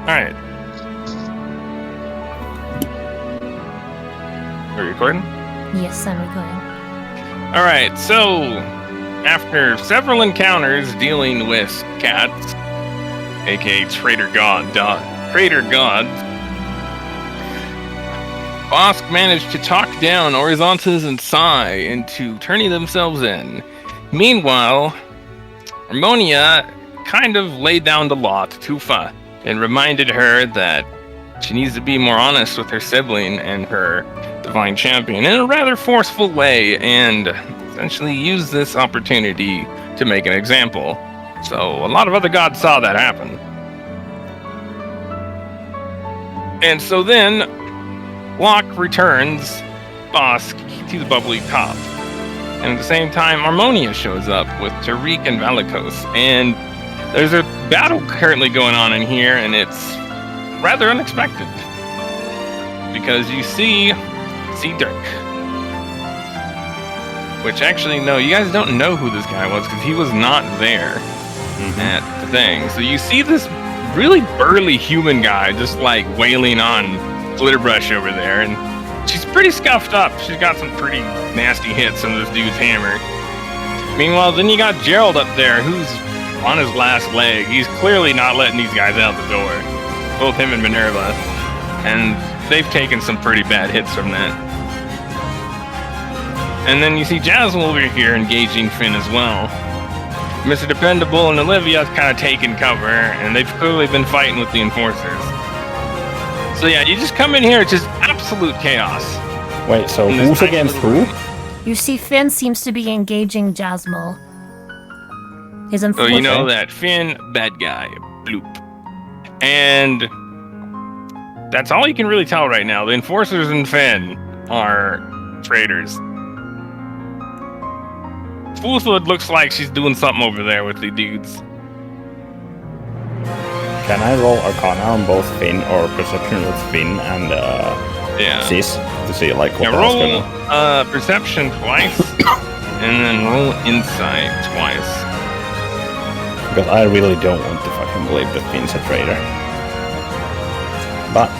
Alright. Are you recording? Yes, I'm recording. Alright, so after several encounters dealing with cats, aka Traitor Gods, Bosk managed to talk down Horizontes and Psy into turning themselves in. Meanwhile, Harmonia kind of laid down the law to Tufa and reminded her that she needs to be more honest with her sibling and her divine champion in a rather forceful way, and essentially use this opportunity to make an example. So a lot of other gods saw that happen. And so then Locke returns Bosk to the bubbly top. And at the same time, Harmonia shows up with Tariq and Valikos. And there's a battle currently going on in here, and it's rather unexpected. Because you see Dirk. Which actually, no, you guys don't know who this guy was, because he was not there at the thing. So you see this really burly human guy just like wailing on Glitterbrush over there, and she's pretty scuffed up. She's got some pretty nasty hits on this dude's hammer. Meanwhile, then you got Gerald up there, who's on his last leg. He's clearly not letting these guys out the door. Both him and Minerva. And they've taken some pretty bad hits from that. And then you see Jasmine over here engaging Finn as well. Mr. Dependable and Olivia's kind of taking cover, and they've clearly been fighting with the enforcers. So yeah, you just come in here, it's just absolute chaos. Wait, so who's against who? You see Finn seems to be engaging Jasmine. His So you know that Finn, bad guy, bloop. And that's all you can really tell right now. The enforcers and Finn are traitors. Foolswood looks like she's doing something over there with the dudes. Can I roll Arcana on both Finn or Perception with Finn and Sis to see like what roll Perception twice and then roll Insight twice. Because I really don't want to fucking believe that Finn's a traitor. But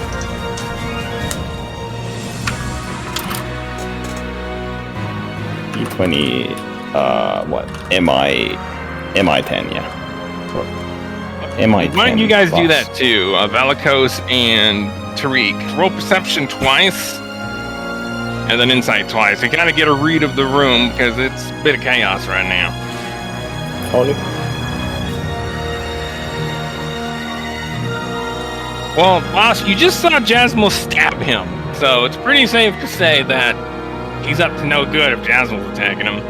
20 what? MI10, yeah. MI10. Why don't you guys do that too? Valikos and Tariq. Roll Perception twice, and then Insight twice. To kind of get a read of the room, because it's a bit of chaos right now. Holy. Well, boss, you just saw Jasmine stab him, so it's pretty safe to say that he's up to no good if Jasmine's attacking him.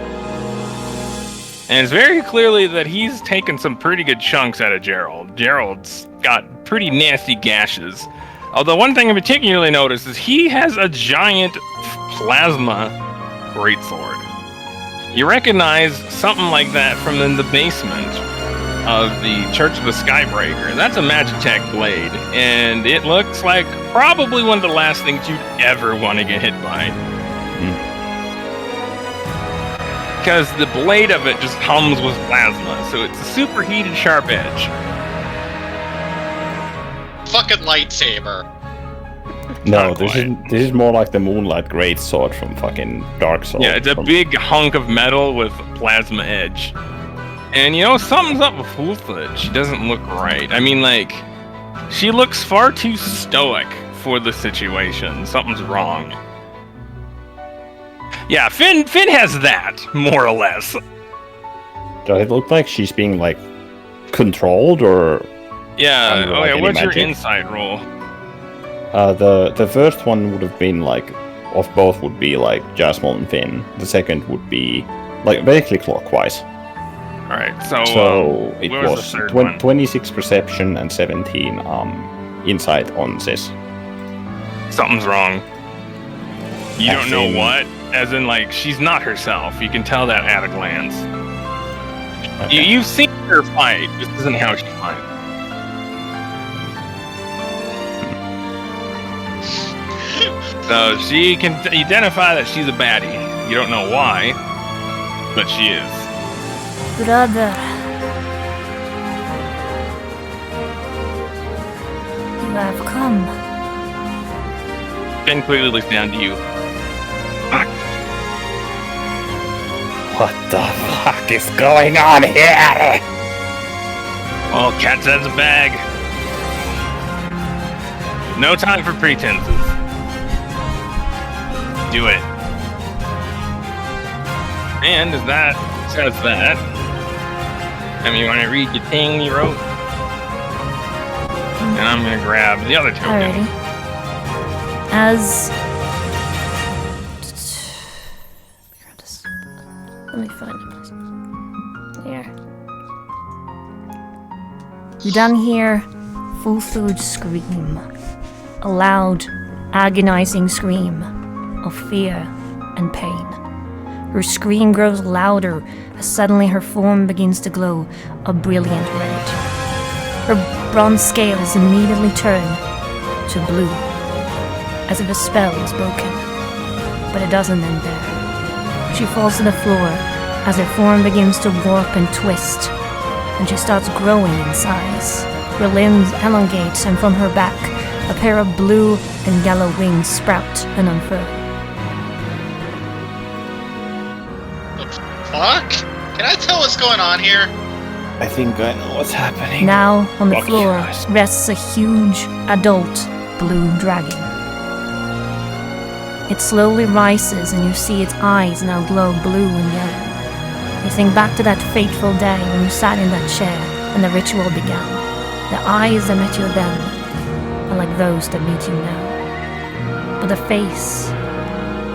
And it's very clearly that he's taken some pretty good chunks out of Gerald. Gerald's got pretty nasty gashes. Although one thing I particularly noticed is he has a giant plasma greatsword. You recognize something like that from in the basement of the Church of the Skybreaker. That's a Magitech blade, and it looks like probably one of the last things you'd ever want to get hit by. Because the blade of it just hums with plasma, so it's a superheated sharp edge. Fucking lightsaber. No, this is more like the Moonlight Greatsword from fucking Dark Souls. Yeah, it's a big hunk of metal with plasma edge. And you know, something's up with Foolfoot. She doesn't look right. I mean, like, she looks far too stoic for the situation. Something's wrong. Yeah, Finn has that, more or less. Does it look like she's being, like, controlled, or... Yeah, like okay, what's magic? your insight roll? The first one would have been, like, of both would be, like, Jasmine and Finn. The second would be, like, basically clockwise. Alright, so it where was the third one? 26 Perception and 17 Insight on Sis. Something's wrong. You don't know what? As in, like, she's not herself. You can tell that at a glance. Okay. You've seen her fight. This isn't how she fights. So she can identify that she's a baddie. You don't know why, but she is. Brother. You have come. Finn clearly looks down to you. Fuck. What the fuck is going on here? Well, cat's has a bag. No time for pretenses. Do it. And as that says that, you want to read the thing you wrote? And I'm gonna grab the other token. Alrighty. As let me find it. Here. You then hear Futhu's scream, a loud, agonizing scream of fear and pain. Her scream grows louder as suddenly her form begins to glow a brilliant red. Her bronze scales immediately turn to blue, as if a spell is broken. But it doesn't end there. She falls to the floor as her form begins to warp and twist, and she starts growing in size. Her limbs elongate, and from her back, a pair of blue and yellow wings sprout and unfurl. Fuck? Can I tell what's going on here? I think I know what's happening. Now, on the Fuck floor, you. rests a huge, adult blue dragon. It slowly rises, and you see its eyes now glow blue and yellow. You think back to that fateful day when you sat in that chair and the ritual began. The eyes that met you then are like those that meet you now. But the face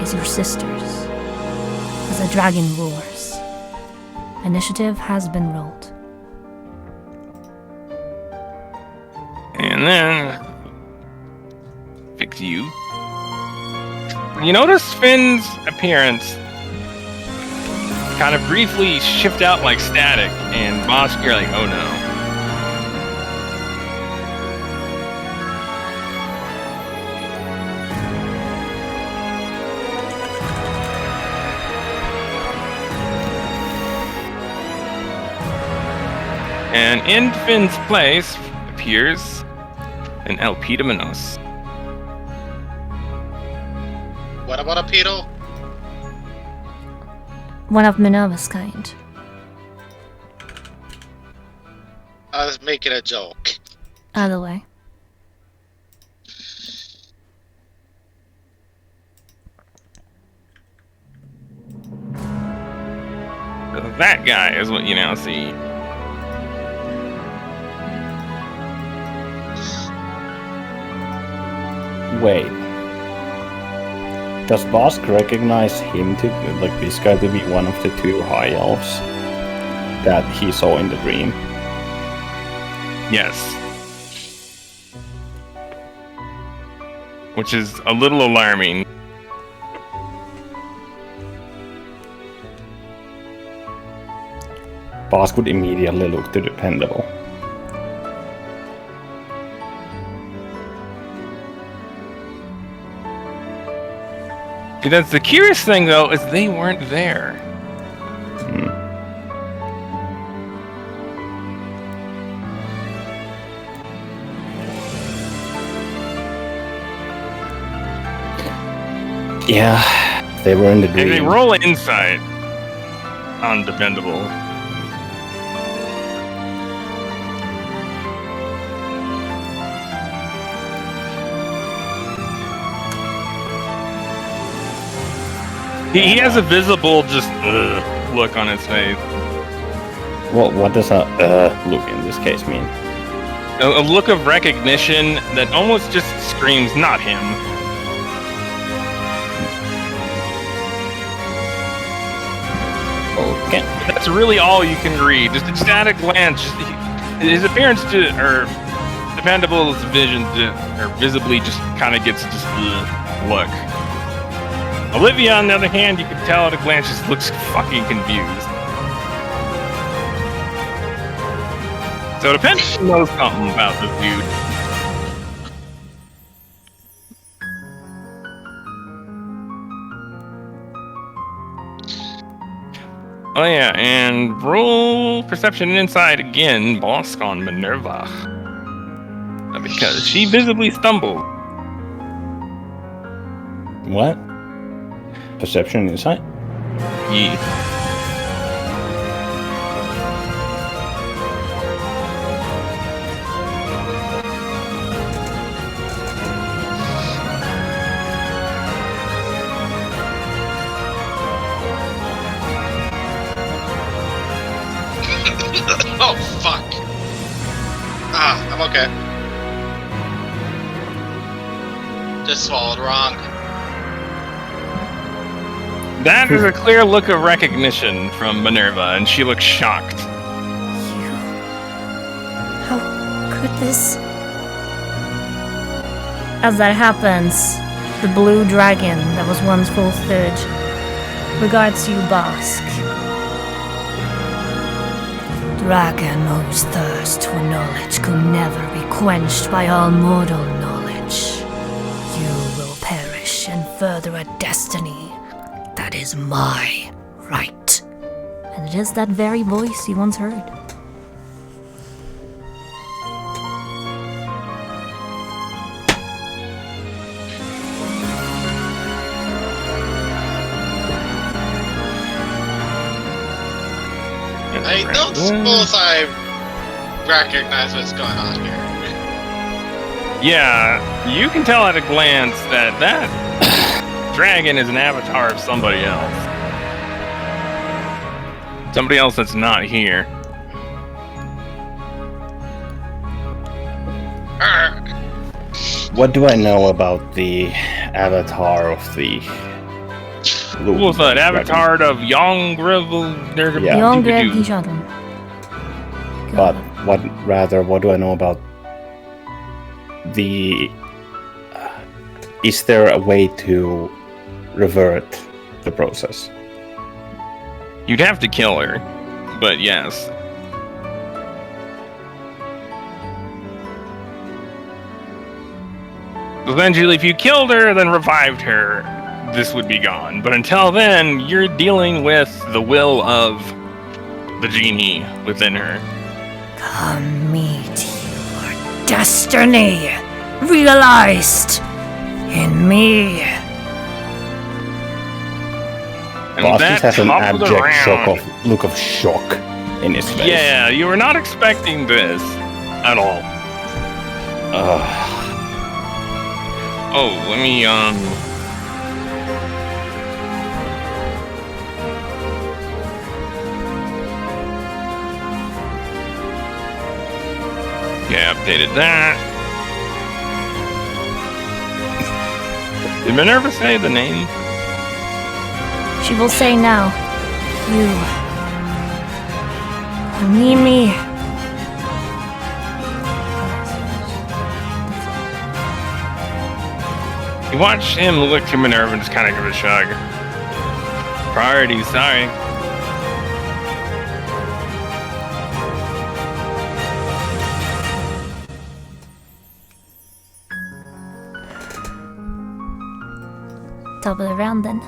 is your sister's. As the dragon roars. Initiative has been rolled. And then fix you. You notice Finn's appearance kind of briefly shift out like static, and Bosk, you're like, oh no. And in Finn's place appears an Elpidamenos. What about a pedo? One of Minerva's kind. I was making a joke. Either way. That guy is what you now see. Wait. Does Bosk recognize him to, like, this guy to be one of the two high elves that he saw in the dream? Yes. Which is a little alarming. Bosk would immediately look to Dependable. See, that's the curious thing, though, is they weren't there. Yeah, they were in the dream. And they roll insight on Dependable. He has a visible just look on his face. What does a look in this case mean? A look of recognition that almost just screams, not him. Okay. That's really all you can read. Just a static glance. His appearance or Dependable's vision or visibly just kind of gets just look. Olivia, on the other hand, you can tell at a glance, just looks fucking confused. So Dependable knows something about this dude. Oh yeah, and roll perception and insight again, Bosk on Minerva. because she visibly stumbled. What? Perception insight? Yeah. Oh, fuck. Ah, I'm okay. Just swallowed wrong. That is a clear look of recognition from Minerva, and she looks shocked. You. How could this? As that happens, the blue dragon that was once full third regards you, Bask. Dragon whose thirst for knowledge could never be quenched by all mortal knowledge. You will perish and further a destiny that is my right. And it is that very voice you once heard. I don't suppose I recognize what's going on here. Yeah, you can tell at a glance that that dragon is an avatar of somebody else. Somebody else that's not here. What do I know about the avatar of the What was that? Avatar of Young Gravel? Yeah. Young Greg Gishadan. But what do I know about the... is there a way to revert the process? You'd have to kill her, but yes. Eventually, if you killed her, then revived her, this would be gone. But until then, you're dealing with the will of the genie within her. Come meet your destiny, realized in me. And Boss that just has an top of the abject round. look of shock in his face. Yeah, you were not expecting this at all. Oh, let me, yeah, updated that. Did Minerva say the name? She will say now, you need me. You watch him look to Minerva and just kind of give a shrug. Priorities, sorry. Top of the round then.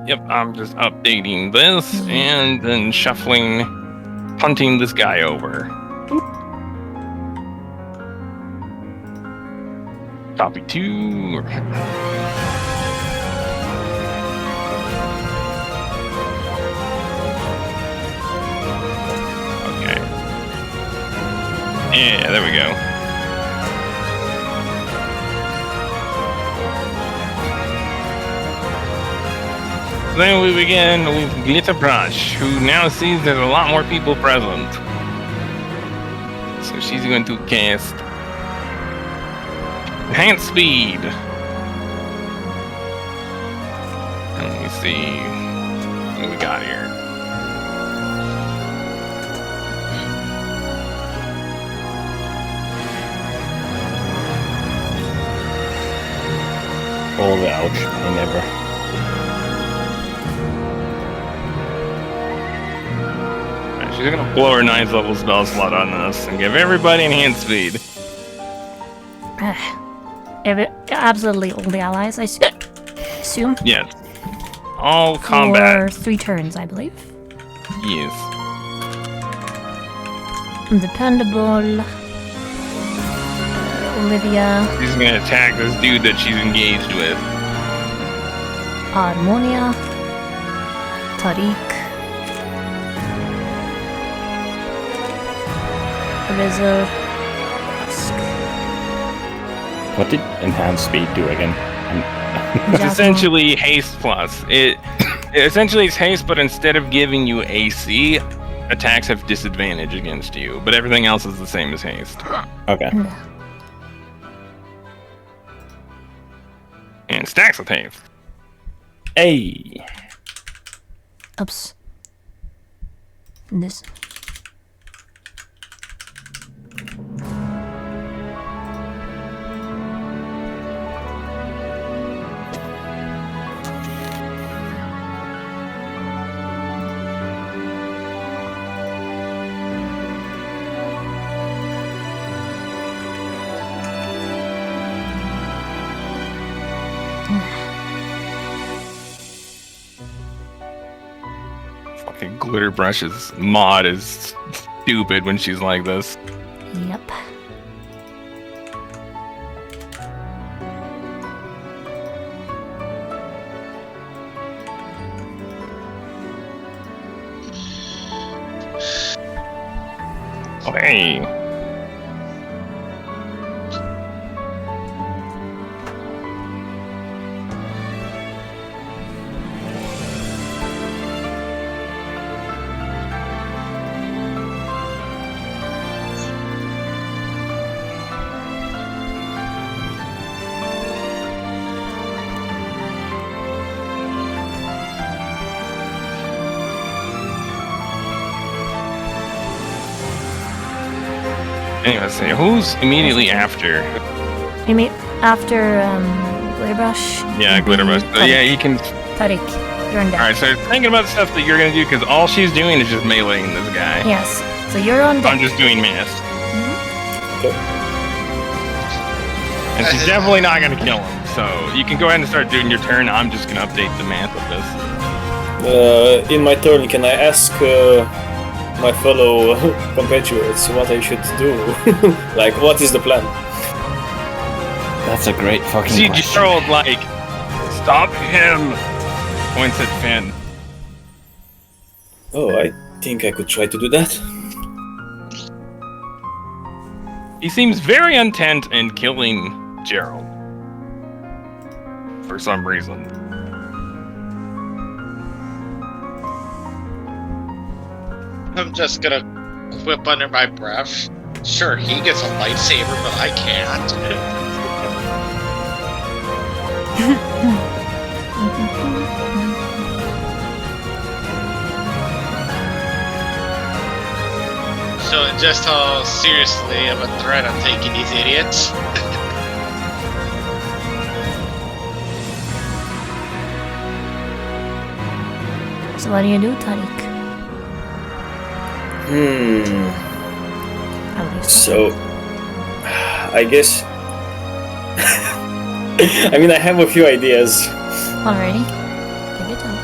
Yep, I'm just updating this and then shuffling, punting this guy over. Copy 2. Okay. Yeah, there we go. Then we begin with Glitterbrush, who now sees there's a lot more people present. So she's going to cast Enhanced Speed. Let me see what we got here. All the ouch pain ever. She's gonna blow her 9th level spell slot on this and give everybody enhanced speed. Absolutely all the allies, I assume. Yes. All combat. For 3 turns, I believe. Yes. Dependable. Olivia. She's gonna attack this dude that she's engaged with. Harmonia. Tariq. Rizzo. What did enhanced speed do again? It's essentially haste plus. Essentially it's haste, but instead of giving you AC, attacks have disadvantage against you. But everything else is the same as haste. Okay. And stacks with haste. Hey. Oops. This. Fucking Glitter Brush's mod is stupid when she's like this. Yep. Oh, hey. Anyway, let's see. Who's immediately after? You mean after Glitter Brush? Yeah, Glitter Brush. So, yeah, you can. Tariq, you're on deck. Alright, so thinking about the stuff that you're gonna do, because all she's doing is just meleeing this guy. Yes. So you're on deck. I'm just doing math. Okay. And she's definitely not gonna kill him. So you can go ahead and start doing your turn. I'm just gonna update the math of this. In my turn, can I ask my fellow compatriots what I should do? Like, what is the plan? That's a great fucking See, question. Gerald, like, stop him! Points at Finn. Oh, I think I could try to do that. He seems very intent in killing Gerald. For some reason. I'm just gonna whip under my breath. Sure, he gets a lightsaber, but I can't. Showing just how seriously of a threat I'm taking these idiots. So what do you do, Tariq? At least. So, I guess. I mean, I have a few ideas. Alrighty. Take your time.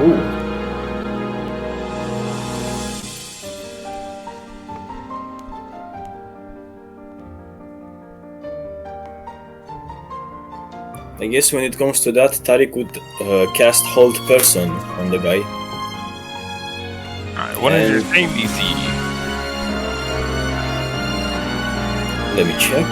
Ooh. I guess when it comes to that, Tariq would cast Hold Person on the guy. Alright, what is your save DC? Let me check.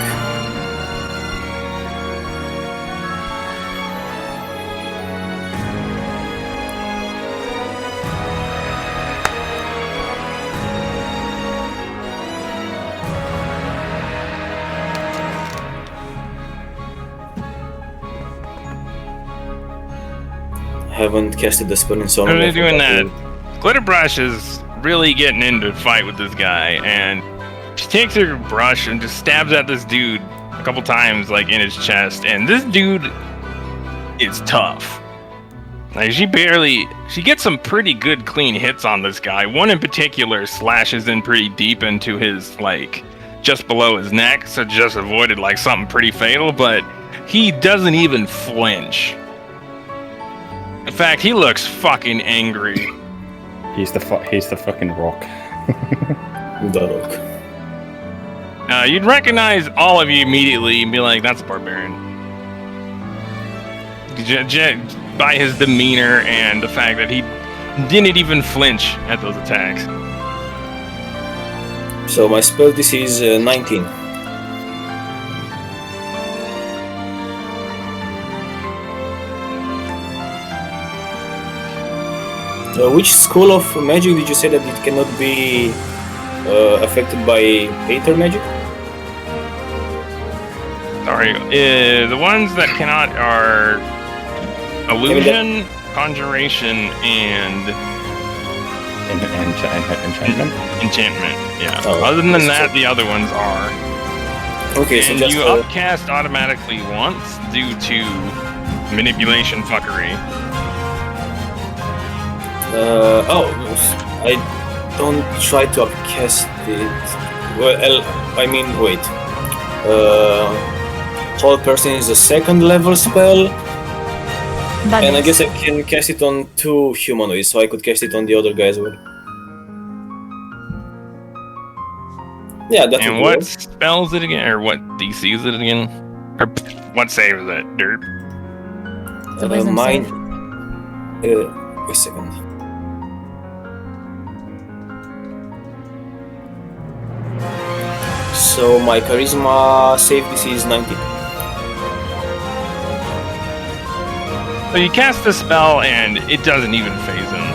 Haven't casted the spell in so long. What are they doing that? Glitter Brush is really getting into a fight with this guy, and she takes her brush and just stabs at this dude a couple times, like in his chest. And this dude is tough. Like, she gets some pretty good clean hits on this guy. One in particular slashes in pretty deep into his, like, just below his neck, so just avoided, like, something pretty fatal, but he doesn't even flinch. In fact, he looks fucking angry. He's the fucking Rock. The Rock. You'd recognize all of you immediately and be like, that's a barbarian. By his demeanor and the fact that he didn't even flinch at those attacks. So my spell DC is 19. Which school of magic did you say that it cannot be affected by Aether magic? Sorry, the ones that cannot are illusion, conjuration, and Enchantment? enchantment. Yeah. Oh, Other than so- that, the other ones are. Okay, so And just you upcast automatically once due to manipulation fuckery. I don't try to upcast it. Well, I mean, wait. Whole person is a second level spell, That and I is- guess I can cast it on 2 humanoids, so I could cast it on the other guy as well. Yeah, that And would what work. spells it again? Or what DC is it again? Or what save is it, Dirt? The wisdom Mine. save. Wait a second. So my charisma save DC is 19. So you cast the spell and it doesn't even phase him.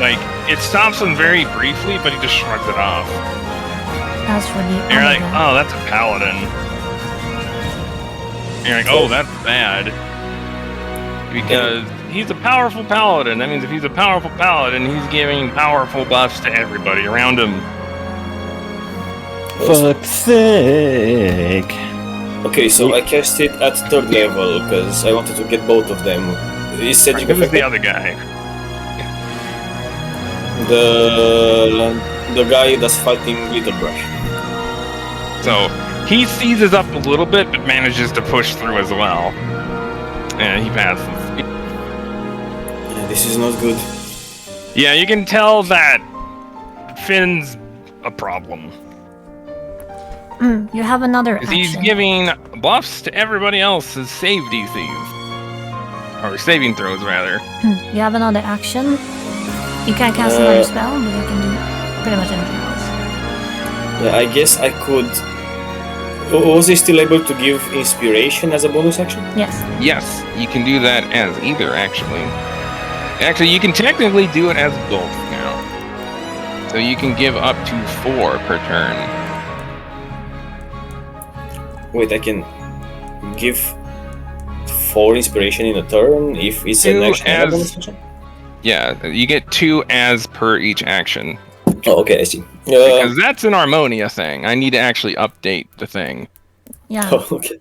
Like, it stops him very briefly, but he just shrugs it off. As for the And you're like, other- oh, that's a paladin. And you're like, oh, that's bad. Because he's a powerful paladin. That means if he's a powerful paladin, he's giving powerful buffs to everybody around him. Fuck's sake. Okay, so I cast it at 3rd level because I wanted to get both of them. Is Cedric Who's the affected? other guy? The guy that's fighting Little Brush. So he seizes up a little bit, but manages to push through as well. And he passes. Yeah, this is not good. Yeah, you can tell that Finn's a problem. You have another 'Cause action. he's giving buffs to everybody else's save DCs. Or saving throws, rather. You have another action. You can't cast another spell, but you can do pretty much anything else. Yeah, I guess I could. Was he still able to give inspiration as a bonus action? Yes. Yes, you can do that as either, actually. Actually, you can technically do it as both now. So you can give up to 4 per turn. Wait, I can give 4 inspiration in a turn if it's an 2 action and a as- bonus action? Yeah, you get 2 as per each action. Oh, okay, I see. Because that's an Harmonia thing. I need to actually update the thing. Yeah. Oh, okay.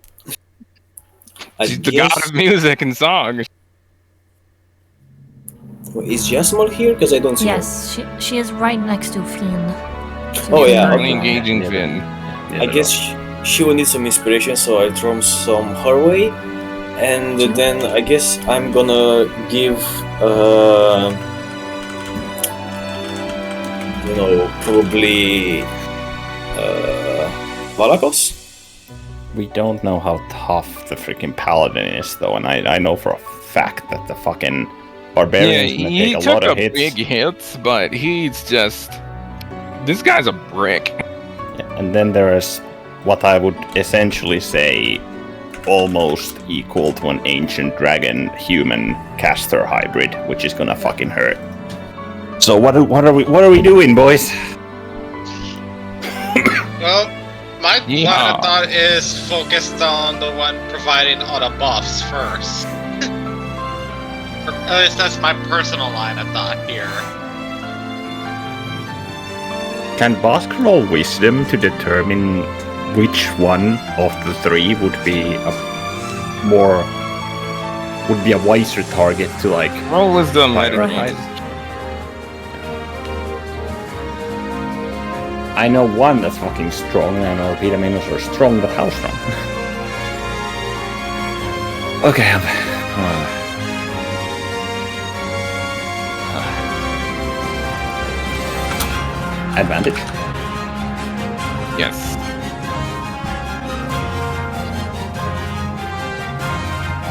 I She's the guess, god of music and songs. is Jasmine here? Because I don't see her. Yes, she is right next to Fiend. Oh, yeah, Currently okay. engaging Yeah, Finn. I guess she will need some inspiration, so I'll throw some her way. And then I guess I'm gonna give, probably Valakos? We don't know how tough the freaking paladin is, though, and I know for a fact that the fucking Yeah, barbarian's gonna he take a took lot a of hits. big hits, but he's just... This guy's a brick. Yeah, and then there is what I would essentially say almost equal to an ancient dragon human caster hybrid, which is gonna fucking hurt. So what are we doing, boys? Well, my line Yeah. of thought is focused on the one providing all the buffs first. At least that's my personal line of thought here. Can Bosk roll wisdom to determine which one of the 3 would be a more would be a wiser target to like. Roll wisdom. Right. I know one that's fucking strong, and I know Pyraminos are strong, but how strong? Okay, advantage. Yes.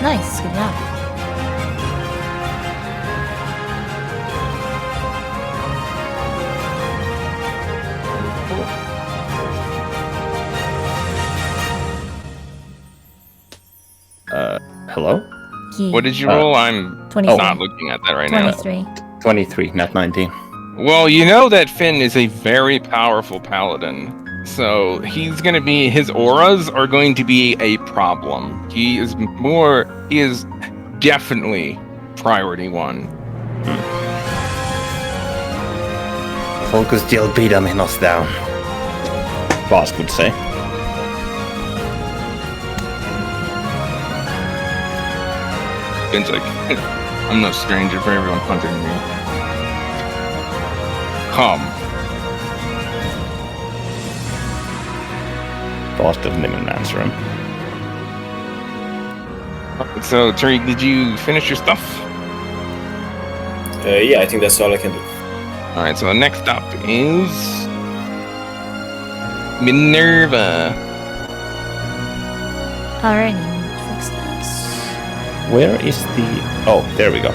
Nice, good job. Hello? What did you roll? I'm 23. not looking at that right now. 23. 23, not 19. Well, you know that Finn is a very powerful paladin. So his auras are going to be a problem. He is definitely priority 1. Focus till Pyraminos down. Boss would say. Finn's like, I'm no stranger for everyone punching me. Come. Boss doesn't even answer him. So, Tariq, did you finish your stuff? Yeah, I think that's all I can do. Alright, so next up is Minerva. Alrighty, fix this. Where is the... Oh, there we go.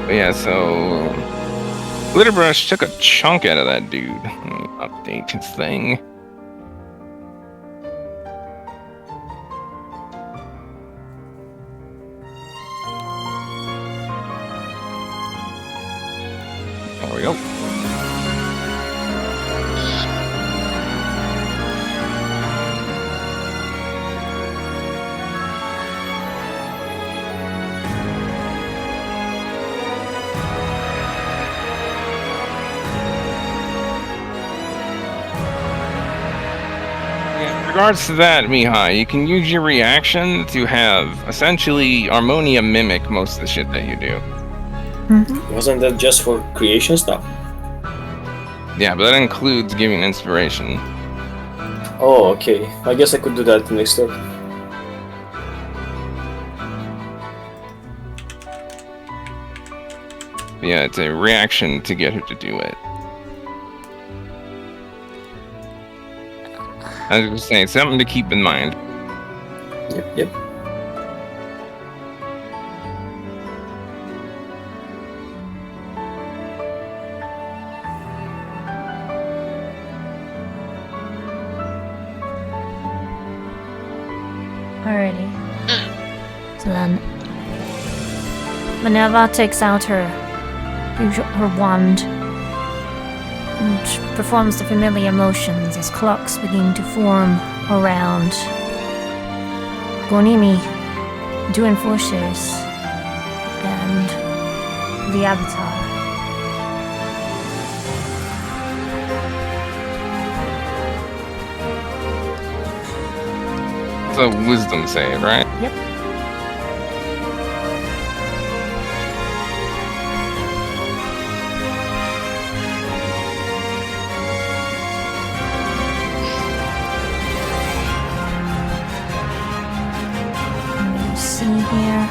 But yeah, so Glitterbrush took a chunk out of that dude. Let me update his thing. There we go. In regards to that, Mihai, you can use your reaction to have essentially Harmonia mimic most of the shit that you do. Wasn't that just for creation stuff? Yeah, but that includes giving inspiration. Oh, okay. I guess I could do that next turn. Yeah, it's a reaction to get her to do it. I was saying, something to keep in mind. Yep. Alrighty. So then, Minerva takes out her wand and performs the familiar motions as clocks begin to form around Gonimi, two enforcers, and the Avatar. It's a wisdom save, right? Yep. Let me see here.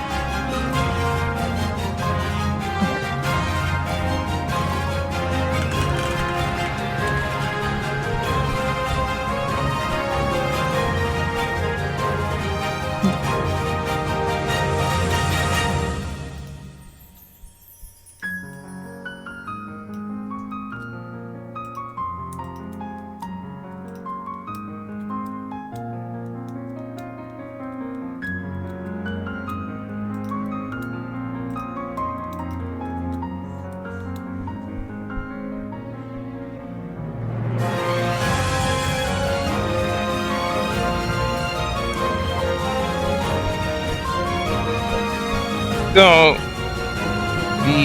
So, the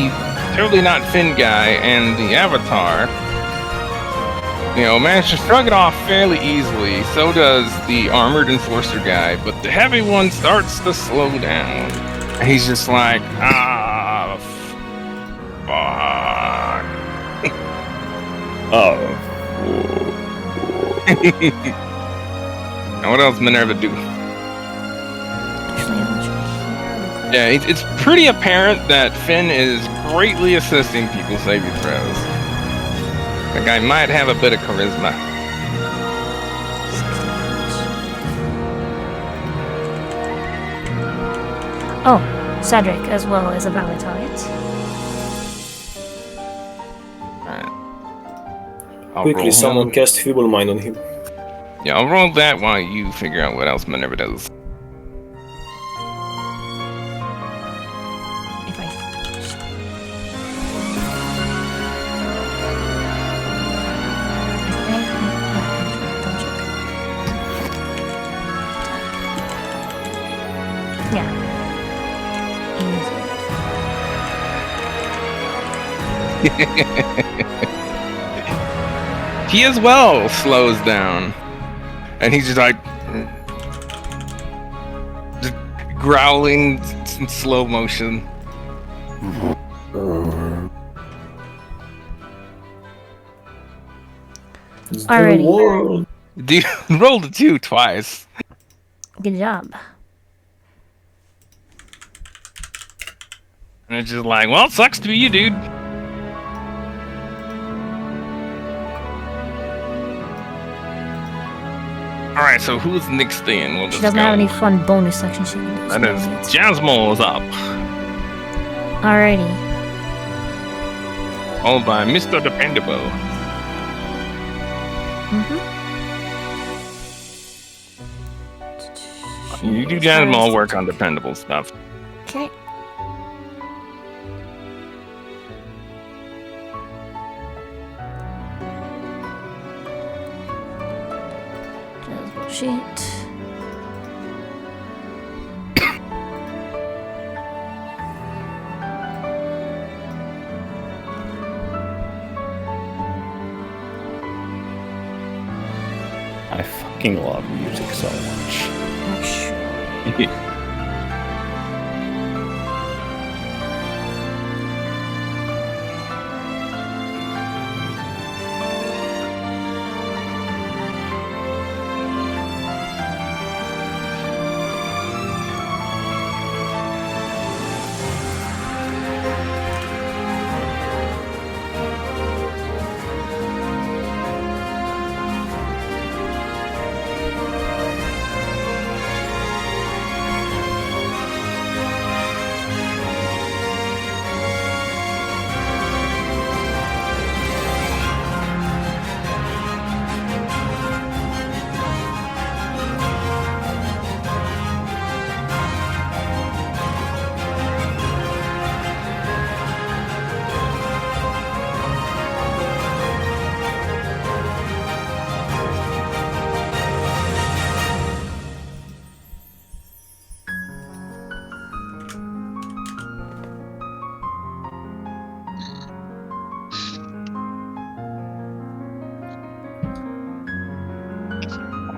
totally not Finn guy and the Avatar managed to shrug it off fairly easily. So does the armored enforcer guy, but the heavy one starts to slow down. And he's just like, fuck. Oh. Now what else Minerva do? Actually, I'm not sure. Yeah, it's pretty apparent that Finn is greatly assisting people saving throws. That guy might have a bit of charisma. Oh, Cedric as well as a valid target. I'll Quickly, roll someone him. cast Feeble Mind on him. Yeah, I'll roll that while you figure out what else Minerva does. If I. Yeah. He as well slows down. And he's just like just growling in slow motion. Alrighty. World. Dude, rolled a 2 twice. Good job. And it's just like, well, it sucks to be you, dude. Alright, so who's next in? We'll She just doesn't go. have any fun bonus sections she can do. That is Jasmine is up. Alrighty. Followed by Mr. Dependable. You do Jasmine, I'll work on dependable stuff. Okay. That's bullshit. I fucking love music so much. Actually.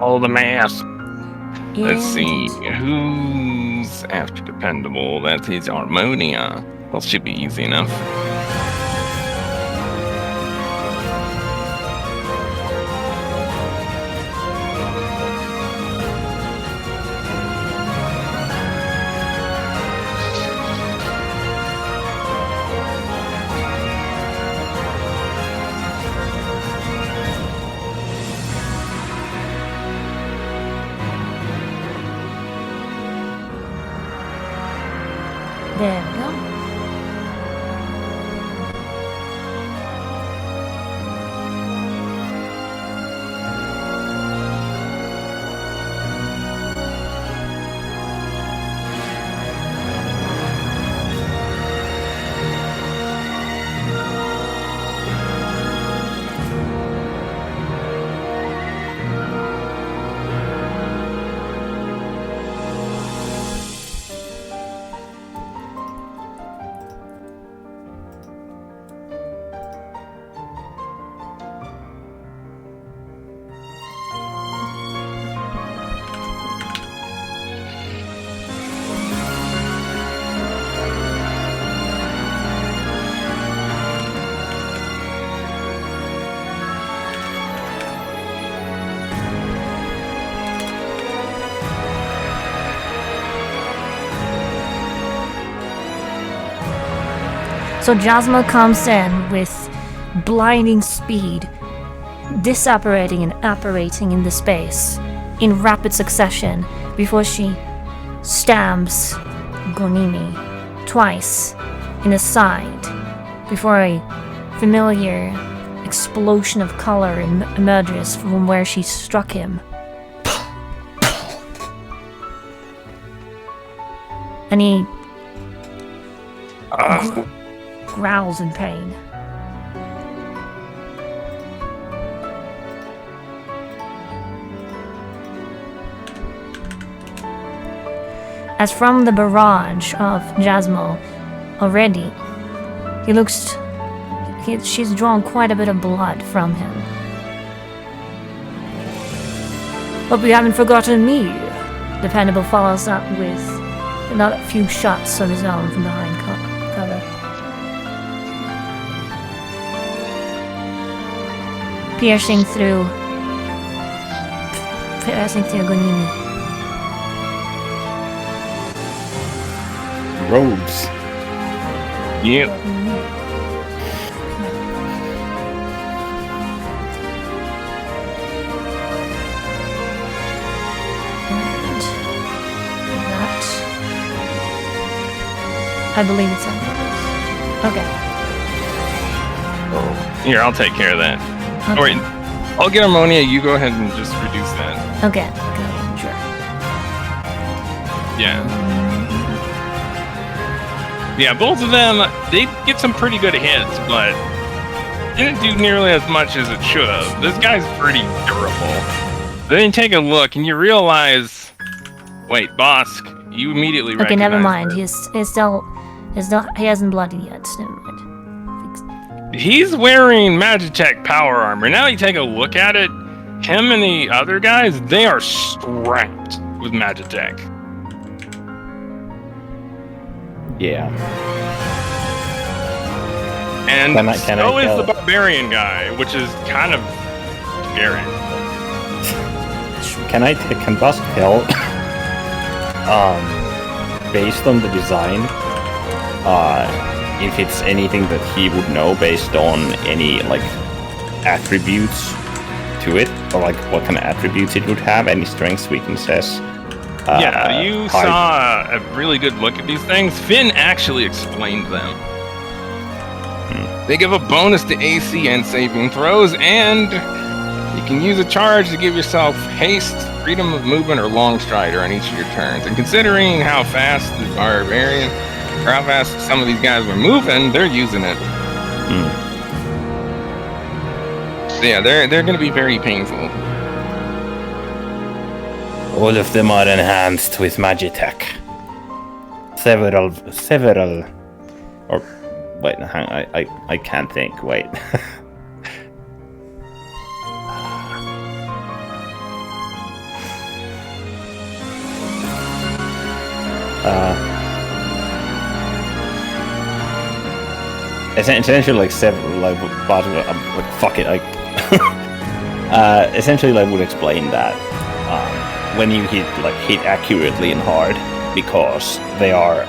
All the math. Let's see. And- Who's after dependable? That is Harmonia. That should be easy enough. There we go. So Jasmine comes in with blinding speed, disapparating and apparating in the space in rapid succession before she stabs Gonimi twice in the side before a familiar explosion of color emerges from where she struck him. And he growls in pain. As from the barrage of Jasmine already, she's drawn quite a bit of blood from him. Hope you haven't forgotten me. Dependable follows up with another few shots of his own from behind cover. Piercing through Gonimi. Robes. Yep. I believe it's on. Okay. Here, I'll take care of that. Okay. Oh, wait, I'll get ammonia. You go ahead and just reduce that. Okay. Sure. Yeah. Yeah, both of them, they get some pretty good hits, but didn't do nearly as much as it should have. This guy's pretty durable. Then you take a look and you realize, wait, Bosk, you immediately Okay, recognize never mind. her. He hasn't bloodied yet. Never mind. He's wearing Magitech power armor. Now you take a look at it, him and the other guys, they are strapped with Magitech. Yeah. And Can I so is tell? the barbarian guy, which is kind of scary. Can Busk tell, based on the design, if it's anything that he would know based on any, like, attributes to it? Or, like, what kind of attributes it would have? Any strengths, weaknesses? Yeah, you saw a really good look at these things. Finn actually explained them. They give a bonus to AC and saving throws, and you can use a charge to give yourself haste, freedom of movement, or long strider on each of your turns. And considering how fast the barbarian, or how fast some of these guys were moving, they're using it. So yeah, they're going to be very painful. All of them are enhanced with Magitech. Several, or wait, I can't think. Wait. Essentially, like several, like, fuck it, essentially, I would explain that. When you hit accurately and hard, because they are,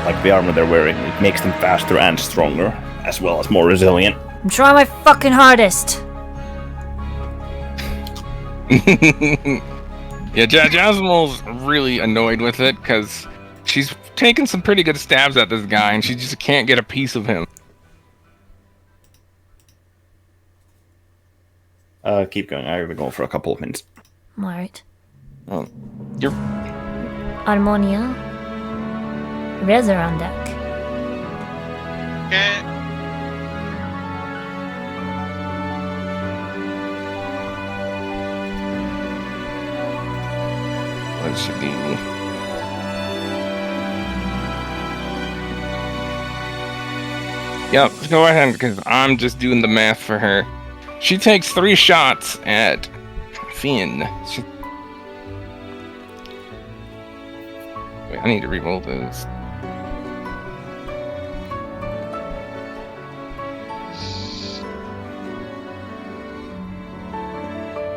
like, the armor they're wearing, it makes them faster and stronger, as well as more resilient. I'm trying my fucking hardest. Yeah, Jasmine's really annoyed with it, because she's taken some pretty good stabs at this guy, and she just can't get a piece of him. Keep going. I've been going for a couple of minutes. Alright. Oh, you're... Harmonia. Razor on deck. Okay. What should be? Yep, go ahead, because I'm just doing the math for her. She takes 3 shots at Finn. Wait, I need to re-roll those.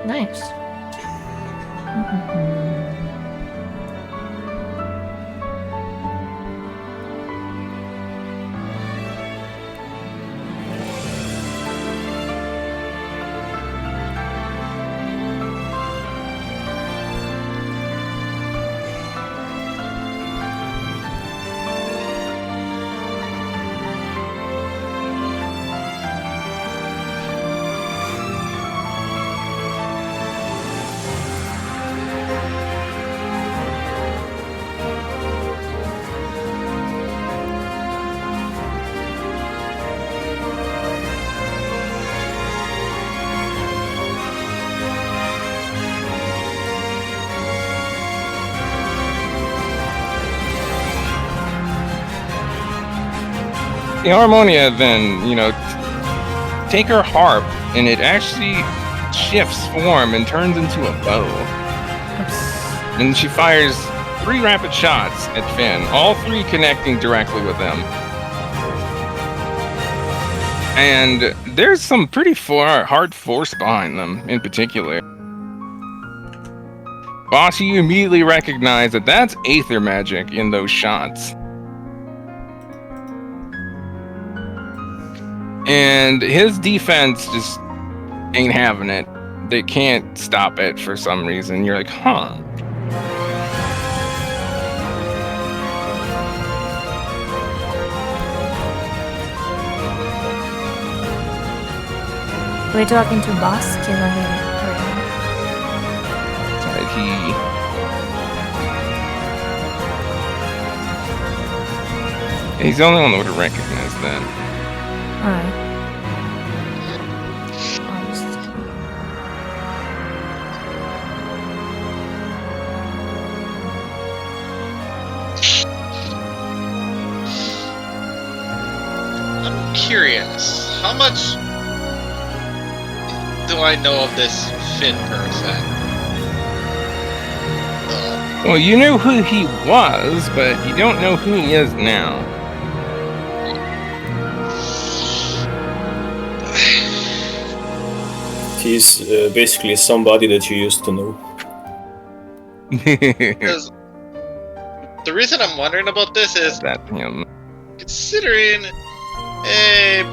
Nice. the Harmonia then, take her harp, and it actually shifts form and turns into a bow. And she fires 3 rapid shots at Finn, all 3 connecting directly with them. And there's some pretty hard force behind them, in particular. Boss, you immediately recognize that that's Aether magic in those shots. And his defense just ain't having it. They can't stop it for some reason. You're like, huh. We're talking to boss killer here. He's the only one that would have recognized that. Alright. I'm curious, how much do I know of this Finn person? Well, you knew who he was, but you don't know who he is now. He's basically somebody that you used to know. Because the reason I'm wondering about this is That him. considering, hey,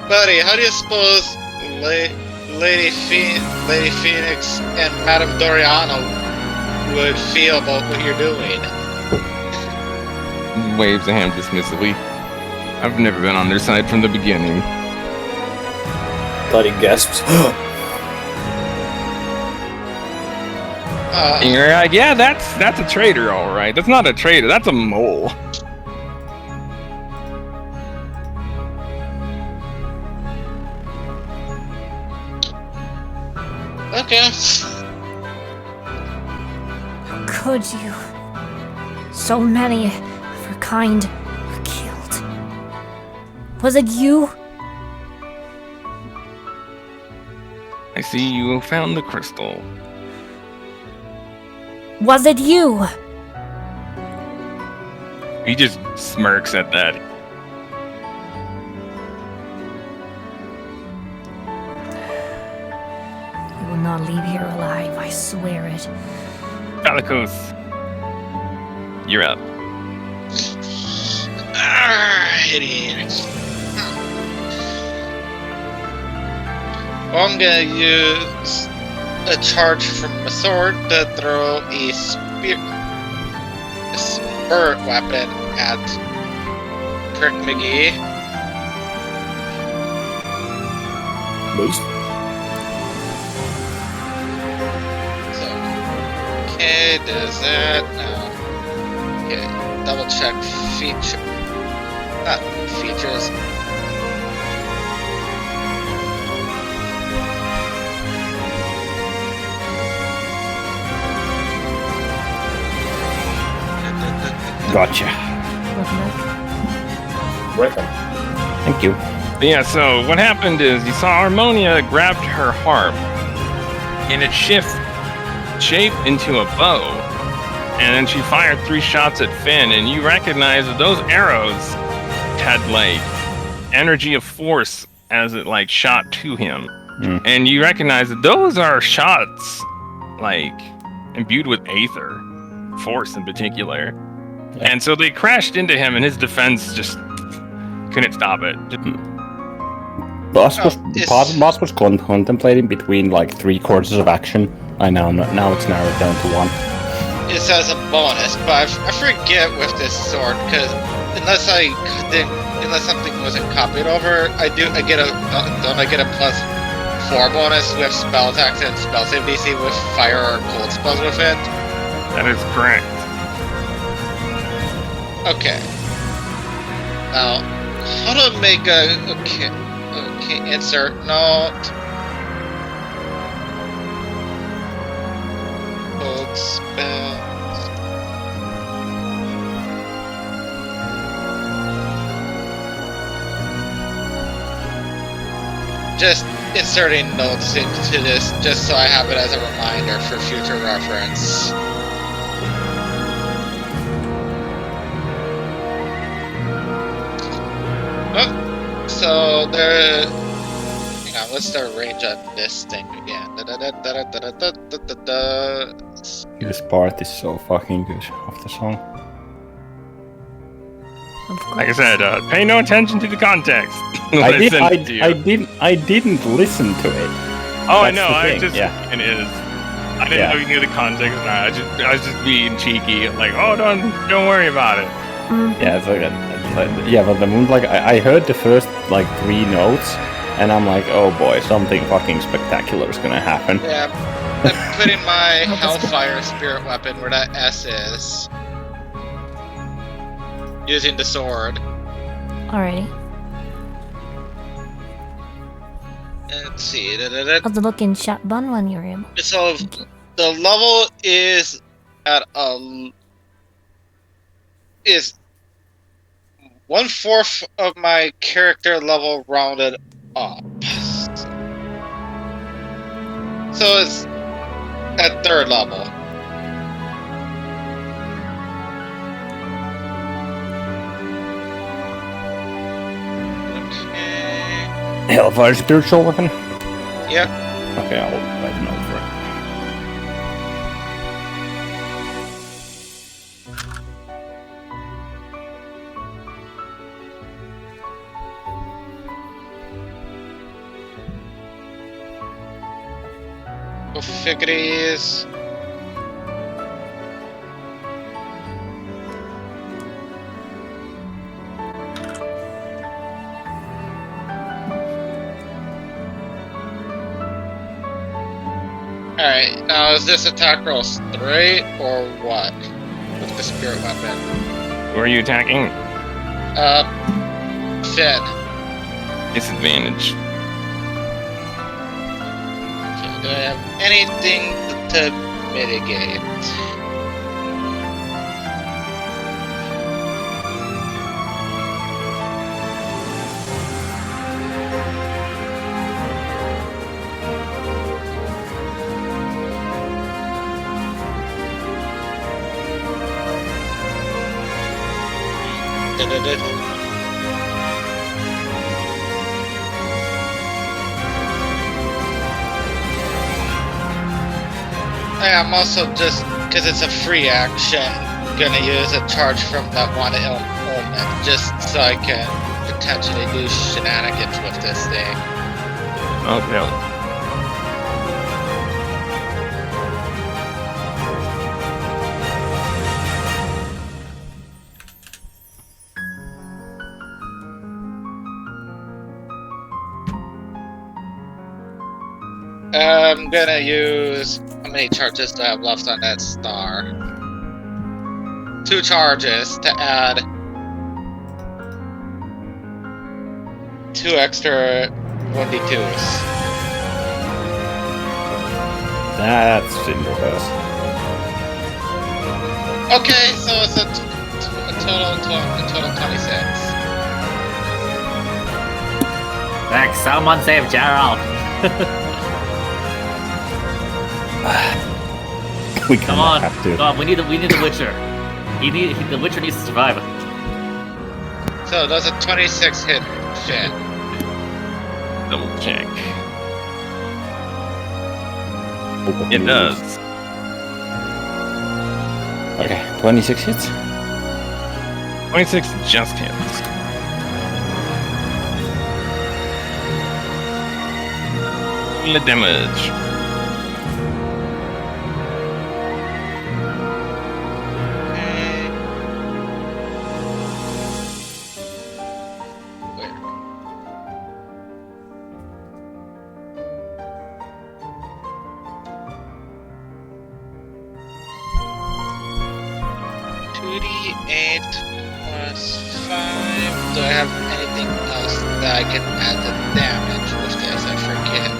buddy, how do you suppose Lady Phoenix and Madame Doriana would feel about what you're doing? Waves a hand dismissively. I've never been on their side from the beginning. Thought he gasps. And you're like, yeah, that's a traitor, all right. That's not a traitor. That's a mole. Okay. Could you? So many of her kind were killed. Was it you? I see you found the crystal. Was it you? He just smirks at that. You will not leave here alive, I swear it. Calicos, you're up. Alrighty. I'm gonna use a charge from my sword to throw a spirit weapon at Prick McGee. Nice. So, okay, does that now? Okay, double check feature. Not features. Gotcha. Welcome. Thank you. Yeah, so what happened is you saw Harmonia grabbed her harp, and it shaped into a bow, and then she fired 3 shots at Finn, and you recognize that those arrows had like energy of force as it like shot to him, and you recognize that those are shots like imbued with aether force in particular. And so they crashed into him, and his defense just couldn't stop it. Boss was contemplating between like 3 courses of action. I know, now it's narrowed down to 1. It says a bonus, but I forget with this sword because unless something wasn't copied over, I get a +4 bonus with spell attacks and spell save DC with fire or cold spells with it. That is correct. Okay. Now, how to make a insert note. Cold spells. just inserting notes into this just so I have it as a reminder for future reference. Oh, so there. Hang on, what's the range on this thing again? This part is so fucking good of the song. Of course. Like I said, pay no attention to the context. when I send it to you. didn't listen to it. Oh, I That's know. the I thing, just yeah. and it is. I didn't Yeah. know you knew the context. I was just being cheeky. Like, oh, don't worry about it. Yeah, it's like, yeah, but the moon, like, I heard the first, like, 3 notes, and I'm like, oh boy, something fucking spectacular is gonna happen. Yeah, I'm putting my Oh, that's good. Hellfire Spirit weapon where that S is. Using the sword. Alrighty. Let's see. How's it look in Ch.1 when you're able? So the level is at is 1/4 of my character level rounded up. So it's at 3rd level. Okay. Hellfire spiritual weapon? Yep. Okay, I'll write a note for it. Go figures. Alright, now is this attack roll straight or what? With the spirit weapon. Who are you attacking? Finn. Disadvantage. Okay, do I have anything to mitigate? I'm also just, because it's a free action, gonna use a charge from that one element, just so I can potentially do shenanigans with this thing. Okay. I'm gonna use, how many charges do I have left on that star? 2 charges to add 2 extra 1d2s. That's in reverse. Okay, so it's a total 26. Heck, someone save Gerald! We Come kinda on, have to. come on, we need the Witcher. The Witcher needs to survive. So does a 26 hit Finn? Double check. It does. Okay, 26 hits. 26 just hits. The damage. Okay. Where? 2d8 plus 5. Do I have anything else that I can add the damage with this? I forget.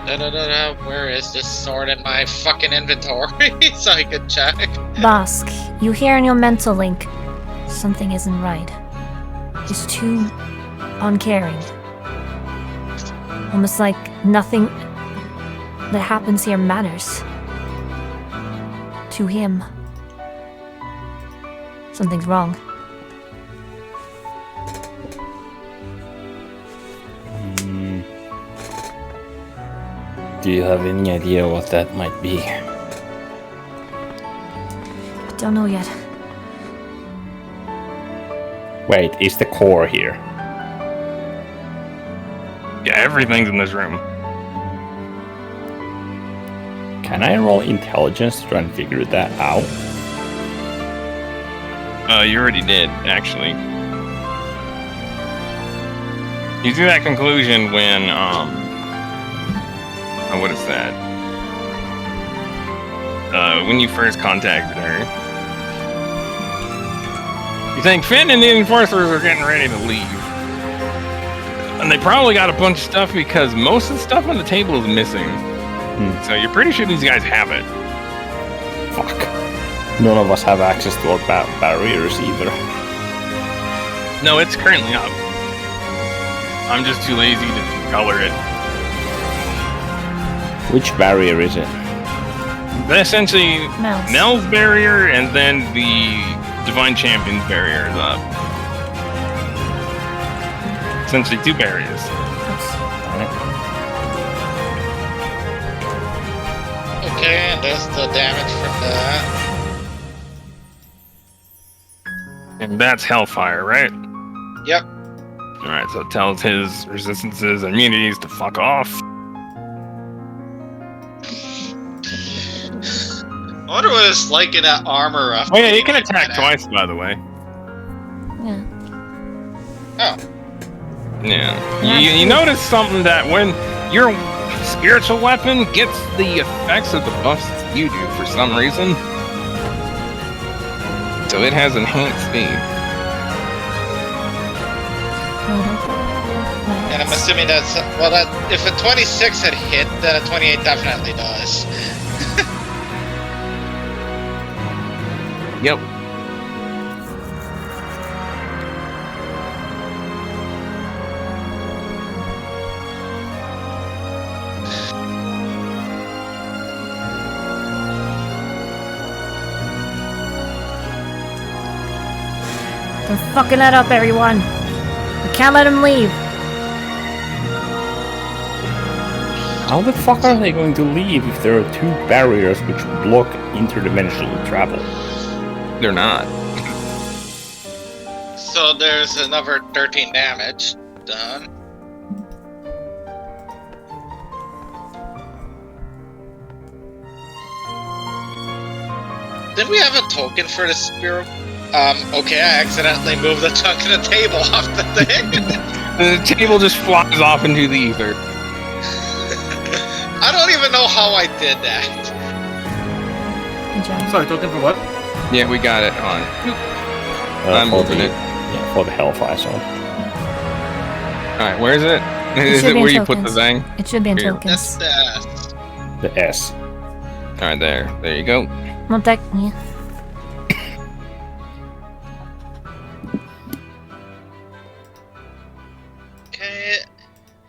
Where is this sword in my fucking inventory so I can check? Bosk, you hear in your mental link something isn't right. He's too uncaring. Almost like nothing that happens here matters. To him. Something's wrong. Do you have any idea what that might be? I don't know yet. Wait, is the core here? Yeah, everything's in this room. Can I roll intelligence to try and figure that out? You already did, actually. You drew that conclusion when, what is that? When you first contacted her. You think Finn and the Enforcers are getting ready to leave. And they probably got a bunch of stuff because most of the stuff on the table is missing. So you're pretty sure these guys have it. Fuck. None of us have access to our barriers either. No, it's currently up. I'm just too lazy to color it. Which barrier is it? Essentially, Mouse. Nell's barrier and then the Divine Champion's barrier is up. Essentially, two barriers. Okay, and there's the damage from that. And that's Hellfire, right? Yep. Alright, so it tells his resistances and immunities to fuck off. I wonder what it's like in that armor. Oh yeah, he can attack twice, by the way. Yeah. Oh. Yeah. You notice something that when your spiritual weapon gets the effects of the buffs you do for some reason. So it has enhanced speed. And I'm assuming that's... Well, that if a 26 had hit, then a 28 definitely does. Yep. They're fucking that up, everyone. We can't let him leave. How the fuck are they going to leave if there are two barriers which block interdimensional travel? They're not. So there's another 13 damage done. Did we have a token for the spirit? Okay, I accidentally moved the chunk of the table off the thing. The table just flies off into the ether. I don't even know how I did that. Good job. Sorry, token for what? Yeah, we got it on. I'm for moving the, it. Yeah, for the Hellfire sword. Alright, where is it? Is should it be in where you put the tokens. thing? It should be in Here. tokens. That's The S. Alright, there. There you go. Well, that, yeah. okay.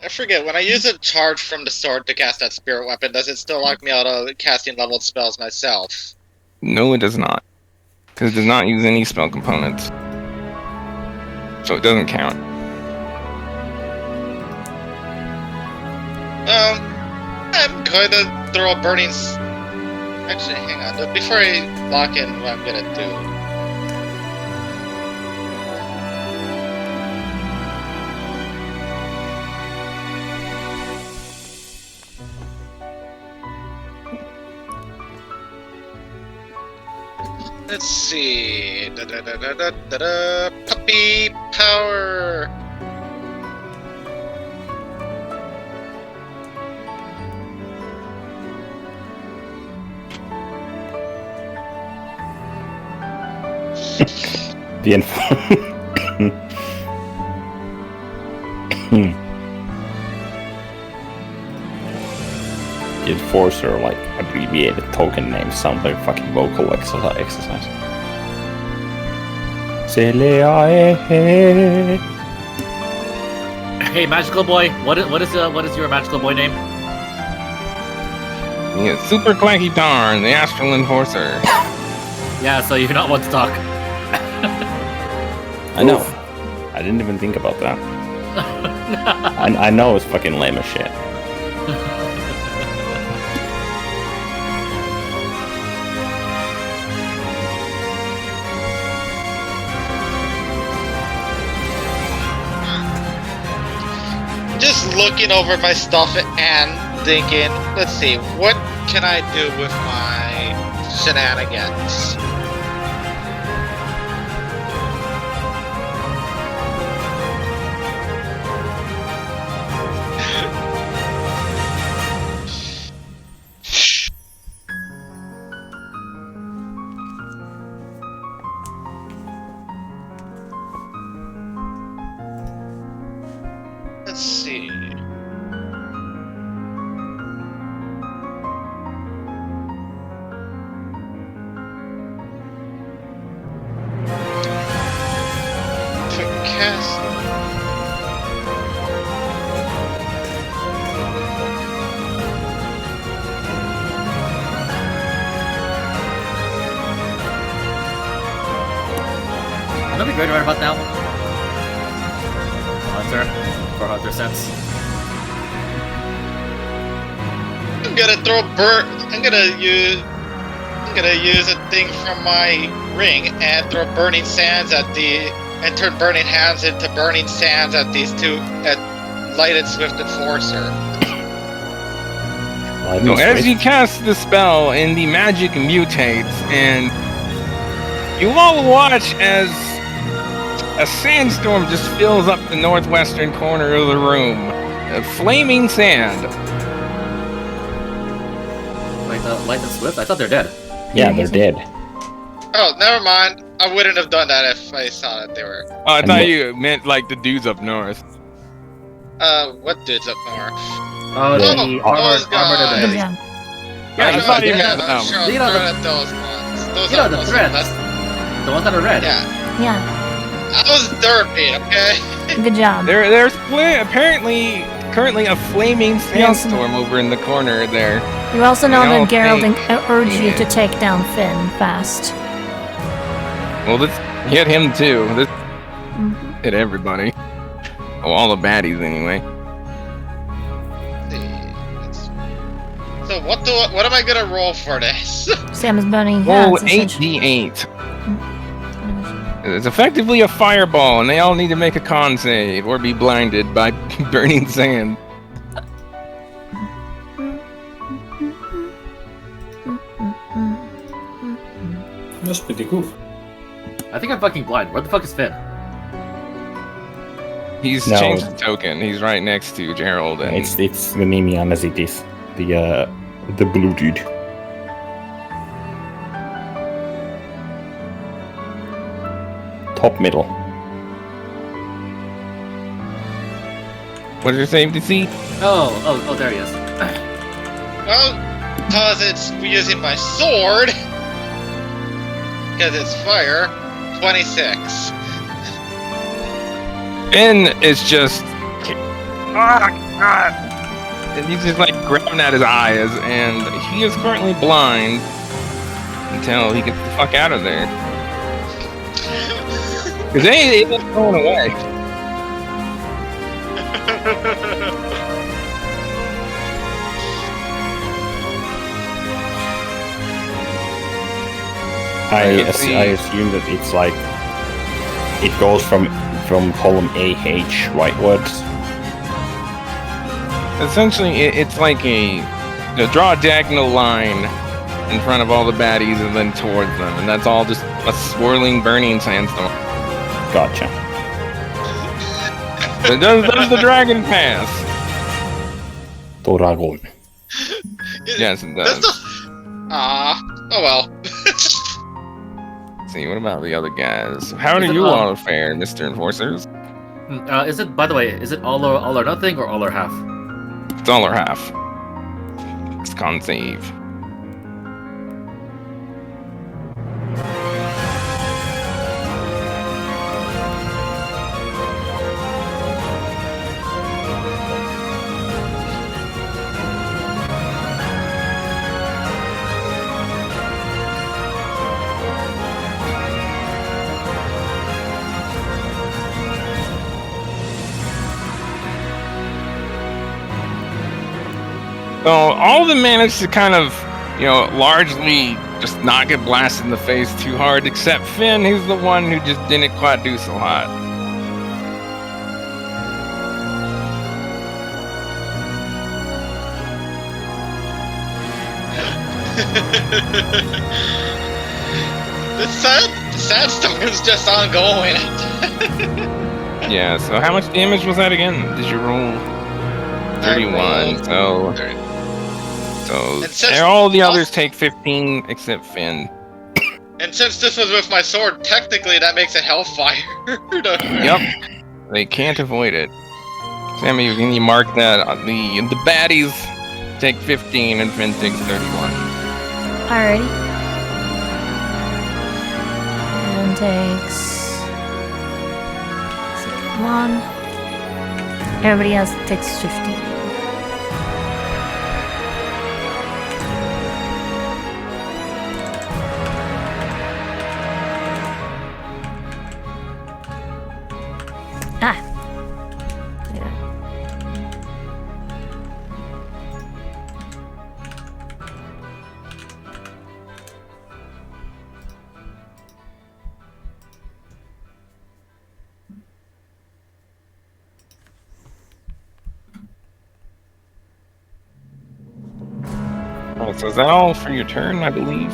I forget, when I use a charge from the sword to cast that spirit weapon, does it still lock me out of casting leveled spells myself? No, it does not. Because it does not use any spell components. So it doesn't count. I'm going to throw a burning... Actually, hang on. Before I lock in what I'm going to do... Let's see. Puppy power. The Enforcer, like abbreviated token names, sound like fucking vocal exercise. Hey, magical boy, what is your magical boy name? Yeah, Super Clanky Darn, the Astral Enforcer. Yeah, so you're not one to talk. I know. I didn't even think about that. I know it's fucking lame as shit. Just looking over my stuff and thinking, let's see, what can I do with my shenanigans? Let's see. To cast. That'd be great right about now. Hunter, for Hunter sense. I'm gonna use a thing from my ring and throw burning sands at and turn burning hands into burning sands at these two at Lighted Swift Enforcer. So as you cast the spell and the magic mutates, and you all watch as a sandstorm just fills up the northwestern corner of the room. A flaming sand. Wait, Light and Swift? I thought they're dead. Yeah, they're dead. Oh, never mind. I wouldn't have done that if I saw that they were. Oh, I thought you meant like the dudes up north. What dudes up north? Oh, the those armored guys. and Yeah. Yeah, I thought you meant I'm them. sure I'm You know, throwing at those ones. Those you know are the those threats. ones. The ones that are red. Yeah, Yeah. I was derpy, okay? Good job. There's apparently currently a flaming sandstorm over in the corner there. You also know I that don't Geralt think- urged you to take down Finn fast. Well, this hit him too. This Mhm. hit everybody. Oh, all the baddies anyway. So what am I gonna roll for this? Sam's burning Roll hands. essentially. 8d8. It's effectively a fireball, and they all need to make a con save or be blinded by burning sand. That's pretty cool. I think I'm fucking blind. Where the fuck is Finn? He's No. changed the token. He's right next to Gerald, and It's the Nimian as it is. The blue dude. Top middle. what did your save DC? Oh, there he is. Well, because it's using my sword. Because it's fire. 26. Ben is just. Ah, God! And he's just like grabbing at his eyes, and he is currently blind until he gets the fuck out of there. Because they ain't going away. I Let's see. assume that it's like it goes from column AH rightwards. Essentially, it's like draw a diagonal line in front of all the baddies and then towards them, and that's all just a swirling, burning sandstorm. Gotcha. So does the dragon pass? Dragon. Yes, it That's does. oh well. Let's see, what about the other guys? How Is do it, you all fare, Mr. Enforcers? Is it, by the way, is it all or nothing or all or half? It's all or half. 6 con save. So all of them managed to kind of, largely just not get blasted in the face too hard, except Finn, who's the one who just didn't quite do so hot. The sandstorm's just ongoing. Yeah, so how much damage was that again? Did you roll? 31, so And since all the others take 15 except Finn. And since this was with my sword, technically that makes it hellfire. Yep, they can't avoid it. Sammy, can you mark that? The baddies take 15 and Finn takes 31. Alrighty. And takes 1. Everybody else takes 15. Ah. Yeah. Alright, so is that all for your turn, I believe?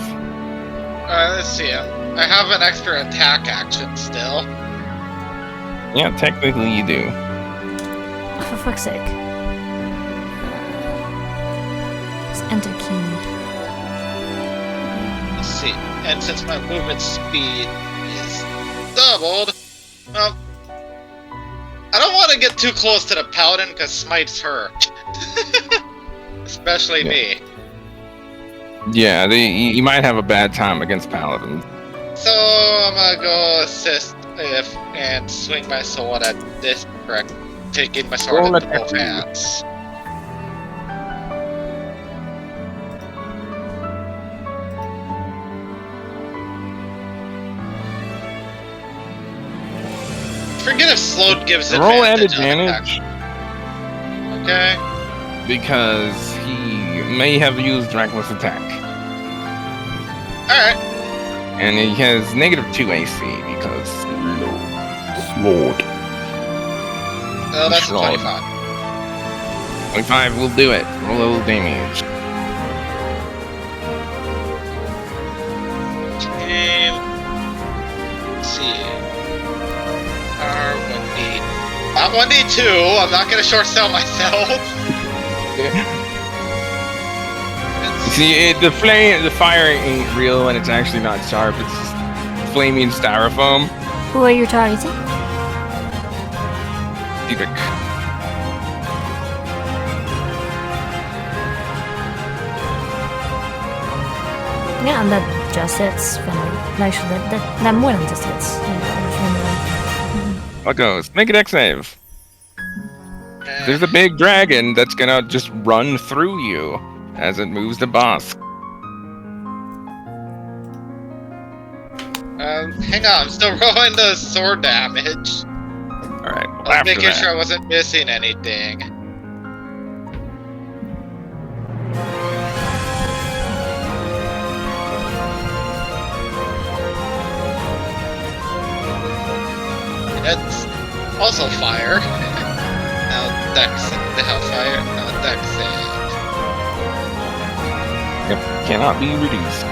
Let's see. I have an extra attack action still. Yeah, technically you do. For fuck's sake. Just enter key. Let's see. And since my movement speed is doubled, well, I don't want to get too close to the paladin because smites hurt. Especially me. Yeah, you might have a bad time against paladins. So I'm gonna go assist and swing my sword at this correct, taking my sword Roll into it both hands. Forget if slowed gives Roll at advantage. Okay. Because he may have used reckless attack. Alright. And he has -2 AC because Lord. Oh, that's Roll. 25. 25 will do it. Roll a little damage. Let's see. R1D. Not 1D2. I'm not gonna short sell myself. See, the fire ain't real and it's actually not sharp. It's just flaming styrofoam. Who are you targeting? Diedrich. Yeah, and that just hits. Actually, that more than just hits. Yeah, I was wondering. What goes? Make an X save. There's a big dragon that's gonna just run through you as it moves the boss. Hang on, I'm still rolling the sword damage. Alright, I was after making that. sure I wasn't missing anything. That's also fire. Now Dex, the Hellfire. Now Dex save. Yep, cannot be reduced.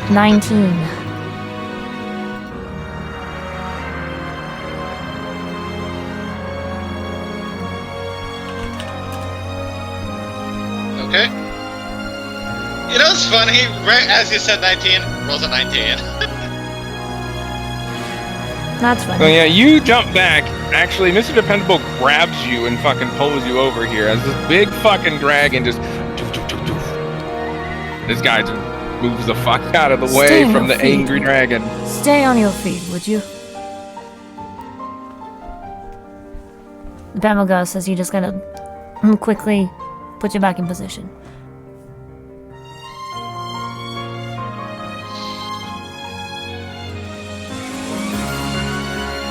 $19. Okay. You know what's funny? Right as you said 19, rolls a 19. That's So funny. yeah, you jump back. Actually, Mr. Dependable grabs you and fucking pulls you over here as this big fucking dragon just. This guy just moves the fuck out of the Stay way on from your the feet. angry dragon. Stay on your feet, would you? The Pamela says you just gotta quickly put you back in position.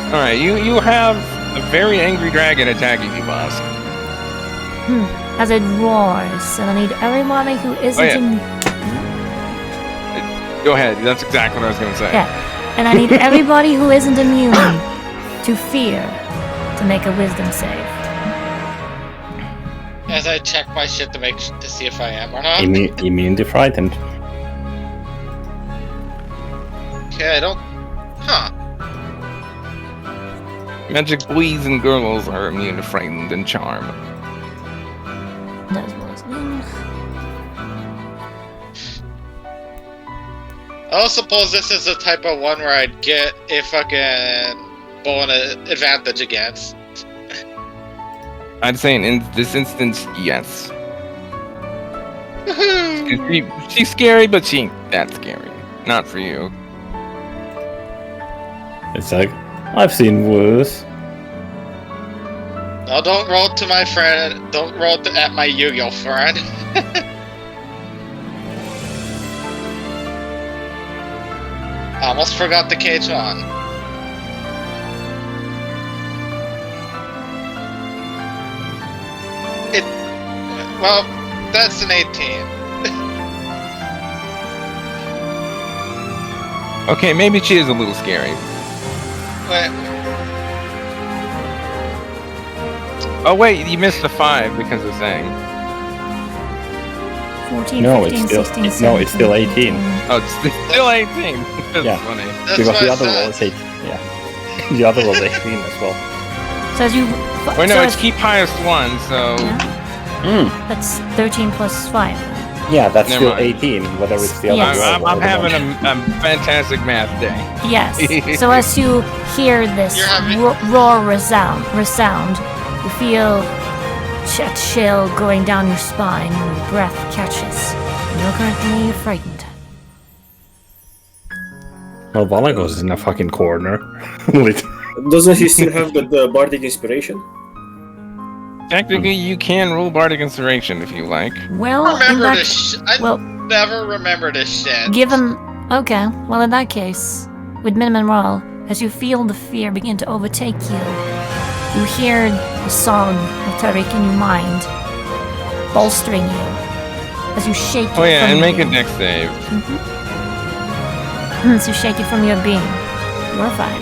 Alright, you have a very angry dragon attacking you, boss. As it roars, and I need everybody who isn't yeah. in. Go ahead, that's exactly what I was gonna say. Yeah, and I need everybody who isn't immune to fear to make a wisdom save. As I check my shit to see if I am or not. Immune to frightened. Okay, I don't. Huh. Magic boys and girls are immune to frightened and charm. As well as me. I don't suppose this is the type of one where I'd get a fucking bonus advantage against. I'd say in this instance, yes. She's scary, but she ain't that scary. Not for you. It's like, I've seen worse. No, don't roll to my friend. Don't roll at my Yu-Gi-Oh friend. Almost forgot the Ch.1. Well, that's an 18. Okay, maybe she is a little scary. Wait, Oh wait, you missed the 5 because of saying. 14, No, 15, it's still 16, no, 17, it's still 18. Oh, it's still 18. That's Yeah. funny. that's Because what the I other said. roll is 8. Yeah. The other roll is 18 as well. So as you. Wait, no, so it's keep highest 1, so. Yeah, that's 13 plus 5. Yeah, that's Never still mind. 18, whether it's the other Yes. roll or I'm the having one. a fantastic math day. Yes. So as you hear this You're having- roar resound, you feel a chill going down your spine and your breath catches. You're currently frightened. Well, Valagos is in a fucking corner. Lit- Doesn't he still have the bardic inspiration? Technically, you can roll Bardic Inspiration if you like. Well, in Remember that this. I well, never remember this shit. given okay, well in that case, with minimum roll, as you feel the fear begin to overtake you, you hear the song of Tariq in your mind, bolstering you as you shake it Oh yeah, from and your make a being. dex save. As you shake it from your being. You're fine.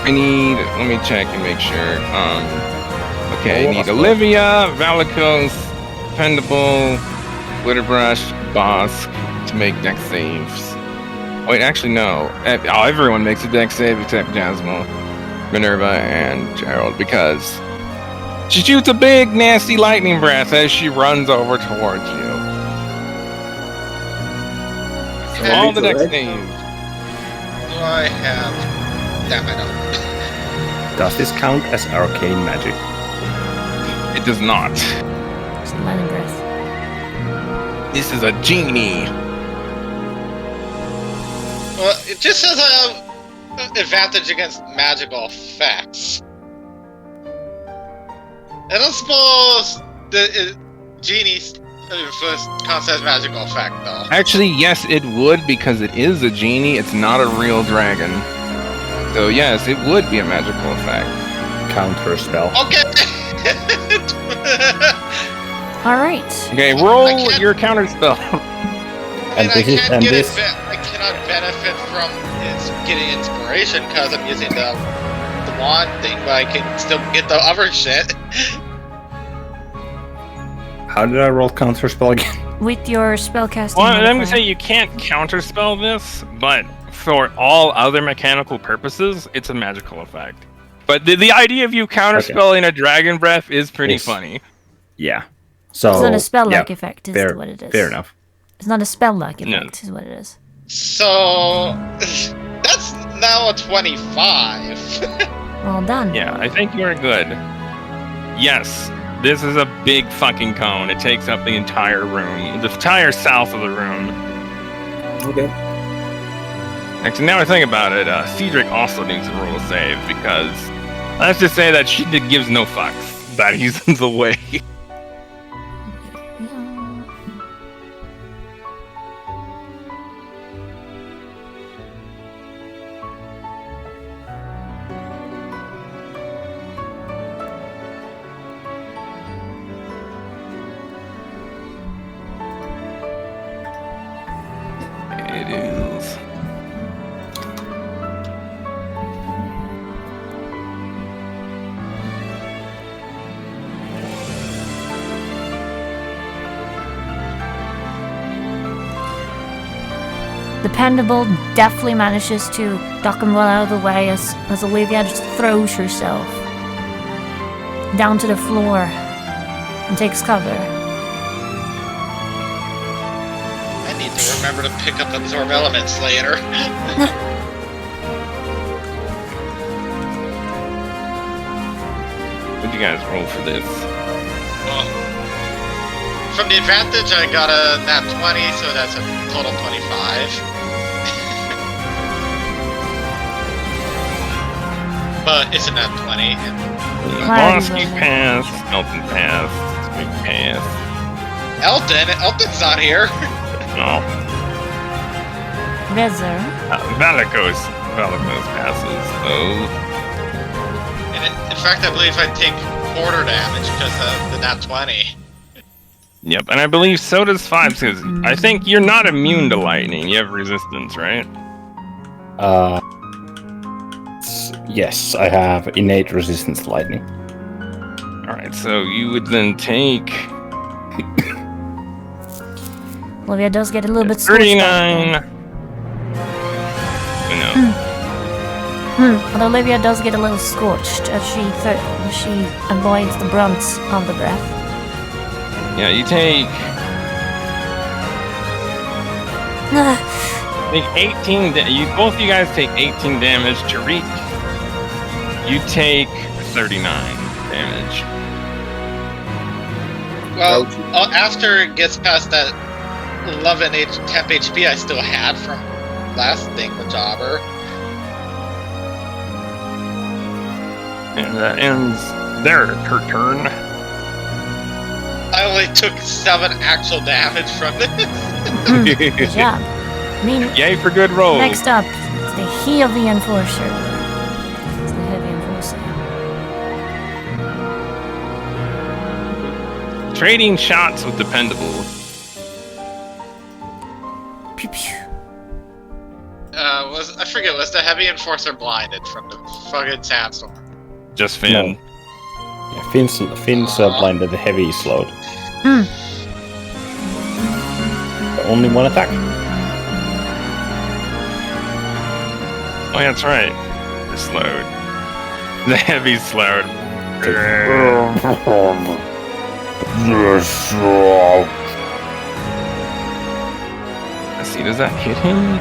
I need. Let me check and make sure. Okay, I Oh, need that's good. Olivia, Valicos, Pendable, Glitterbrush, Bosk to make dex saves. Wait, actually no. Everyone makes a dex save except Jasmine, Minerva, and Gerald because she shoots a big nasty lightning breath as she runs over towards you. So Okay. all the dex Right? saves. Do I have? Damn, I don't. Does this count as arcane magic? It does not. Just lightning breath. This is a genie. Well, it just says I have advantage against magical effects. I don't suppose the genie first counts as magical effect though. Actually, yes, it would because it is a genie. It's not a real dragon. So yes, it would be a magical effect. Counter spell. Okay. Alright. Okay, I roll can't- your counter spell. And I this is- can't and get this- I cannot benefit from getting inspiration because I'm using the wand thing, but I can still get the other shit. How did I roll counter spell again? With your spellcasting. Well, I'm gonna modifier. say you can't counterspell this, but for all other mechanical purposes, it's a magical effect. But the idea of you counterspelling a dragon breath is pretty Yes. funny. Yeah. So It's not a spell-like yeah, effect, is fair, what it is. fair enough. It's not a spell-like No. effect, is what it is. So that's now a 25. Well done. Yeah, I think you're good. Yes, this is a big fucking cone. It takes up the entire room, the entire south of the room. Okay. Actually, now I think about it, Cedric also needs to roll a save because let's just say that she gives no fucks that he's in the way. It is. Dependable deftly manages to duck him well out of the way as Olivia just throws herself down to the floor and takes cover. I need to remember to pick up absorb elements later. What'd you guys roll for this? Well, from the advantage, I got a nat 20, so that's a total 25. But it's a nat 20. Bosky passed, Elton passed, Smig passed. Elton's not here. No. Vezzer. Valicos passes. Oh. And in fact, I believe I take quarter damage because of the nat 20. Yep, and I believe so does 5, because I think you're not immune to lightning. You have resistance, right? Yes, I have innate resistance to lightning. Alright, so you would then take Olivia does get a little bit scorched. 39. No. But Olivia does get a little scorched as she avoids the brunt of the breath. Yeah, you take 18. Both you guys take 18 damage. Tariq, you take 39 damage. Well, after it gets past that 11 temp HP I still had from last thing, the jobber. And that ends her turn. I only took 7 actual damage from this. Good job. Yay for good rolls. Next up, it's the Heavy Enforcer. It's the Heavy Enforcer. Trading shots with Dependable. Pew pew. I forget, was the heavy enforcer blinded from the fucking sandstorm? Just Finn. No. Yeah, Finn's blinded, the heavy is slowed. Only one attack. Oh, yeah, that's right. They're slowed. The heavy's slowed. Let's see, does that hit him?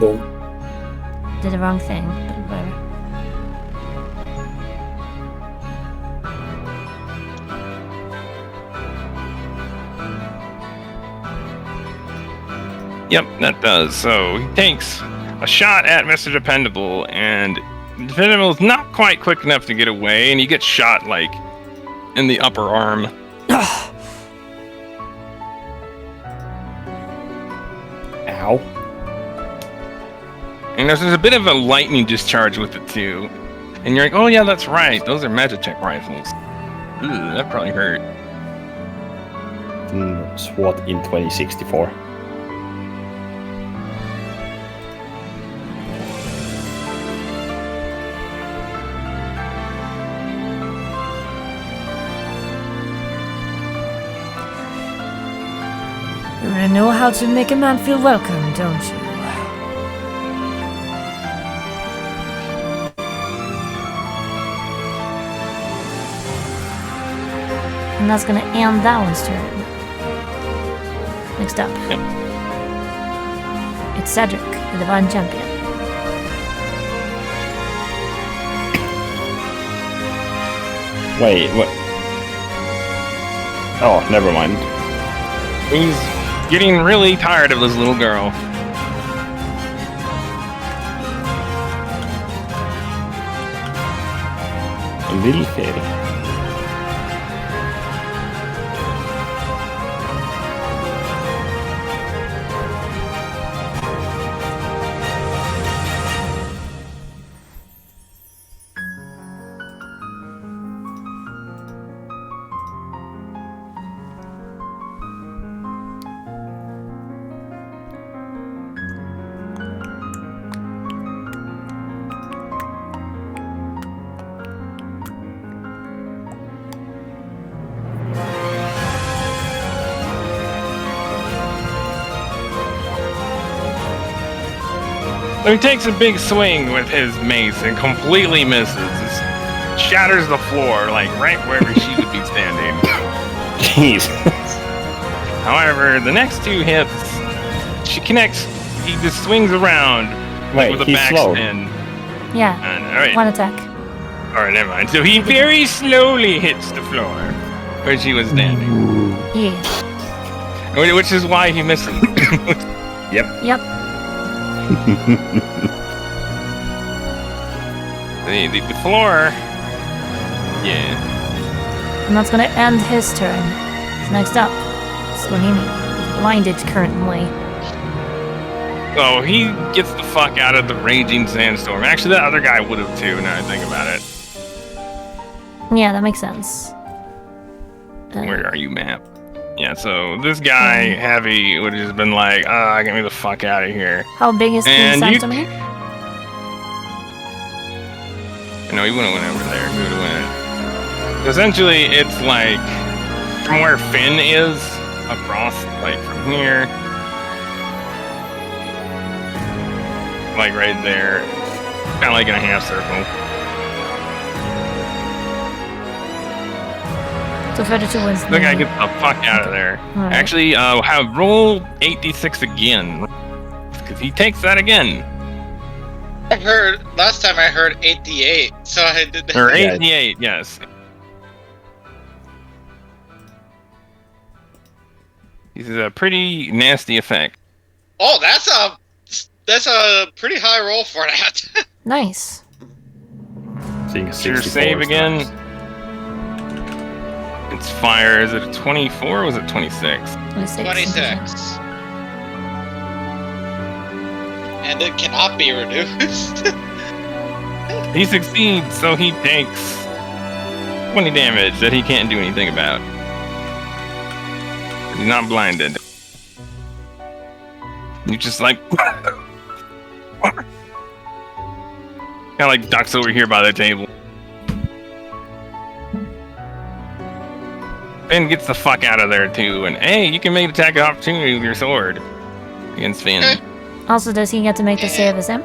No. Did the wrong thing, but whatever. Yep, that does. So he takes a shot at Mr. Dependable, and Dependable is not quite quick enough to get away, and he gets shot, like, in the upper arm. Ow. And there's a bit of a lightning discharge with it, too. And you're like, oh yeah, that's right. Those are Magitech rifles. Ooh, that probably hurt. SWAT in 2064. You really know how to make a man feel welcome, don't you? And that's gonna end that one's turn. Next up. Yep. It's Cedric, the Divine Champion. Wait, what? Oh, never mind. He's getting really tired of this little girl. A little fairy. So he takes a big swing with his mace and completely misses. It shatters the floor, like right wherever she would be standing. Jeez. However, the next two hits, she connects. He just swings around Wait, with a he's slow. backspin. Yeah, And, all right, one attack. all right, never mind. So he very slowly hits the floor where she was standing, Yeah. which is why he misses. Yep. The floor. Yeah. And that's gonna end his turn. So next up, Swanini. He's blinded currently. So he gets the fuck out of the raging sandstorm. Actually, that other guy would have too, now I think about it. Yeah, that makes sense. Where are you, map? Yeah, so this guy, Heavy, would have just been like, get me the fuck out of here. How big is the And you- sandstorm here? No, he wouldn't have went over there. He would have went. Essentially, it's like from where Finn is across, like from here, like right there, kind of like in a half circle. So further towards The guy gets the fuck out of there. Alright. Actually, have roll 8d6 again, because he takes that again. I heard last time I heard 88, so I did. Or Yeah. 88, yes. This is a pretty nasty effect. Oh, that's a pretty high roll for that. Nice. Seeing Is your 64 save again? times. It's fire. Is it a 24 or was it 26? 26. 26. And it cannot be reduced. He succeeds, so he takes 20 damage that he can't do anything about. He's not blinded. You're just like... kind of like ducks over here by the table. Finn gets the fuck out of there too, and hey, you can make an attack of opportunity with your sword against Finn. Also, does he get to make the save as him?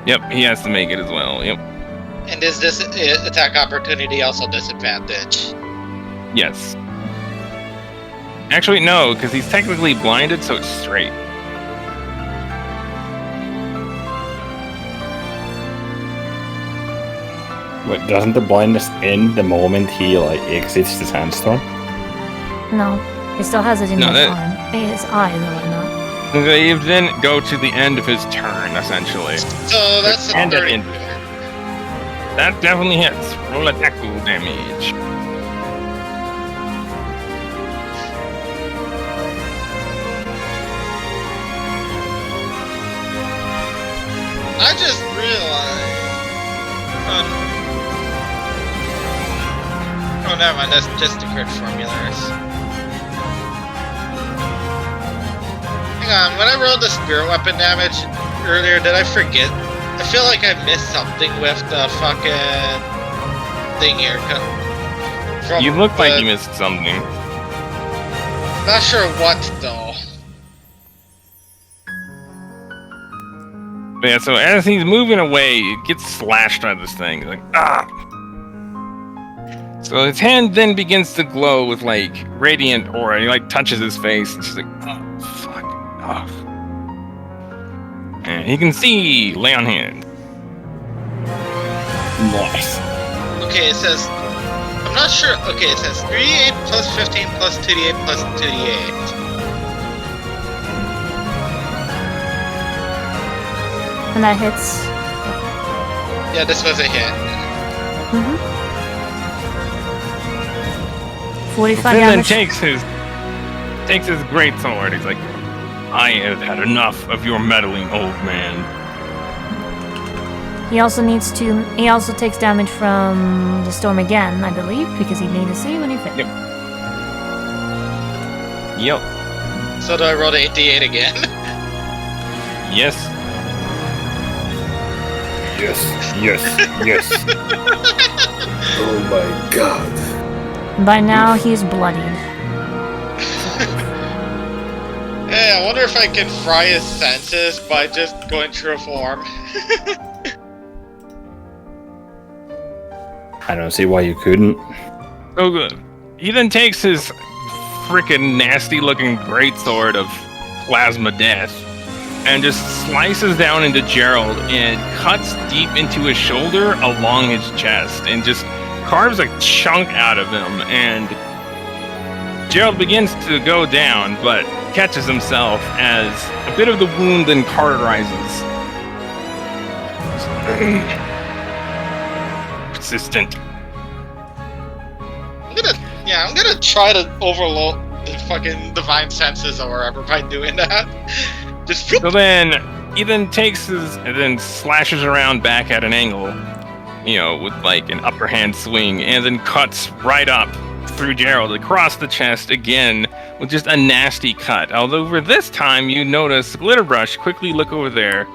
Yep, he has to make it as well. Yep. And is this attack opportunity also disadvantage? Yes. Actually, no, because he's technically blinded, so it's straight. Wait, doesn't the blindness end the moment he like exits the sandstorm? No. He still has it in No, his that- arm. His eye, though, I know. They then go to the end of his turn, essentially. So that's a And 30. it That definitely hits. Roll attack roll damage. I just realized. Oh, never mind. That's just the crit formulas. Hang on. When I rolled the spirit weapon damage earlier, did I forget? I feel like I missed something with the fucking thing here. From You look like the- you missed something. Not sure what though. But yeah, so as he's moving away, it gets slashed by this thing. He's like, ah! So his hand then begins to glow with like radiant aura. He like touches his face. And she's like, oh, fuck off. And he can see lay on hand. Nice. Okay, it says. I'm not sure. Okay, it says 3d8 plus 15 plus 2d8 plus 2d8. And that hits. Yeah, this was a hit. 45 Finn then damage. takes his great sword. He's like, I have had enough of your meddling, old man. He also he also takes damage from the storm again, I believe, because he made a save when he fit. Yep. So do I roll the 8d8 again? Yes. Yes. Oh my god. By now, he's bloodied. Hey, I wonder if I can fry his senses by just going true form. I don't see why you couldn't. So good. He then takes his freaking nasty-looking greatsword of plasma death and just slices down into Gerald and cuts deep into his shoulder along his chest and just carves a chunk out of him. And Gerald begins to go down, but catches himself as a bit of the wound then cauterizes. Persistent. I'm gonna try to overload the fucking divine senses or whatever by doing that. Just So then he then takes his and then slashes around back at an angle, with like an upper hand swing, and then cuts right up through Gerald across the chest again with just a nasty cut. Although for this time you notice Glitterbrush quickly look over there,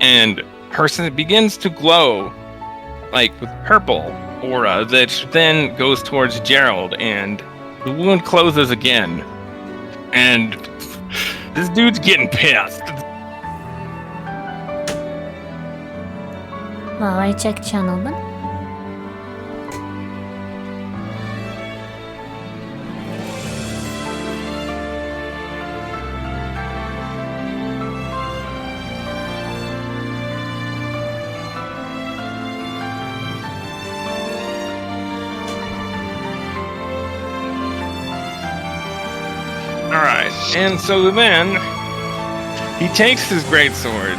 and person begins to glow like with purple aura that then goes towards Gerald, and the wound closes again. And this dude's getting pissed. Well, I check channel then. Alright, and so then he takes his greatsword,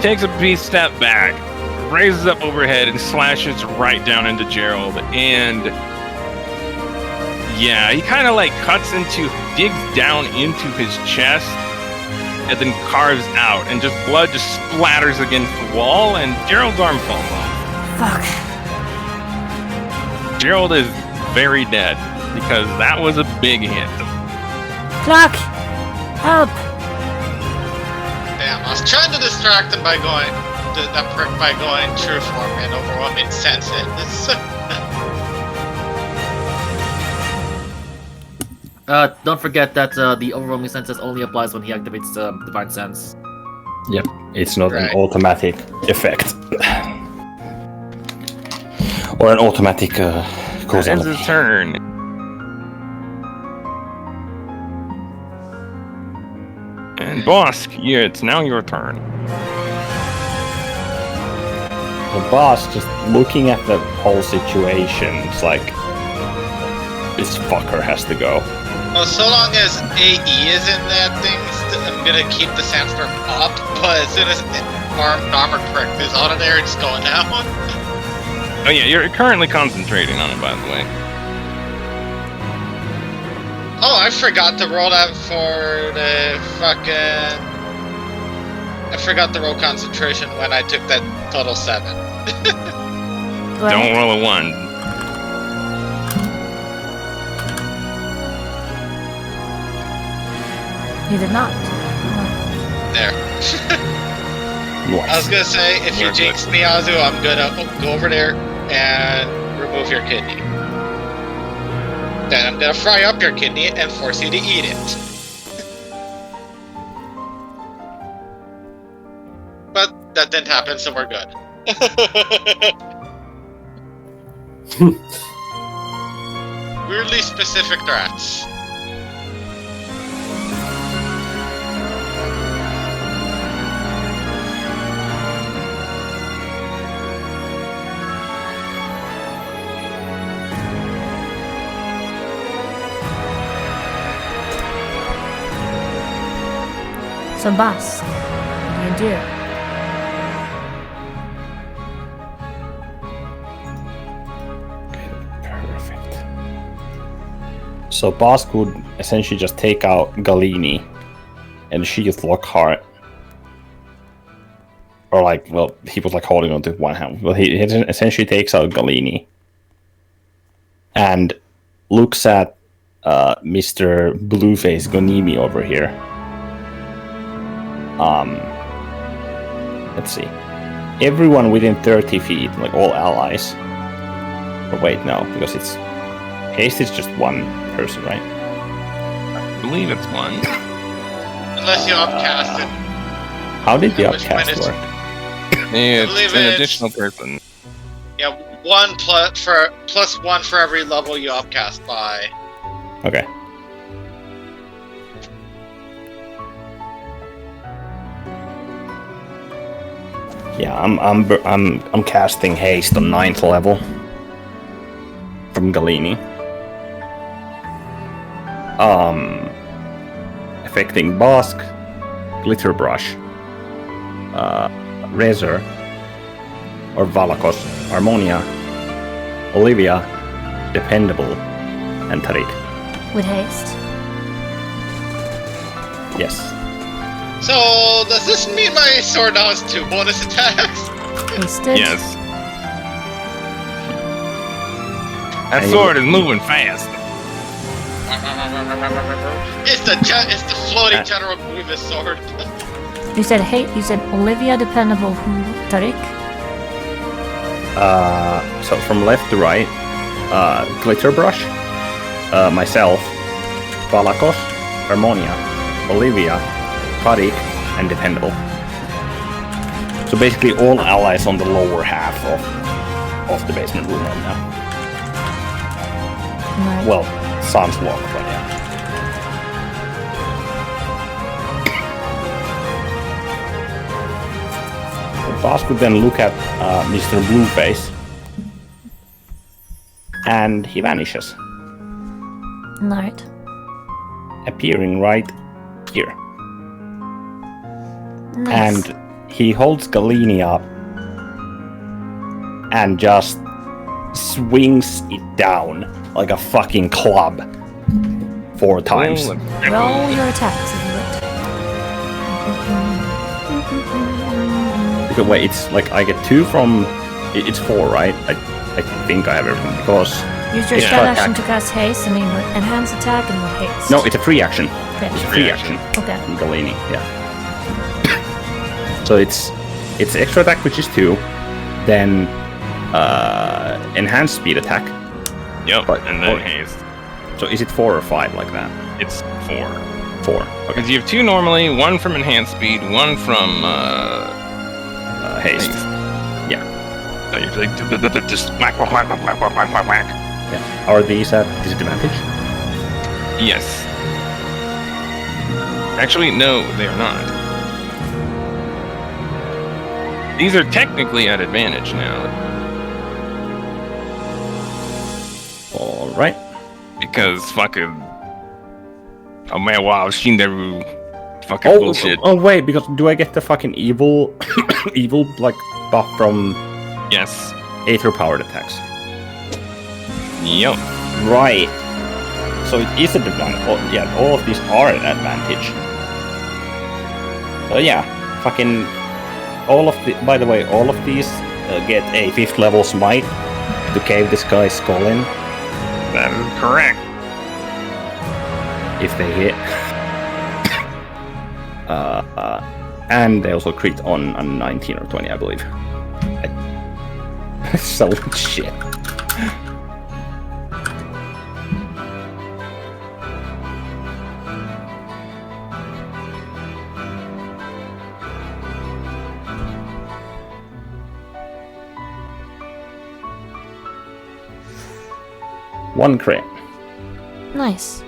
takes a step back, raises up overhead, and slashes right down into Gerald. And yeah, he kind of like digs down into his chest, and then carves out, and just blood just splatters against the wall, and Gerald's arm falls off. Fuck. Gerald is very dead, because that was a big hit. Clock! Help! damn, I was trying to distract him by going that prick by going true form and overwhelming sense it. Don't forget that the overwhelming senses only applies when he activates the divine sense. Yep, it's not Right. an automatic effect. Or an automatic That ends causality. his turn. And Bosk, it's now your turn. The boss, just looking at the whole situation, it's like, this fucker has to go. Well, so long as AE is in that thing, I'm gonna keep the sandstorm up, but as soon as armor prick is out of there, it's going down. Oh yeah, you're currently concentrating on it, by the way. Oh, I forgot to roll that for the fucking... I forgot to roll concentration when I took that total 7. Go Don't ahead. roll a 1. You did not. There. I was gonna say, if you Very jinx me, Azu, I'm gonna go over there and remove your kidney. Then I'm gonna fry up your kidney and force you to eat it. But that didn't happen, so we're good. Weirdly specific threats. So, boss, what do you do? Perfect. So Boss could essentially just take out Galini and sheath Lockhart. Or like, well, he was like holding onto one hand. Well, he essentially takes out Galini and looks at Mr. Blueface Gonimi over here. Let's see. Everyone within 30 feet, like all allies. Or wait, no, because it's haste is just one person, right? I believe it's one. Unless you upcast it. How did the At which point upcast it's- work? It's believe an it's- additional person. Yeah, plus one for every level you upcast by. Okay. Yeah, I'm casting haste on 9th level from Galini. Affecting Bosk, Glitter Brush, Razor, or Valakos, Harmonia, Olivia, Dependable, and Tariq. With haste. Yes. So, does this mean my sword now has 2 bonus attacks? Hasted. Yes. That And sword is moving fast. It's the floating General Grievous sword. You said you said Olivia, Dependable, who? Tariq? So from left to right, Glitter Brush, myself, Valakos, Harmonia, Olivia, Tariq, and Dependable. So basically all allies on the lower half of the basement room right now. Right. Well, sans walk, but yeah. The boss would then look at Mr. Blueface, and he vanishes, Right. appearing right here. Nice. And he holds Galini up and just swings it down like a fucking club 4 times. Roll your attacks if you Because wait, it's like I get 2 from. It's 4, right? I think I have everything because would. Use your Yeah. spell action to cast haste, with enhance attack and with haste. no, it's a free action. Okay. It's a free action Okay. from Galini. Yeah. So it's extra attack, which is 2, then enhanced speed attack. Yep, But- and then oh. haste. So is it 4 or 5 like that? It's 4. 4. Okay. Because you have 2 normally, 1 from enhanced speed, 1 from Haste. haste. Yeah. So usually just whack, whack, whack, whack, whack, whack, whack, whack. Yeah. Are these at disadvantage? Yes. Actually, no, they are not. These are technically at advantage now. All right. Because fucking. Oh man, wow, Shinderu. Fucking bullshit. Oh wait, because do I get the fucking evil, evil like buff from Yes. Aether powered attacks? Yep. Right. So it is an advantage. Oh, yeah, all of these are an advantage. Yeah, fucking all of the. By the way, all of these get a 5th level smite to cave this guy's skull in That is correct. if they hit. And they also crit on a 19 or 20, I believe. So shit. 1 crit. Nice.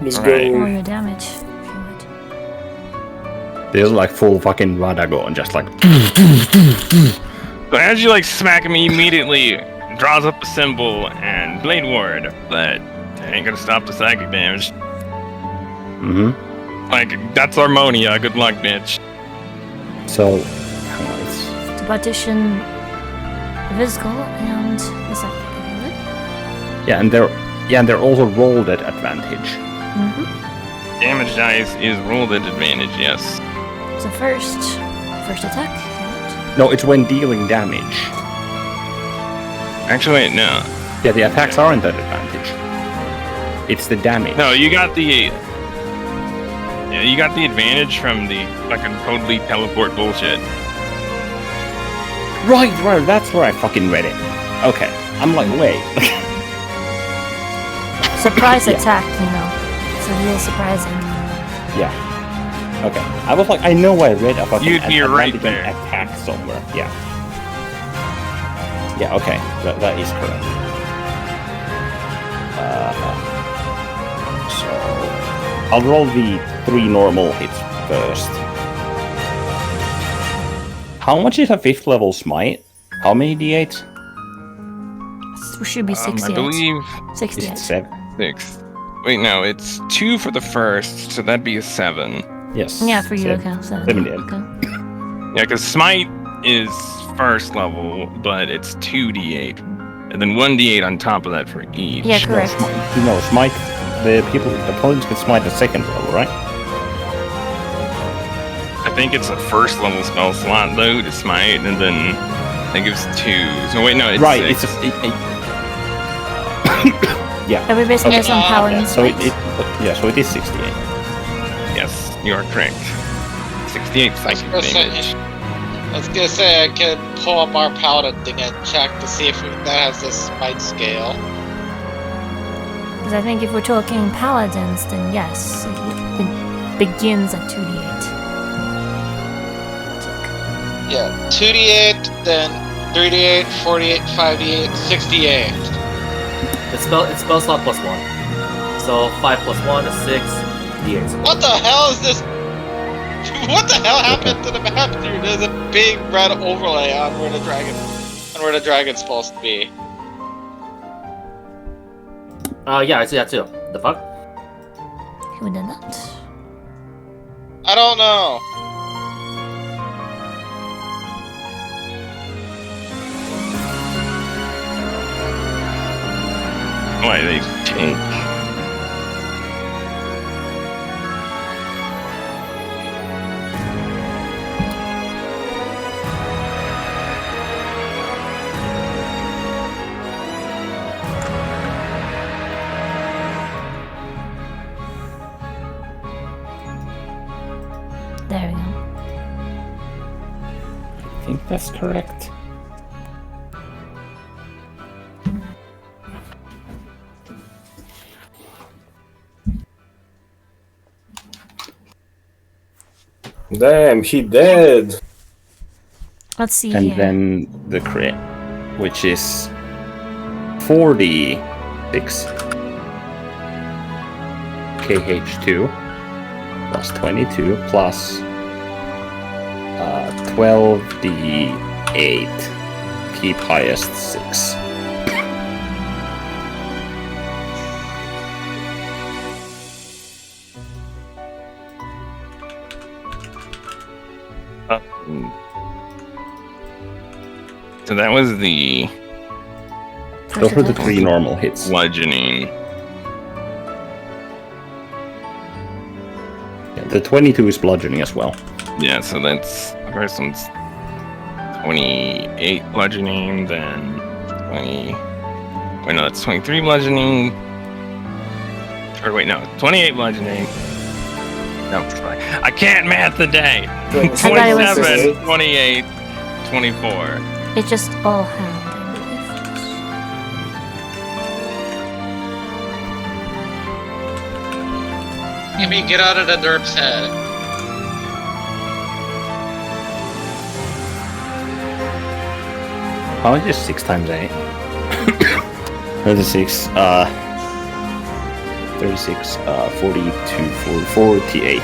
Let's Alright. Roll go. your damage, if you would. There's like full fucking Radagon, just like. So as you like smack him, he immediately draws up a symbol and Blade Ward, but that ain't gonna stop the psychic damage. Mm-hmm. Like, that's Harmonia, good luck, bitch. So, hang on, it's To partition the physical and the psychic, if you would. yeah, and they're also rolled at advantage. Mm-hmm. Damage dice is rolled at advantage, yes. So first attack, if you would. No, it's when dealing damage. Actually, no. Yeah, the attacks aren't at advantage. It's the damage. No, you got the... Yeah, you got the advantage from the fucking totally teleport bullshit. Right, that's where I fucking read it. Okay, I'm like, wait. Surprise Yeah. attack, you know. It's real surprising. Yeah. Okay. I was like, I know I read a fucking You'd be right advantage there. attack somewhere. Yeah. Yeah, okay. That is correct. So I'll roll the 3 normal hits first. How much is a 5th level smite? How many d8s? It should be 68. I believe Is 68. it 7? 6. Wait, no, it's 2 for the first, so that'd be a 7. Yes. Yeah, for you, 7. okay. So, 7 d8. okay. Yeah, because Smite is first level, but it's 2d8. And then 1d8 on top of that for each. Yeah, correct. No, smite. The opponents can smite at 2nd level, right? I think it's a first level spell slot, though, to Smite, and then I think it's 2. So wait, no, it's Right. 6. It's yeah. Are we basing Okay. this on power Yeah, and so smite? so it is 68. Yes, you are correct. 68 psychic First damage. I was gonna say I could pull up our paladin thing and check to see if that has this smite scale. Because I think if we're talking paladins, then yes, it begins at 2d8. Yeah, 2d8, then 3d8, 48, 5d8, 68. It's spell slot plus 1. So 5 plus 1 is 6 d8. What the hell is this? What the hell happened to the map, dude? There's a big red overlay on where the dragon's supposed to be. Yeah, I see that too. The fuck? Who did that? I don't know. Why they take? There we go. I think that's correct. Damn, he dead. Let's see And here. then the crit, which is 46 KH2 plus 22 plus 12d8. Keep highest 6. So that was the Those were the attack. 3 normal hits. bludgeoning. Yeah, the 22 is bludgeoning as well. Yeah, so that's the first one's 28 bludgeoning, then 20. Wait, no, that's 23 bludgeoning. Or wait, no, 28 bludgeoning. No, sorry. I can't math the day. thought it was 27, 28, 24. It's just all hand, I believe. Give me get out of the derp's head. How much is 6 times 8? 36, 42, 48.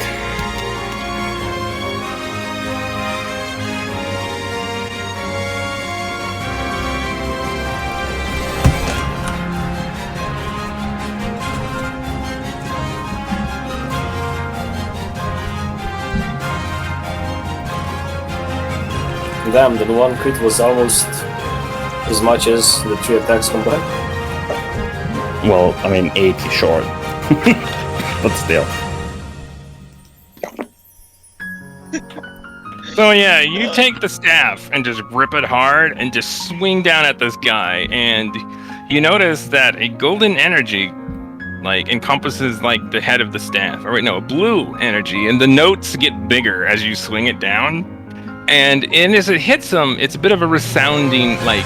Damn, that one crit was almost as much as the 3 attacks combined. Well, I mean, 80 short. But still. So yeah, you take the staff and just rip it hard and just swing down at this guy, and you notice that a golden energy like encompasses like the head of the staff. Or wait, no, a blue energy, and the notes get bigger as you swing it down. And as it hits him, it's a bit of a resounding, like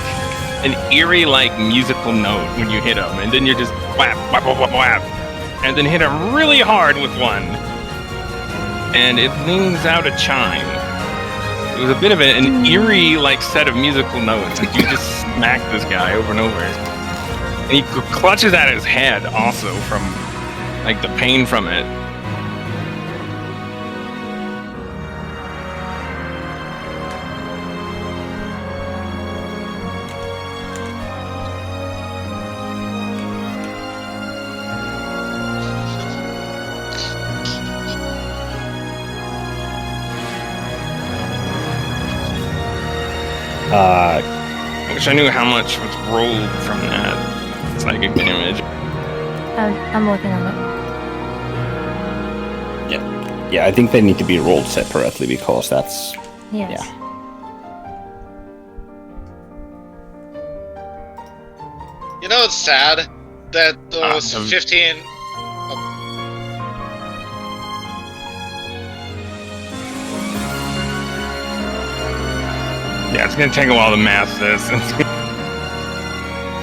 an eerie, like musical note when you hit him, and then you're just whap, whap, whap, whap, whap, and then hit him really hard with one, and it leans out a chime. It was a bit of an eerie, like set of musical notes, and you just smack this guy over and over, and he clutches at his head also from like the pain from it. I wish I knew how much was rolled from that psychic damage. I'm looking at it. Yeah, I think they need to be rolled separately because that's... Yes. Yeah. You know, it's sad that those 15... Yeah, it's gonna take a while to math this. You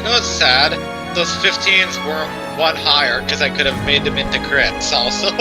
know, it's sad. Those 15s weren't one higher because I could have made them into crits also.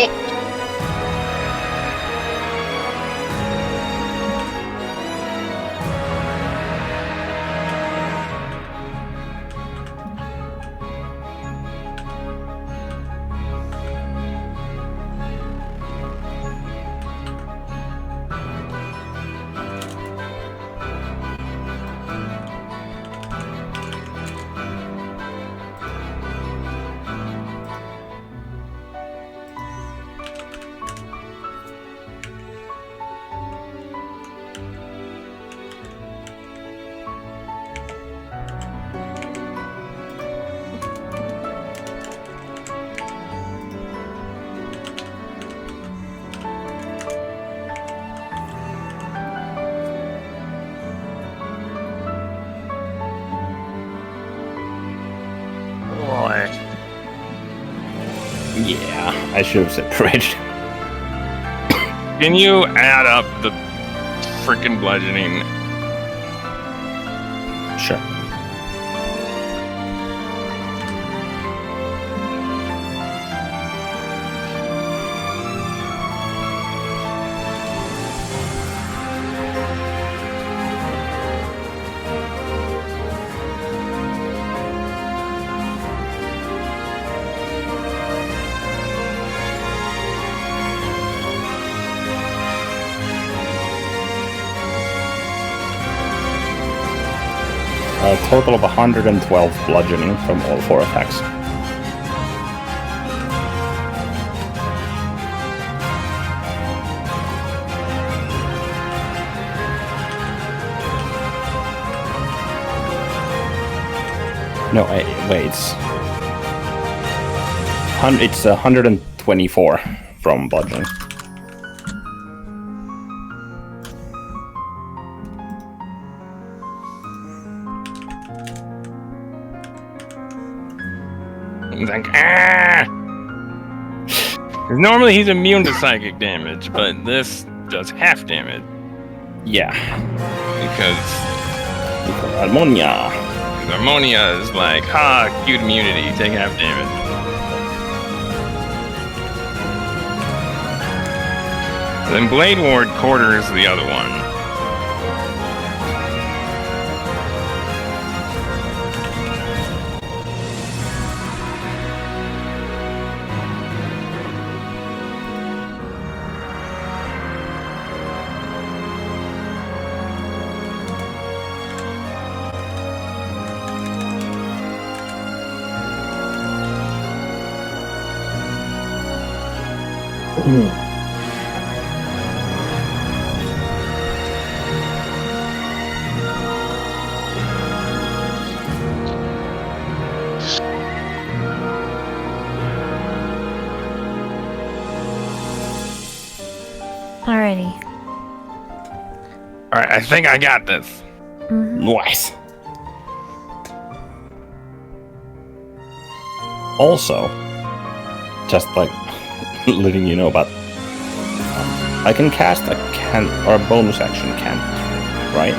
Yeah, I should have separated. Can you add up the freaking bludgeoning? Sure. A total of 112 bludgeoning from all 4 attacks. No, wait, it's 124 from bludgeoning. He's like, ah! 'Cause normally he's immune to psychic damage, but this does half damage. Yeah. Because Harmonia. Harmonia is like, ha, cute immunity, take half damage. Then Blade Ward quarters the other one. Alrighty. Alright, I think I got this. Nice. Also, just like letting you know about, I can cast a or a bonus action can't, right?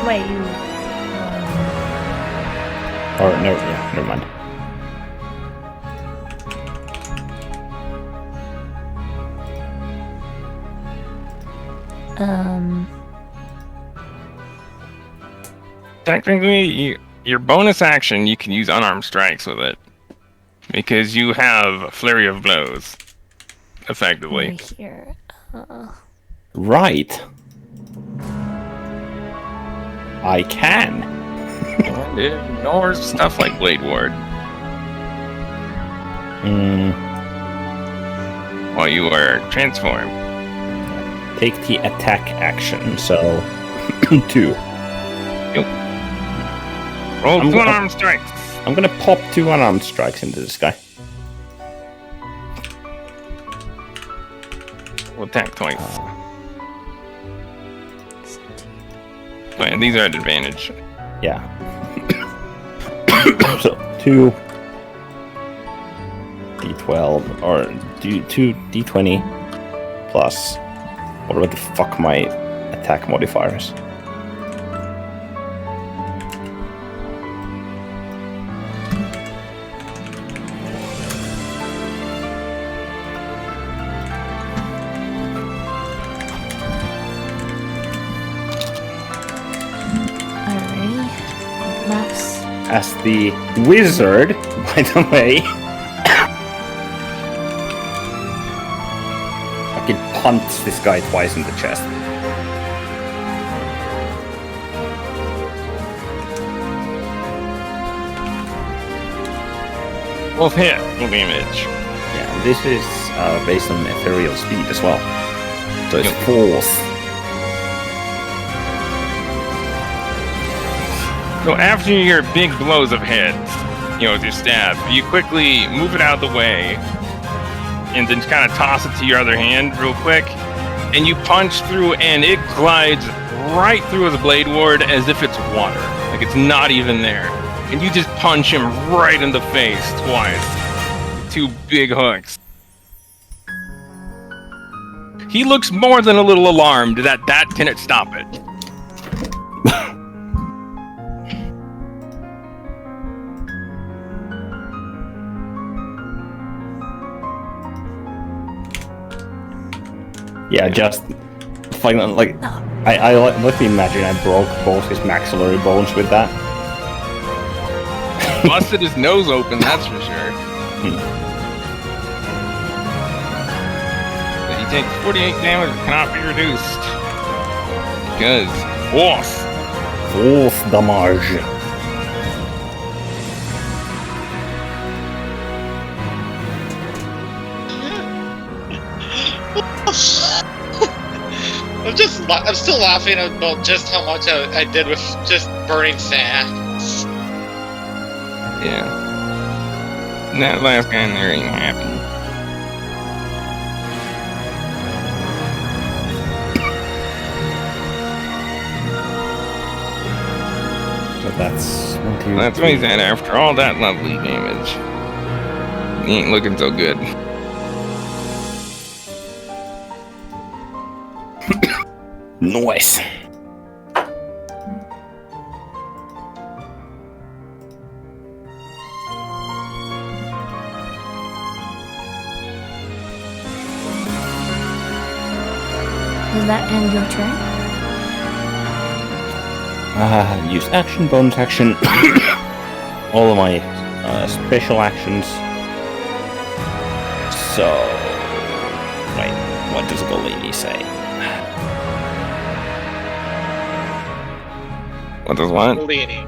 Wait, you. Or no, yeah, never mind. Technically, your bonus action, you can use unarmed strikes with it. Because you have Flurry of Blows. Effectively. Over here. Right. I can. Or stuff like Blade Ward. While you are transformed. Take the attack action, so 2. Roll I'm 2 gonna- unarmed strikes. I'm gonna pop 2 unarmed strikes into this guy. We'll attack twice. And these are at advantage. Yeah. So 2 d12 or 2 d20 plus whatever the fuck my attack modifier is. Alrighty. Maps. As the wizard, by the way, I can punch this guy twice in the chest. Both hit, full damage. Yeah, this is based on ethereal speed as well. So it's Yep. force. So after you hear big blows of heads, with your staff, you quickly move it out of the way, and then kind of toss it to your other hand real quick, and you punch through, and it glides right through his blade ward as if it's water, like it's not even there, and you just punch him right in the face twice, 2 big hooks. He looks more than a little alarmed that didn't stop it. Yeah, just like I like to imagine I broke both his maxillary bones with that. Busted his nose open, that's for sure. But he takes 48 damage and cannot be reduced. Because Force damage. I'm still laughing about just how much I did with just burning sands. Yeah. And that last guy in there ain't happy. So that's 1, 2, That's what he's at after all that lovely damage. He ain't looking so good. Nice. Does that end your turn? Use action, bonus action, all of my special actions. So, right, what does the lady say? What does what? Leaning.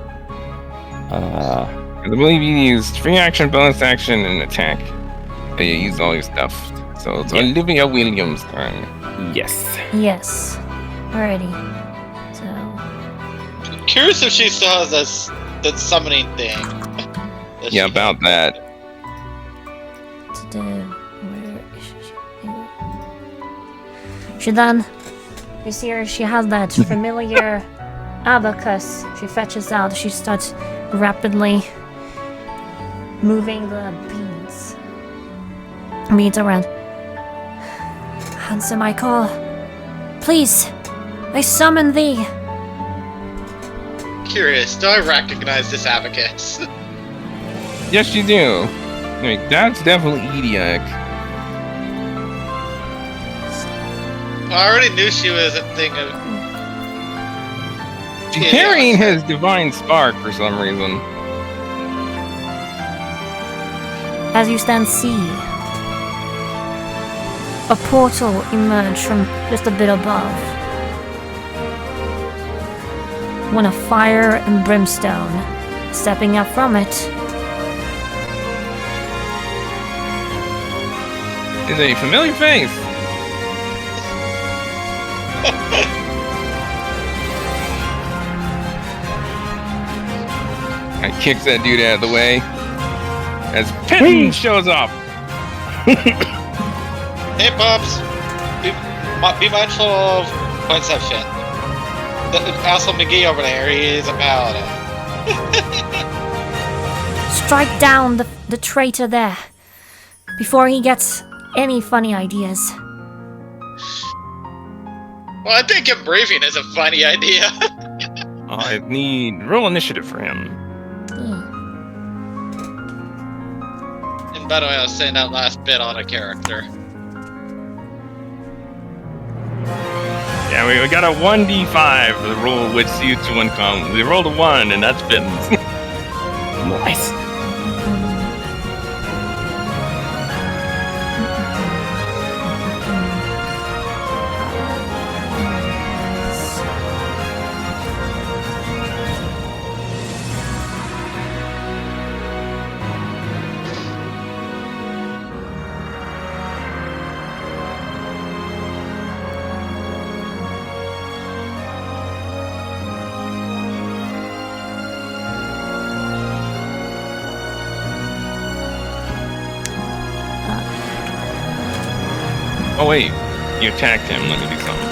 Uh, I believe you used free action, bonus action, and attack. But you used all your stuff. So it's Olivia Williams' turn. yes. Yes. Alrighty. So, Curious if she still has that summoning thing. that Yeah, she about that. where is she? She then, you see her, she has that familiar abacus. She fetches out, she starts rapidly moving the beads around. Answer my call. Please, I summon thee. Curious, do I recognize this abacus? Yes, you do. Like, that's definitely Ediac. I already knew she was a thing of. She's Yeah, carrying yeah. his divine spark for some reason. As you stand see, a portal emerge from just a bit above. One of fire and brimstone, stepping up from it. Is a familiar face. I kicks that dude out of the way as Penton shows up. Hey, Pops! Be mindful of Poinception. Also, McGee over there, he is a paladin. Strike down the traitor there, before he gets any funny ideas. Well, I think him briefing is a funny idea. I need roll initiative for him. And by the way, I was saying that last bit on a character. Yeah, we got a 1d5 to roll which Ch.1 comes. We rolled a 1, and that's Penton's. Nice. Oh wait, you attacked him. Let me do something.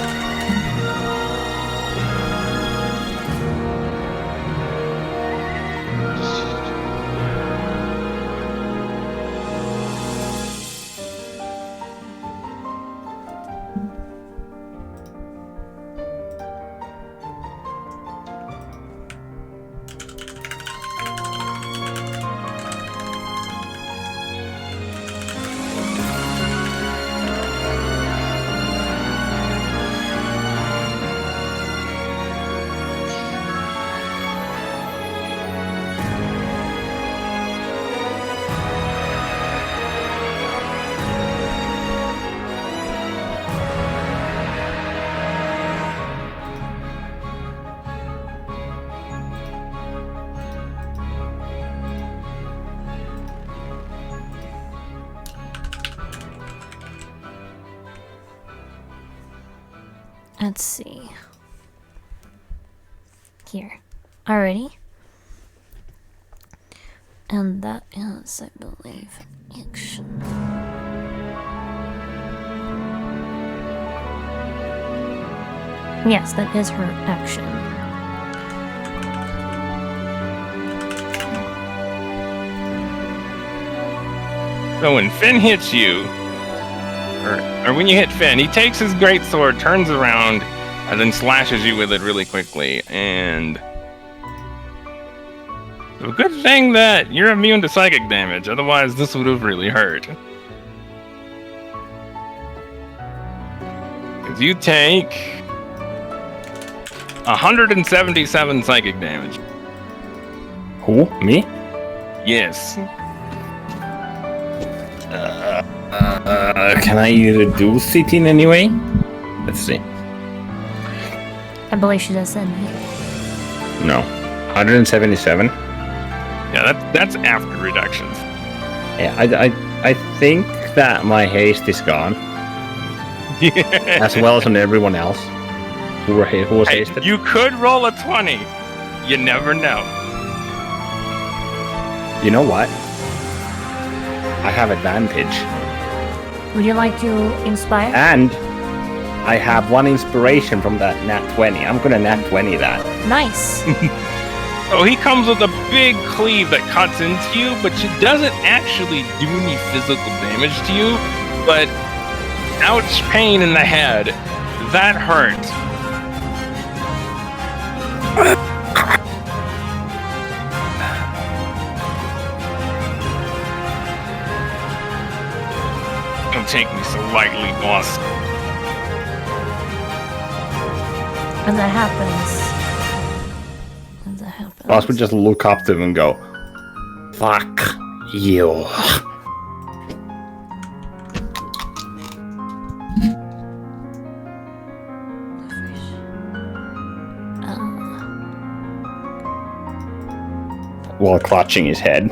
Let's see. Here. Alrighty. And that is, I believe, action. Yes, that is her action. So when Finn hits you, or when you hit Finn, he takes his greatsword, turns around, and then slashes you with it really quickly. And a good thing that you're immune to psychic damage, otherwise this would have really hurt. Because you take 177 psychic damage. Who? Me? Yes. Can I reduce it in any way? Let's see. I believe she does send me. No. 177? Yeah, that's after reductions. Yeah, I think that my haste is gone. As well as on everyone else who was Hey, hasted. you could roll a 20. You never know. You know what? I have advantage. Would you like to inspire? And I have one inspiration from that nat 20. I'm gonna nat 20 that. Nice. So he comes with a big cleave that cuts into you, but it doesn't actually do any physical damage to you. But ouch, pain in the head. That hurts. Don't take me so lightly, boss. And that happens. Boss would just look up to him and go, "Fuck you." While clutching his head.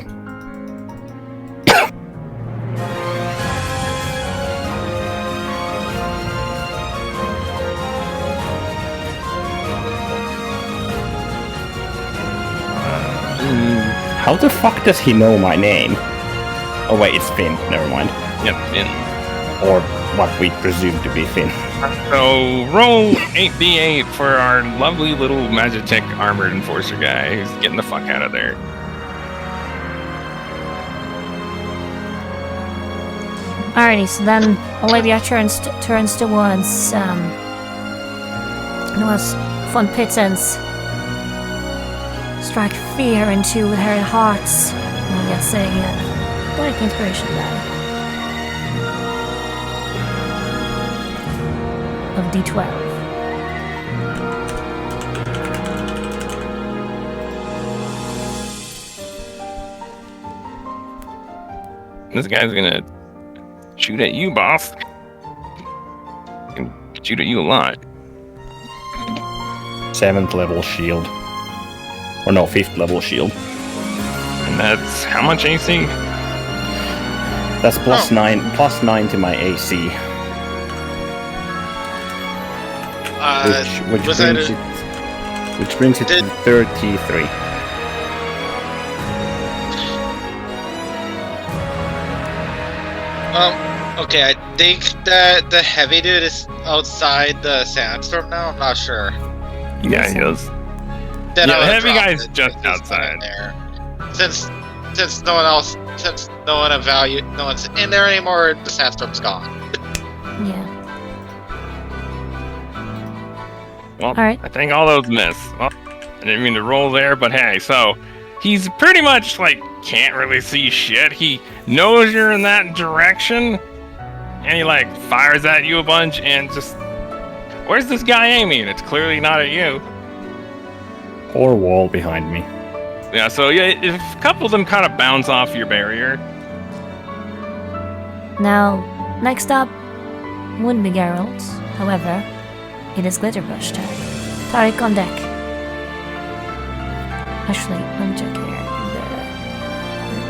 How the fuck does he know my name? Oh wait, it's Finn. Never mind. Yep, Finn. Or what we presume to be Finn. So roll 8d8 for our lovely little Magitech armored enforcer guy who's getting the fuck out of there. Alrighty, so then Olivia turns towards Von Pittens. Strike fear into her hearts. And gets a blank inspiration die of D12. This guy's gonna shoot at you, boss. Can shoot at you a lot. 7th level shield. Or no, 5th level shield. And that's how much AC? That's plus 9 to my AC. Which brings it to 33. Okay, I think that the heavy dude is outside the sandstorm now. I'm not sure. Yeah, he is. Then Yeah, I would the heavy drop guy's it just if he's outside. in there. Since no one's in there anymore, the sandstorm's gone. Yeah. Well, Alright. I think all those miss. Well, I didn't mean to roll there, but hey, so he's pretty much like can't really see shit. He knows you're in that direction, and he like fires at you a bunch and just. Where's this guy aiming? It's clearly not at you. Or wall behind me. Yeah, so yeah, if a couple of them kind of bounce off your barrier. Now, next up would be Geralt. However, it is Glitterbrush time. Tarek on deck. Actually, let me check here.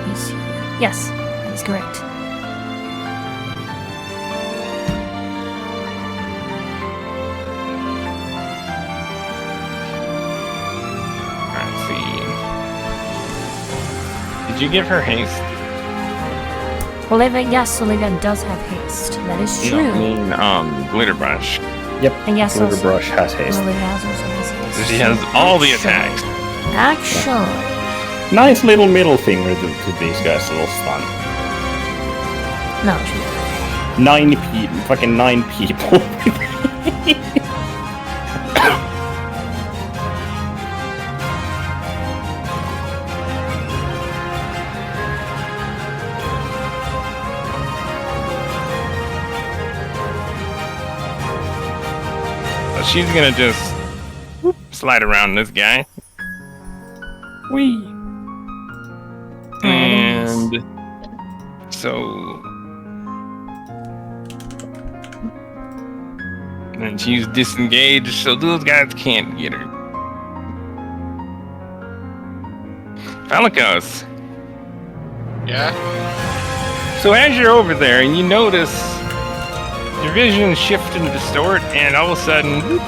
Where is he? Yes, that is correct. Let's see. Did you give her haste? Olivia, yes, Olivia does have haste. That is true. No, I mean, Glitterbrush. Yep. And yes, also, Glitterbrush has haste. Olivia has also has haste. She has all the attacks. Actually, Nice little middle finger to these guys, a little stun. no, she 9 people, fucking 9 people. So she's gonna just slide around this guy. Whee! And so. And she's disengaged, so those guys can't get her. Velikos. Yeah? So as you're over there and you notice your vision shift and distort, and all of a sudden, whoop,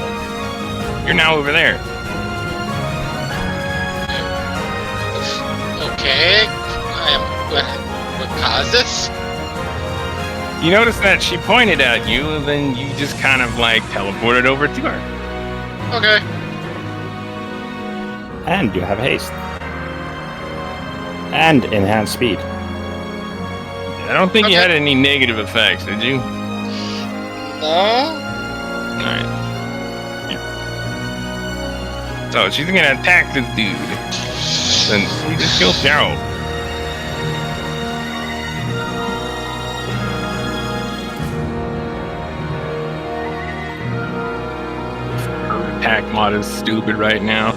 you're now over there. Okay. What caused this? You notice that she pointed at you, and then you just kind of like teleported over to her. Okay. And you have haste. And enhanced speed. I don't think you Okay. had any negative effects, did you? No? Alright. So she's gonna attack this dude. Then we just killed Daryl. Her attack mod is stupid right now.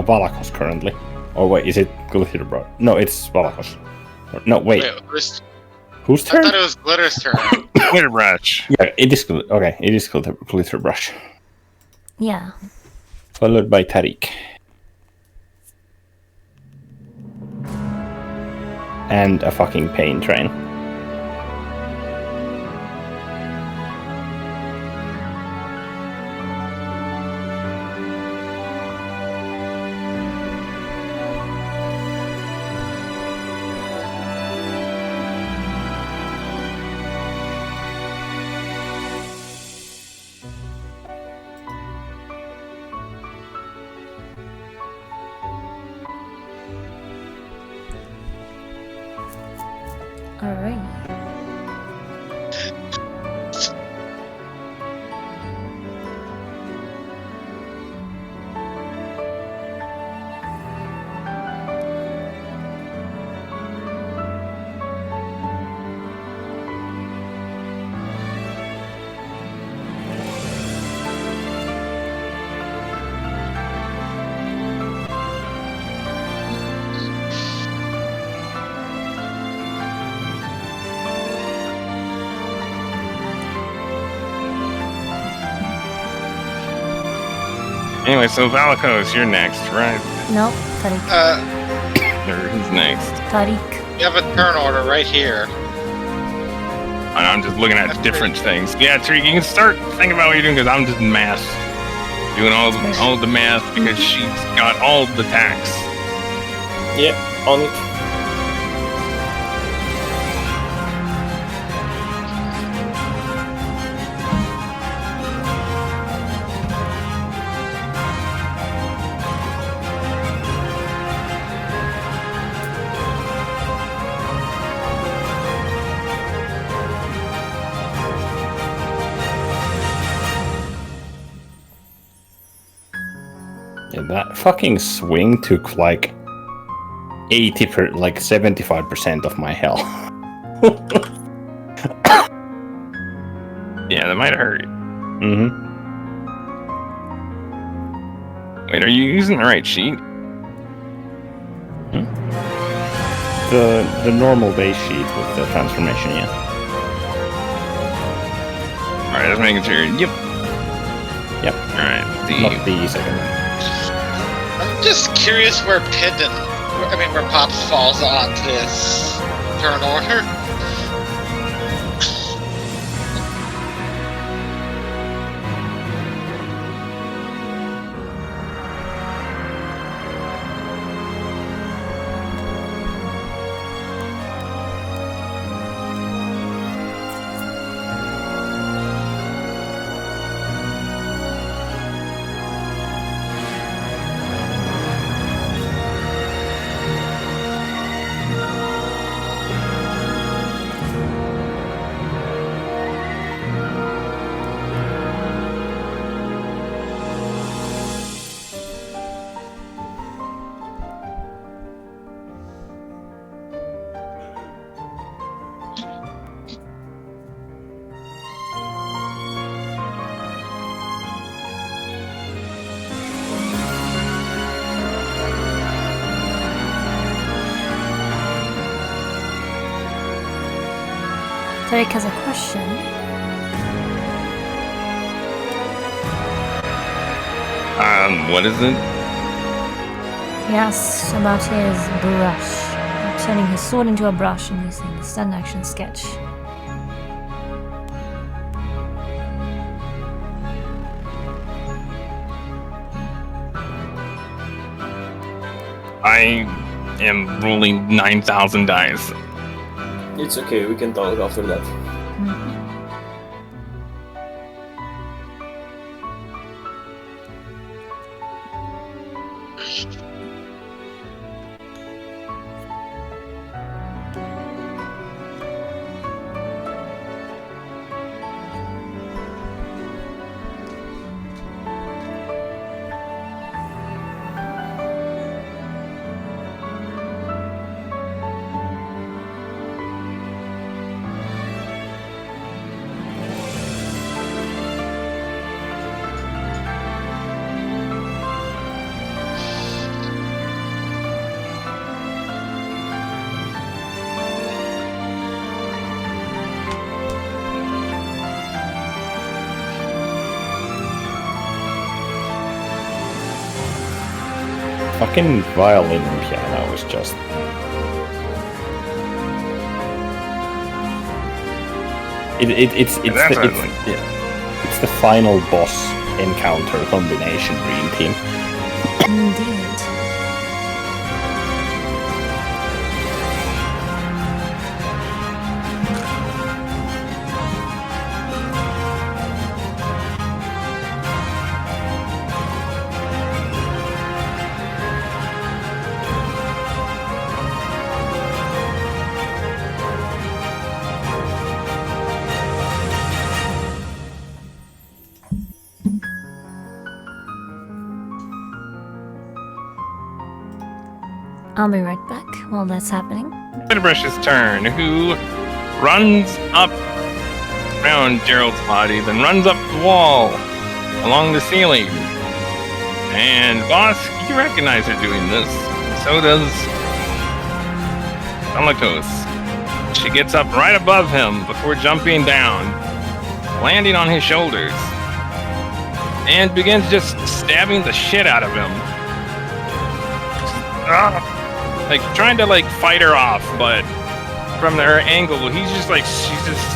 Valakos currently. Or wait, is it Glitterbrush? No, it's Valakos. No, wait. Whose I turn? thought it was Glitter's turn. Glitter brush. Yeah, it is okay. It is Glitterbrush, Yeah. followed by Tariq, and a fucking pain train. Alright. Anyway, so Valikos, you're next, right? Nope. Tariq. Or who's next? Tariq. You have a turn order right here. And I'm just looking at different things. Yeah, Tariq, you can start thinking about what you're doing because I'm just math. Doing all the math because she's got all the tax. Yeah, on it. Yeah, that fucking swing took like 75% of my health. Yeah, that might hurt. Mm-hmm. Wait, are you using the right sheet? The normal base sheet with the transformation, yeah. Alright, just making sure. Yep. Yep. Alright, Not the second one. I'm just curious where where Pops falls on this turn order. Derek has a question. What is it? He asks about his brush. Turning his sword into a brush and using the stun action sketch. I am rolling 9,000 dice. It's okay, we can talk after that. Fucking violin and piano is just... It's the final boss encounter combination dream team. Indeed. I'll be right back while that's happening. Bitterbrush's turn, who runs up around Gerald's body, then runs up the wall, along the ceiling. And boss, you recognize her doing this. So does Amakos. She gets up right above him before jumping down, landing on his shoulders, and begins just stabbing the shit out of him. Like, trying to, like, fight her off, but from her angle, she's just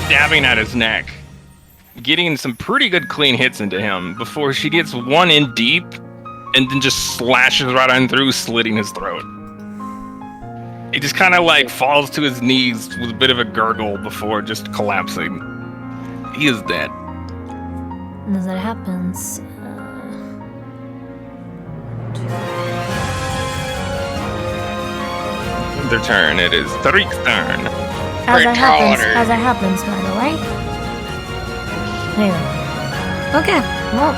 stabbing at his neck. Getting some pretty good clean hits into him before she gets one in deep and then just slashes right on through, slitting his throat. He just kind of, like, falls to his knees with a bit of a gurgle before just collapsing. He is dead. And as that happens, Their turn. It is Tariq's turn. as that happens, by the way. Anyway. Okay, well,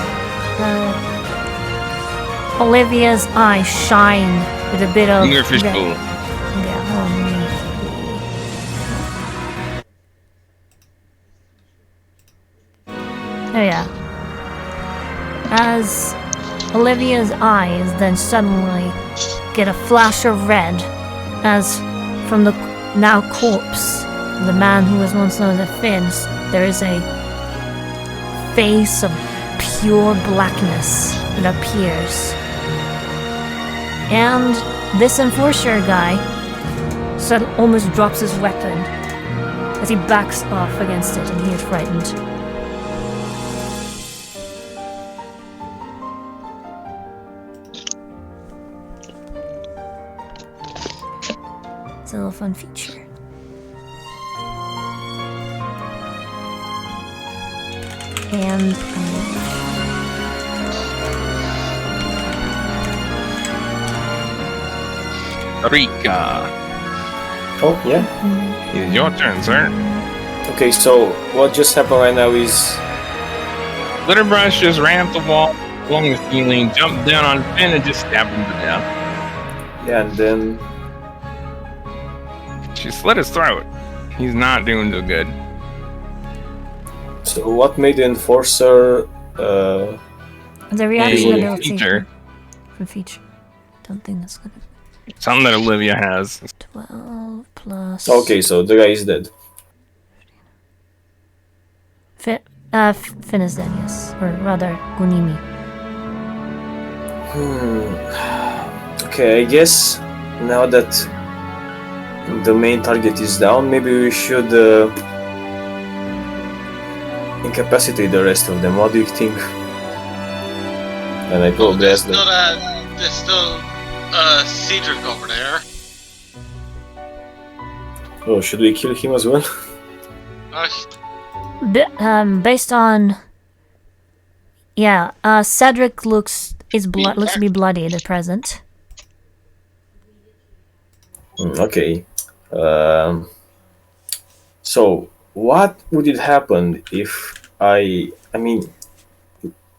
Olivia's eyes shine with a bit of Your fish red. bowl. Oh yeah. As Olivia's eyes then suddenly get a flash of red, as from the now corpse, the man who was once known as Finns, there is a face of pure blackness that appears. And this enforcer guy almost drops his weapon as he backs off against it, and he is frightened. It's a little fun feature. And Rika, Oh, yeah? it's your turn, sir. Okay, so what just happened right now is... Bitterbrush just ran up the wall along the ceiling, jumped down on Finn, and just stabbed him to death. Yeah, and then... She slit his throat. He's not doing too good. So what made the enforcer... the reaction A ability feature. for feature. Don't think that's gonna. Something that Olivia has. 12 plus. Okay, so the guy is dead. Finis then, yes. Or rather, Gunimi. Okay, I guess now that the main target is down, maybe we should incapacitate the rest of them. What do you think? And I Oh, probably ask them. there's still Cedric over there. Oh, should we kill him as well? Based on... Yeah, Cedric looks to be bloodied at present. Okay. So, what would it happen if I mean,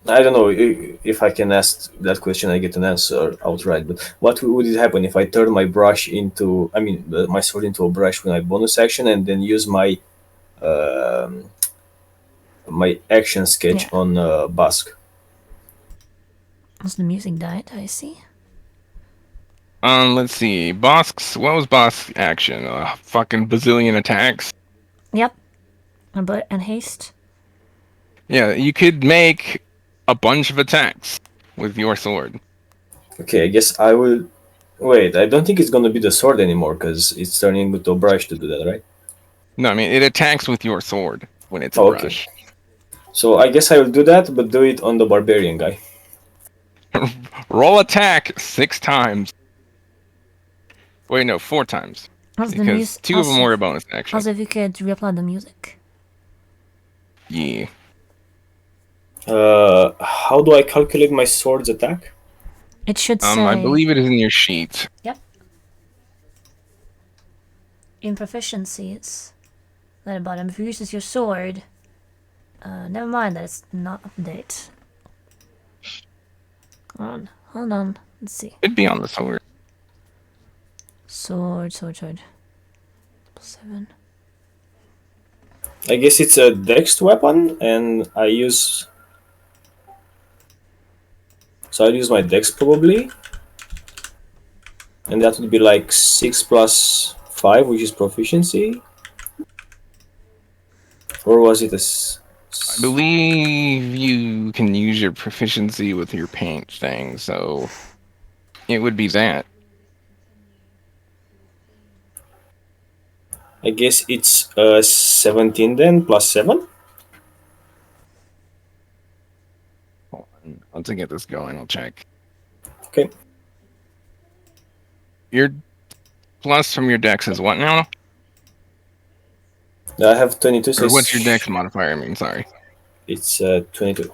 I don't know if I can ask that question, I get an answer outright, but what would it happen if I turn my brush into, my sword into a brush with my bonus action and then use my my action sketch on Busk? As the music died, I see. Let's see. Bosk's. What was Bosk's action? Fucking bazillion attacks. Yep. And haste. Yeah, you could make a bunch of attacks with your sword. Okay, I guess I will. Wait, I don't think it's gonna be the sword anymore because it's turning into a brush to do that, right? No, I mean it attacks with your sword when it's a Okay. brush. So I guess I will do that, but do it on the barbarian guy. Roll attack 6 times. Wait, no, 4 times. Because 2 of them were a bonus action. Also, if you could reapply the music. Yeah. How do I calculate my sword's attack? It should say... I believe it is in your sheet. Yep. In proficiencies, at the bottom, if you use your sword... never mind that it's not update. Hold on. Let's see. It'd be on the sword. Sword. 7. I guess it's a dexed weapon, and I use... So I'll use my dex probably. And that would be like 6 plus 5, which is proficiency. Or was it a... I believe you can use your proficiency with your paint thing, so it would be that. I guess it's 17 then, plus 7? Hold on. Once I get this going, I'll check. Okay. Your plus from your dex is what now? I have 22, so Or what's your dex modifier? I mean, sorry. It's 22.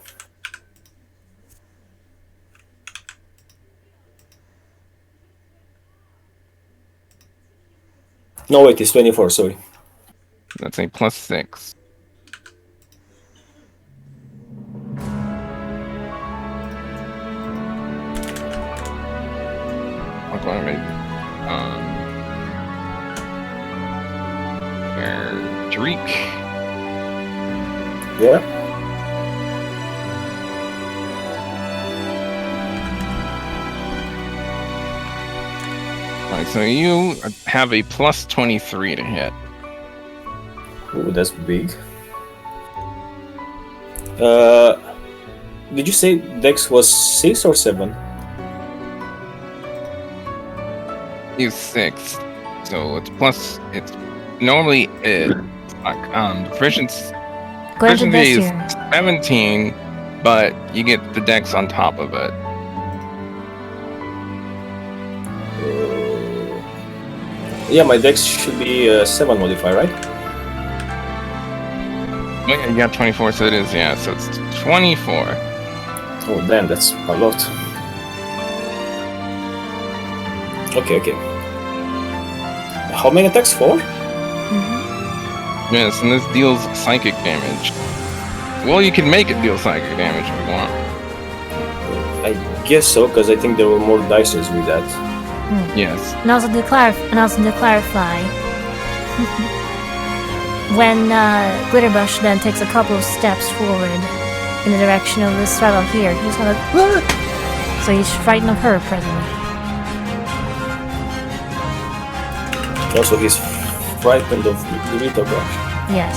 No, wait, it's 24, sorry. That's a plus 6. I'll go ahead and Drake. Yeah? Alright, so you have a plus 23 to hit. Ooh, that's big. Did you say dex was 6 or 7? He's 6. So it's normally proficiency Go ahead and is here. 17, but you get the dex on top of it. Yeah, my dex should be 7 modifier, right? Yeah, you got 24, so it is, yeah, so it's 24. Oh, damn, that's a lot. Okay. How many attacks? 4? Yes, and this deals psychic damage. Well, you can make it deal psychic damage if you want. I guess so, because I think there were more dices with that. Yes. And also to clarify, when Glitterbush then takes a couple of steps forward in the direction of this fellow here, he's kind of so he's frightened of her presently. Also, he's frightened of Glitterbush. Yes.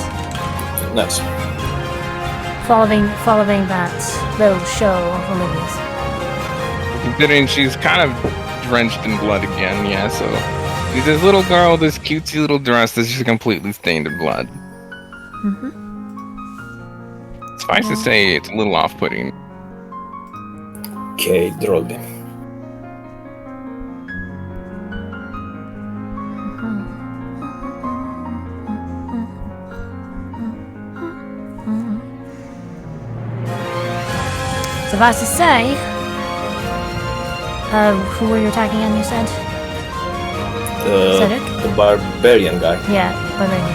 Nice. following that little show of Olivia's. Considering she's kind of drenched in blood again, yeah, so this little girl, this cutesy little dress that's just completely stained in blood. Mm-hmm. Suffice to say, it's a little off-putting. Okay, Drolby. Suffice to say, who were you attacking again, you said? Cedric? The barbarian guy. Yeah, barbarian.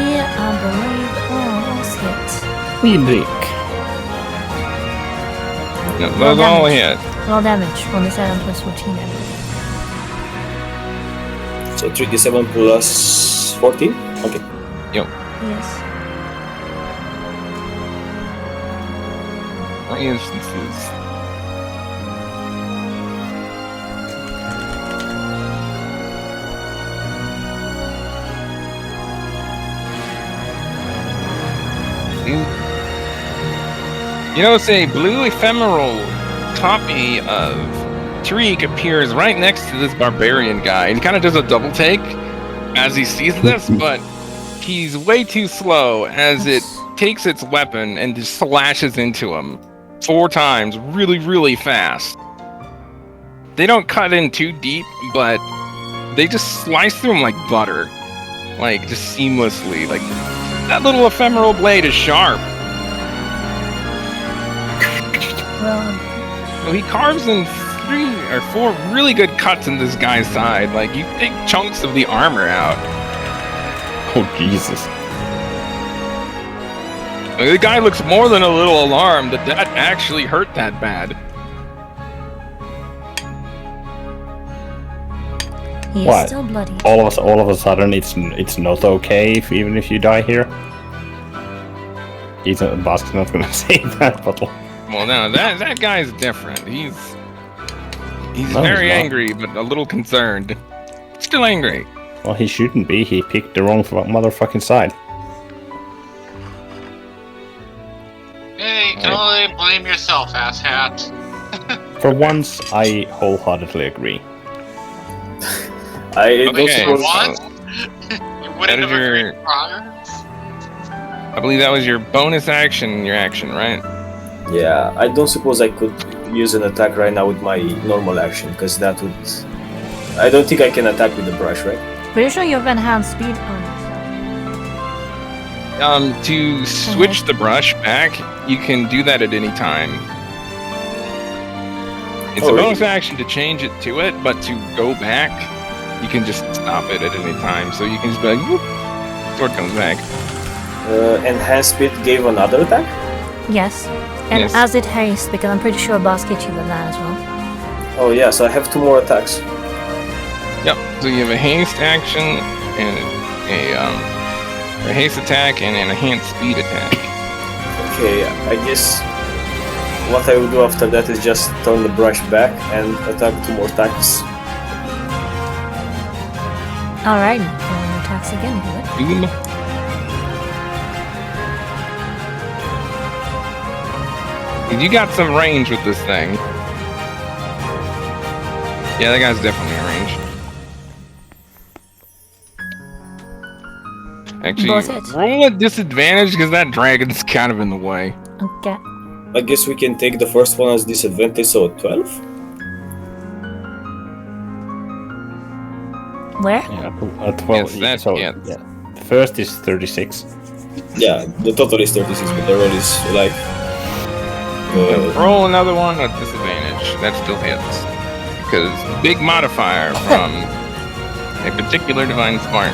Yeah, I believe almost hit. Friedrich. No, those all hit. Roll damage, 1d7 plus 14 damage. So 3d7 plus 14? Okay. Yes. For instances. You notice a blue ephemeral copy of Tariq appears right next to this barbarian guy. He kind of does a double take as he sees this, but he's way too slow as it takes its weapon and just slashes into him 4 times really, really fast. They don't cut in too deep, but they just slice through him like butter. Like, just seamlessly. Like, that little ephemeral blade is sharp. Well, So he carves in 3 or 4 really good cuts in this guy's side. Like, you take chunks of the armor out. Oh, Jesus. The guy looks more than a little alarmed that that actually hurt that bad. he is What? still bloody. All of a sudden, it's not okay even if you die here. Bask's not gonna say that, but Well, no, that guy's different. He's No, very he's not. angry, but a little concerned. Still angry. well, he shouldn't be. He picked the wrong motherfucking side. Hey, you can only blame yourself, asshat. For once, I wholeheartedly agree. I don't Okay, suppose. What? You wouldn't That is have agreed your- prior? I believe that was your bonus action, your action, right? Yeah, I don't suppose I could use an attack right now with my normal action, because that would. I don't think I can attack with the brush, right? Pretty sure you have enhanced speed on yourself. To switch the brush back, you can do that at any time. It's Oh, a really? bonus action to change it to it, but to go back, you can just stop it at any time. So you can just be like, whoop, sword comes back. Enhanced speed gave another attack? Yes. And Yes. as it hastes, because I'm pretty sure boss hit you with that as well. Oh yeah, so I have 2 more attacks. Yep. So you have a haste action and a haste attack and an enhanced speed attack. Okay, I guess what I will do after that is just turn the brush back and attack 2 more times. Alright, rolling attacks again, do it. Boom. You got some range with this thing. Yeah, that guy's definitely in range. Actually, Both hits. roll at disadvantage because that dragon's kind of in the way. Okay. I guess we can take the first one as disadvantage, so 12? Where? Yeah, 12. Yes, that- so, yeah. The first is 36. Yeah, the total is 36, but the roll is like... Roll another one at disadvantage. That still hits. Because big modifier from a particular divine spark.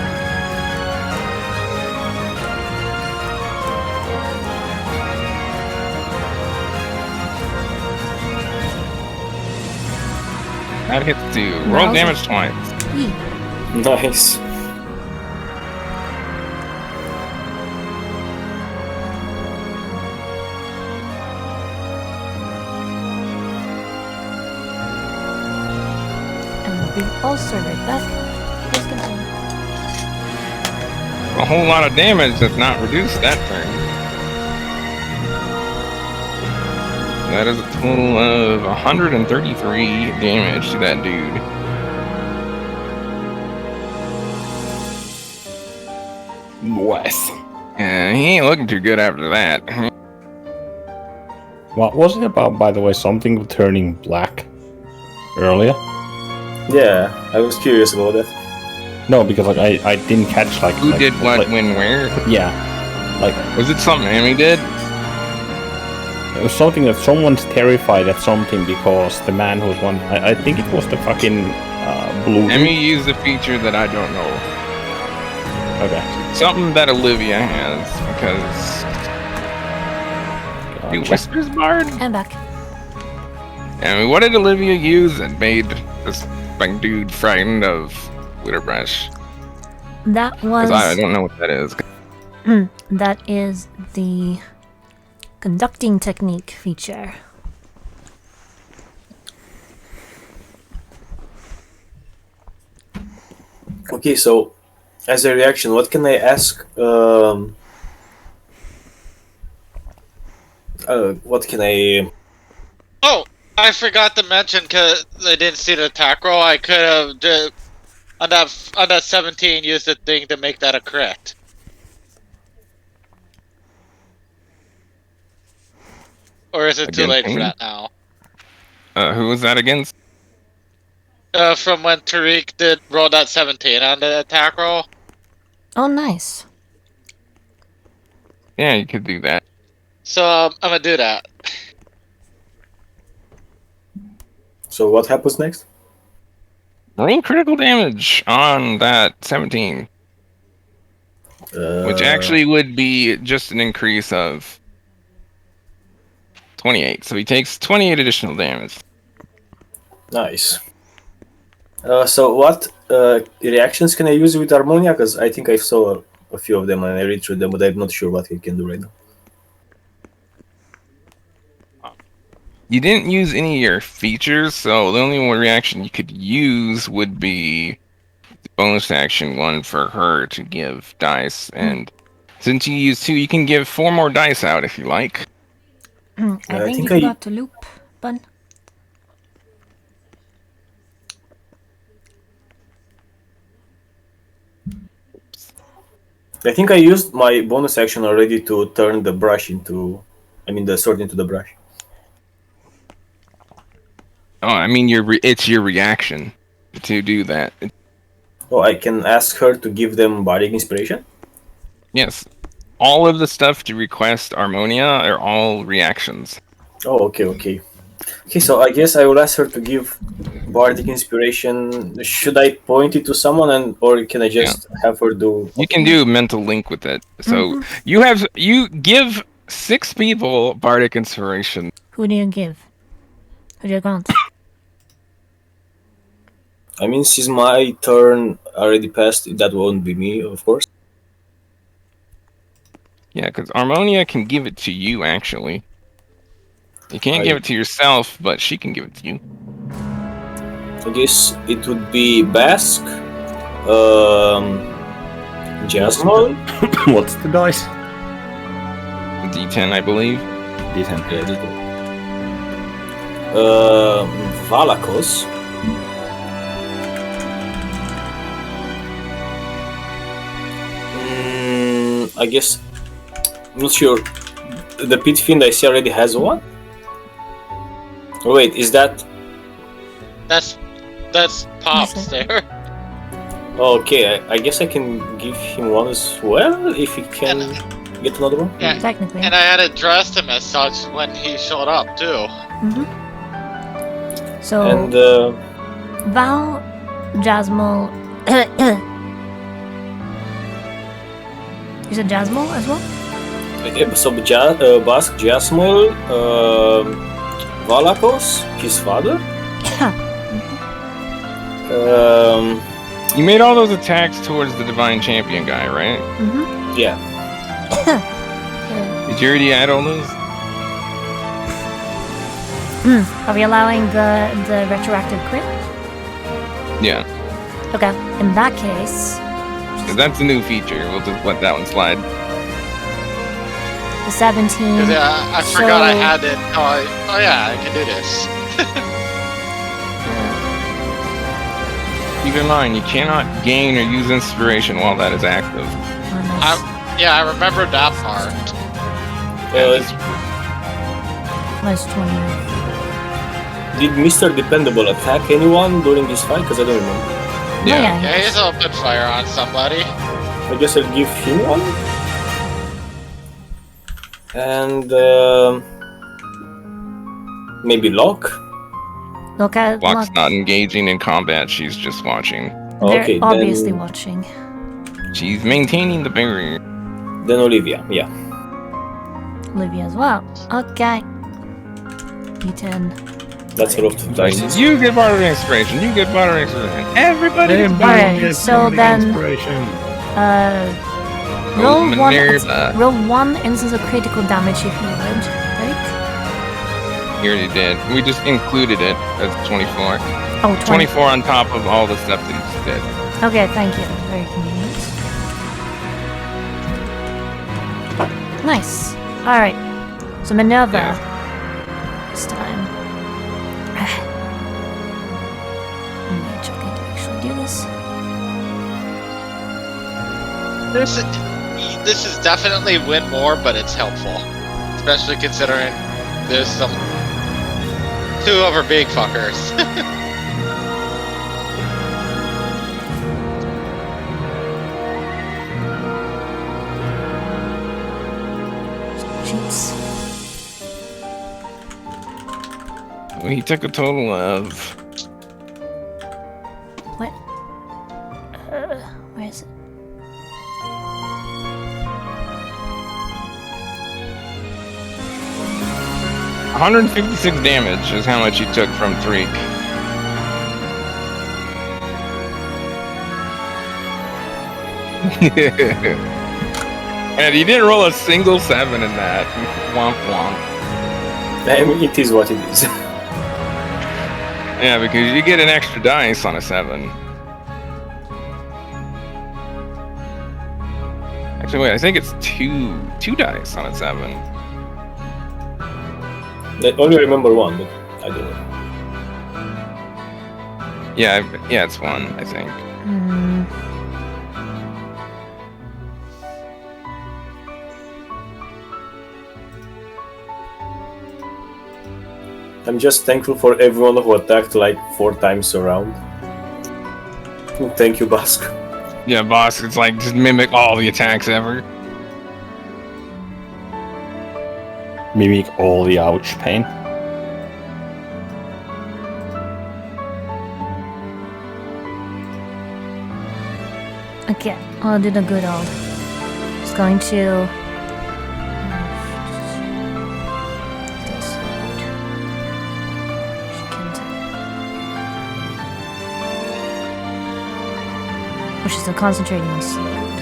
That hits too. Roll Wowza. damage twice. Yee. Nice. And we'll be also right back. Please continue. A whole lot of damage that's not reduced that turn. That is a total of 133 damage to that dude. Nice. Yeah, he ain't looking too good after that. What was it about, by the way, something with turning black earlier? Yeah, I was curious about that. No, because like I didn't catch like Who like, did what, like, when, where? Yeah, like Was it something Amy did? it was something that someone's terrified at something because the man who's one. I think it was the fucking blue. Amy used a feature that I don't know. Okay. Something that Olivia has, because... You Gotcha. Whispers Bard? I'm back. I mean, what did Olivia use that made this like, dude frightened of Witterbrush? That 'Cause was. I don't know what that is. That is the conducting technique feature. Okay, so as a reaction, what can I ask? What can I? Oh, I forgot to mention because I didn't see the attack roll. I could have on that 17 used the thing to make that a crit. Or is it too Against late for me? that now? Who was that against? From when Tariq did roll that 17 on the attack roll. Oh, nice. Yeah, you could do that. So I'm gonna do that. So what happens next? Roll critical damage on that 17. Which actually would be just an increase of 28. So he takes 28 additional damage. Nice. So what reactions can I use with Harmonia? Because I think I saw a few of them and I read through them, but I'm not sure what I can do right now. You didn't use any of your features, so the only one reaction you could use would be the bonus action one for her to give dice. And since you use 2, you can give 4 more dice out if you like. I I think think you I- forgot to loop, Bun. I think I used my bonus action already to turn the brush into, the sword into the brush. Oh, I mean, it's your reaction to do that. Oh, I can ask her to give them bardic inspiration? Yes. All of the stuff to request Harmonia are all reactions. Oh, okay. Okay, so I guess I will ask her to give bardic inspiration. Should I point it to someone, or can I just have her do? You can do mental link with it. So you give 6 people bardic inspiration. Who do you give? Who do you grant? I mean, since my turn already passed, that won't be me, of course. Yeah, because Harmonia can give it to you, actually. You can't give it to yourself, but she can give it to you. I guess it would be Basque, Jasmine. What's the dice? D10, I believe. D10. Yeah, this one. Valakos. I guess. I'm not sure. The Pit Fiend I see already has one. Oh, wait, is that? That's Pops there. Okay, I guess I can give him one as well if he can get another one. Yeah, Technically. and I had addressed him as such when he showed up too. So, And Val, Jasmine. You said Jasmine as well? so Basque, Jasmine, Valakos, his father. You made all those attacks towards the Divine Champion guy, right? Yeah. Did you already add all those? Are we allowing the retroactive crit? Yeah. Okay, in that case, 'Cause that's a new feature. We'll just let that one slide. The 17. 'Cause, I forgot I had it. Oh yeah, I can do this. Keep in mind, you cannot gain or use inspiration while that is active. Yeah, I remember that part. Minus 20. Did Mr. Dependable attack anyone during this fight? Because I don't remember. Yeah. Yeah, he's opened fire on somebody. I guess I'll give him one. And maybe Locke. Locke's not engaging in combat, she's just watching. They're Okay, obviously then, watching. She's maintaining the barrier. then Olivia, yeah. Olivia as well. Okay. D10. That's a lot of dice. You get barter inspiration, you get barter inspiration. Everybody gets Alright, so then roll Minerva. roll 1 instance of critical damage if you would, right? You already did. We just included it as 24. Oh, 24 on top of all the stuff that he just did. Okay, thank you. Very convenient. Nice. Alright. So Minerva. This time. I'm going to actually do this. This is definitely win more, but it's helpful. Especially considering there's some 2 other big fuckers. Jeez. He took a total of... What? Where is it? $156 damage is how much he took from Threek. And he didn't roll a single 7 in that. Womp womp. I mean, it is what it is. Yeah, because you get an extra dice on a 7. Actually, wait, I think it's two dice on a 7. I only remember one, but I don't know. Yeah, it's 1, I think. I'm just thankful for everyone who attacked like 4 times around. Thank you, Bask. Yeah, boss, it's like just mimic all the attacks ever. Mimic all the ouch pain. Okay, I'll do the good old. Just going to. Which is concentrating on slowed.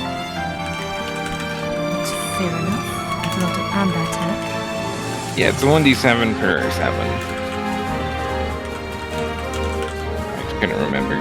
That's fair enough. I forgot to add that attack. Yeah, it's 1d7 per 7. I just couldn't remember.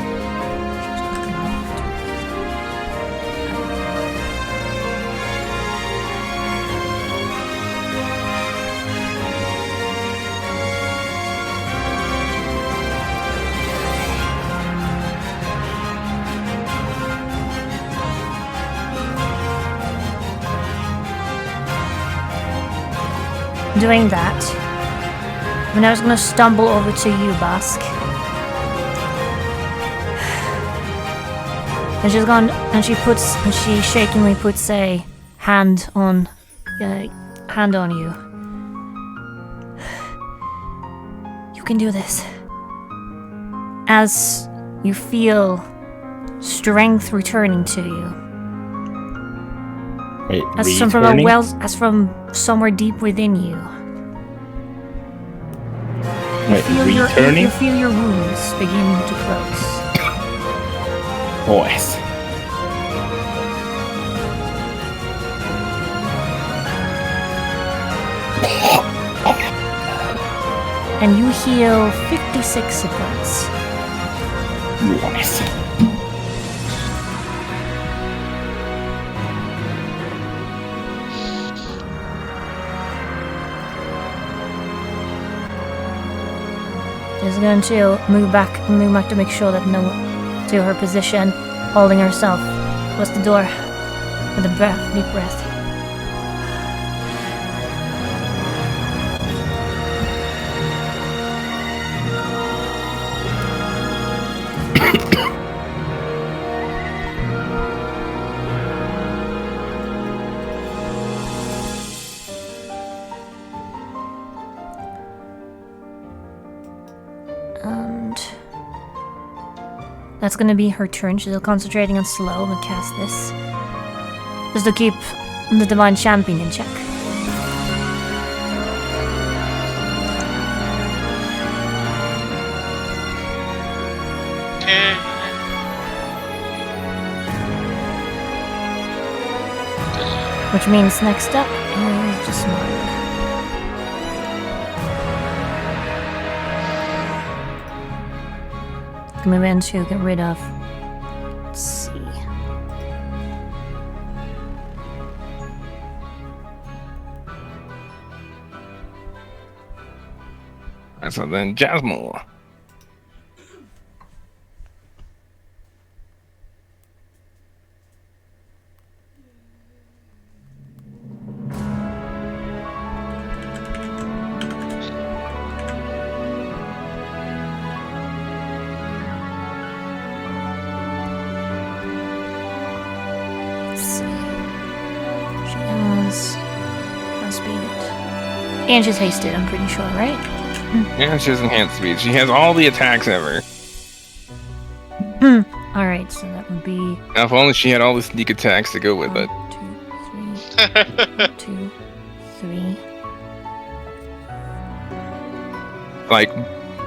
Doing that, when I was gonna stumble over to you, Bask. And she's gone, and she shakingly puts a hand on you. You can do this. As you feel strength returning to you. Wait, As from somewhere deep within you. Wait, returning? You feel your wounds begin to close. Oh, yes. And you heal 56 hit points. Nice. She's going to move back to make sure that to her position, holding herself towards the door with a deep breath. And that's gonna be her turn. She's still concentrating on slow and cast this. Just to keep the Divine Champion in check. Okay. Which means next up is just mine. Move in to get rid of. Let's see. So then, Jasmine. And she's hasted, I'm pretty sure, right? Yeah, she has enhanced speed. She has all the attacks ever. Alright, so that would be... Now, if only she had all the sneak attacks to go with it. 1, 2, 3. Like,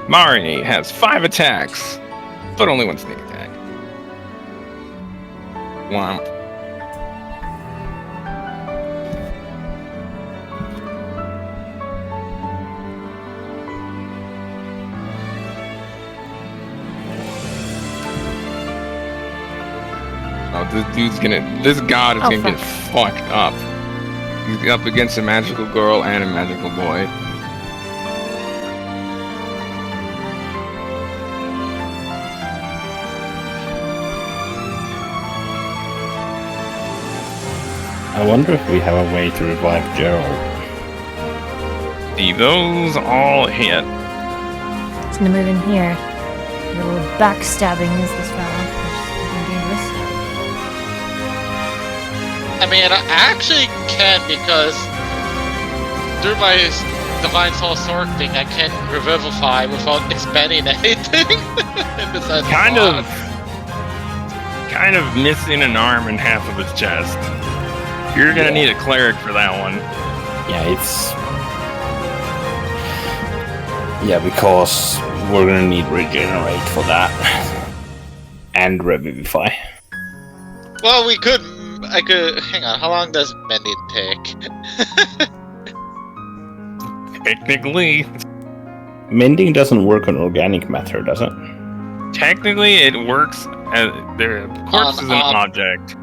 Mari has 5 attacks, but only 1 sneak attack. Womp. Oh, this god is gonna get fucked up. He's up against a magical girl and a magical boy. I wonder if we have a way to revive Gerald. See, those all hit. It's gonna move in here. A little backstabbing is this fella. Dangerous. I mean, I actually can because through my Divine Soul Sword thing, I can revivify without expending anything. Kind of missing an arm and half of his chest. You're gonna need a cleric for that one. Yeah, because we're gonna need regenerate for that. And revivify. Well, I could... Hang on, how long does mending take? Technically. Mending doesn't work on organic matter, does it? Technically, it works as... The corpse is an object.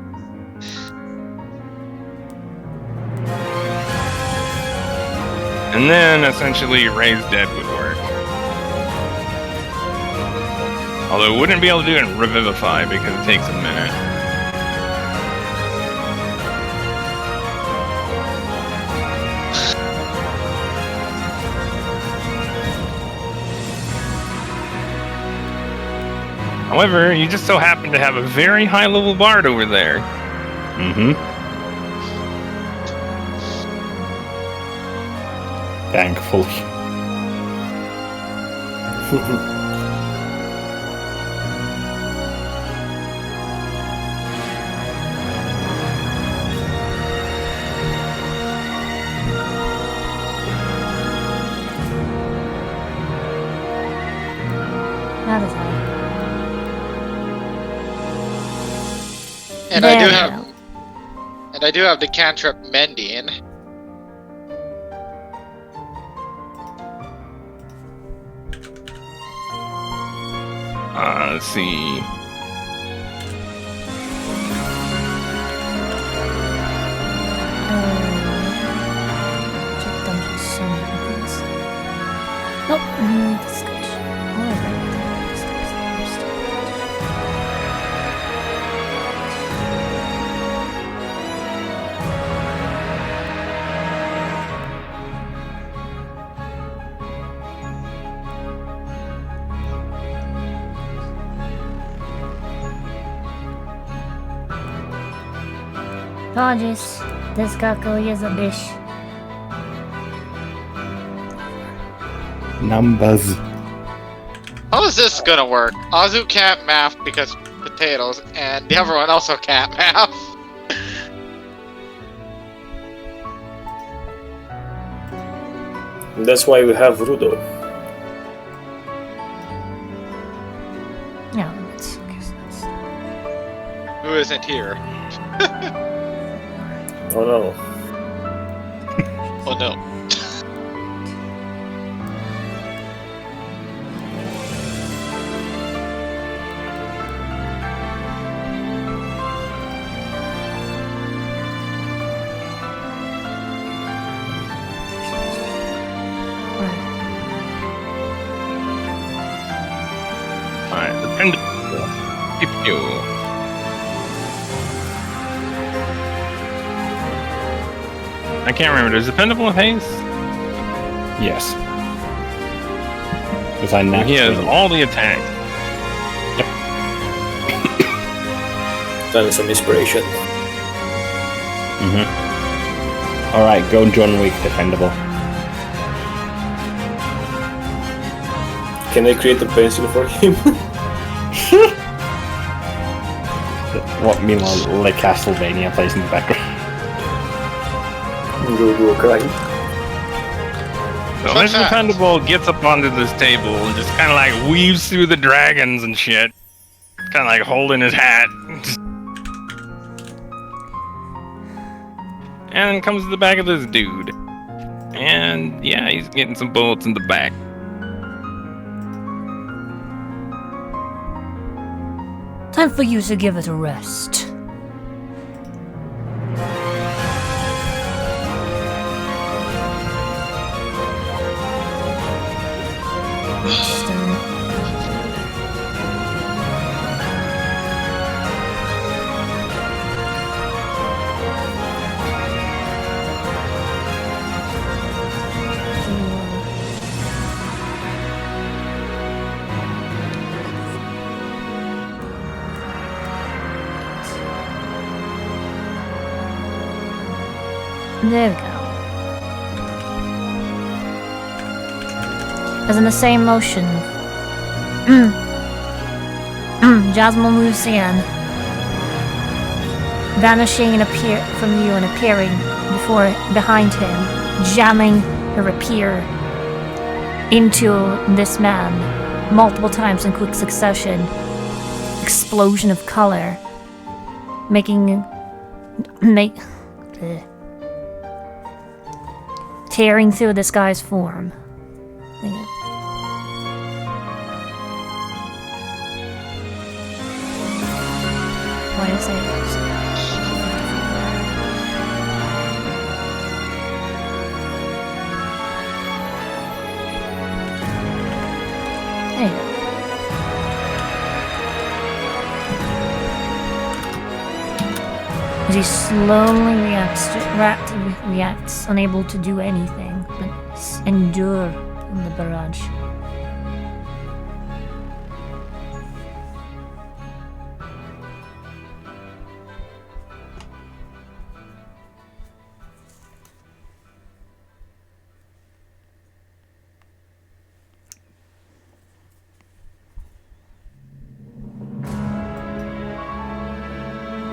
And then, essentially, raised dead would work. Although it wouldn't be able to do it in revivify because it takes a minute. However, you just so happen to have a very high-level bard over there. Mm-hmm. Thankfully. That is high. And There I do we have... go. And I do have the cantrip mending. Let's see. Check dungeon summon, please. Nope, that's good. Apologies. This Gakko is a bitch. Numbers. How is this gonna work? Azu can't math because potatoes, and everyone also can't math. That's why we have Rudo. No, that's. Who isn't here? Oh no. Oh no. Alright, dependable. Pew. I can't remember. Does dependable have haste? Yes. Because I naturally... He has all the attacks. Done some inspiration. Alright, go John Wick, dependable. Can I create a pencil for him? What, meanwhile, like Castlevania plays in the background. Go crying. So Fun Mr. fact. Dependable gets up onto this table and just kind of like weaves through the dragons and shit. Kind of like holding his hat. And then comes to the back of this dude. And yeah, he's getting some bullets in the back. Time for you to give it a rest. There we go. As in the same motion, Jasmine moves in, vanishing and appear from you and appearing behind him, jamming her rapier into this man multiple times in quick succession. Explosion of color, tearing through this guy's form. Why is it? Hey. As he slowly reacts, unable to do anything but endure in the barrage.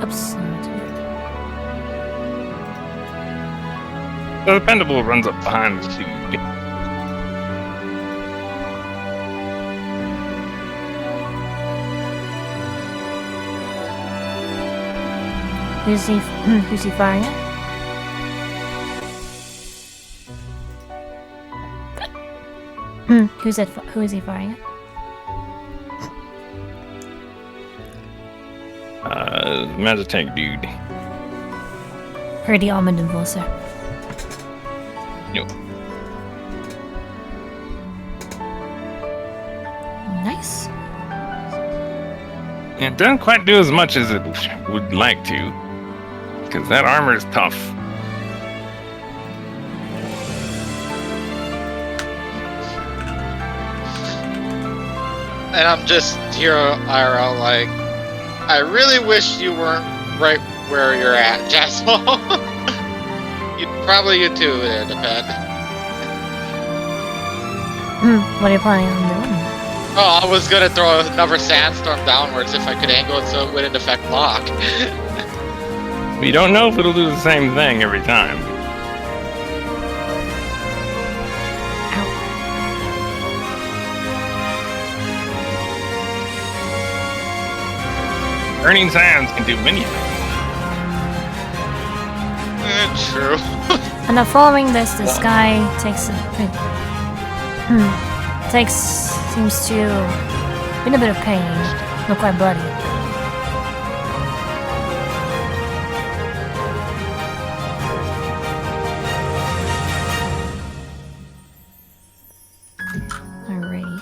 Absurd. The Dependable runs up behind this dude. Who's he firing at? Who is he firing at? Magic dude. Pretty almond and Volser. Nope. Nice. It doesn't quite do as much as it would like to. Because that armor is tough. And I'm just here, IRL, like, I really wish you weren't right where you're at, Jasmo. Probably you too there, depend. What are you planning on doing? Oh, I was gonna throw another sandstorm downwards if I could angle it so it wouldn't affect block. We don't know if it'll do the same thing every time. Burning sands can do many things. True. And then following this guy takes seems to be in a bit of pain, not quite bloody. Alrighty.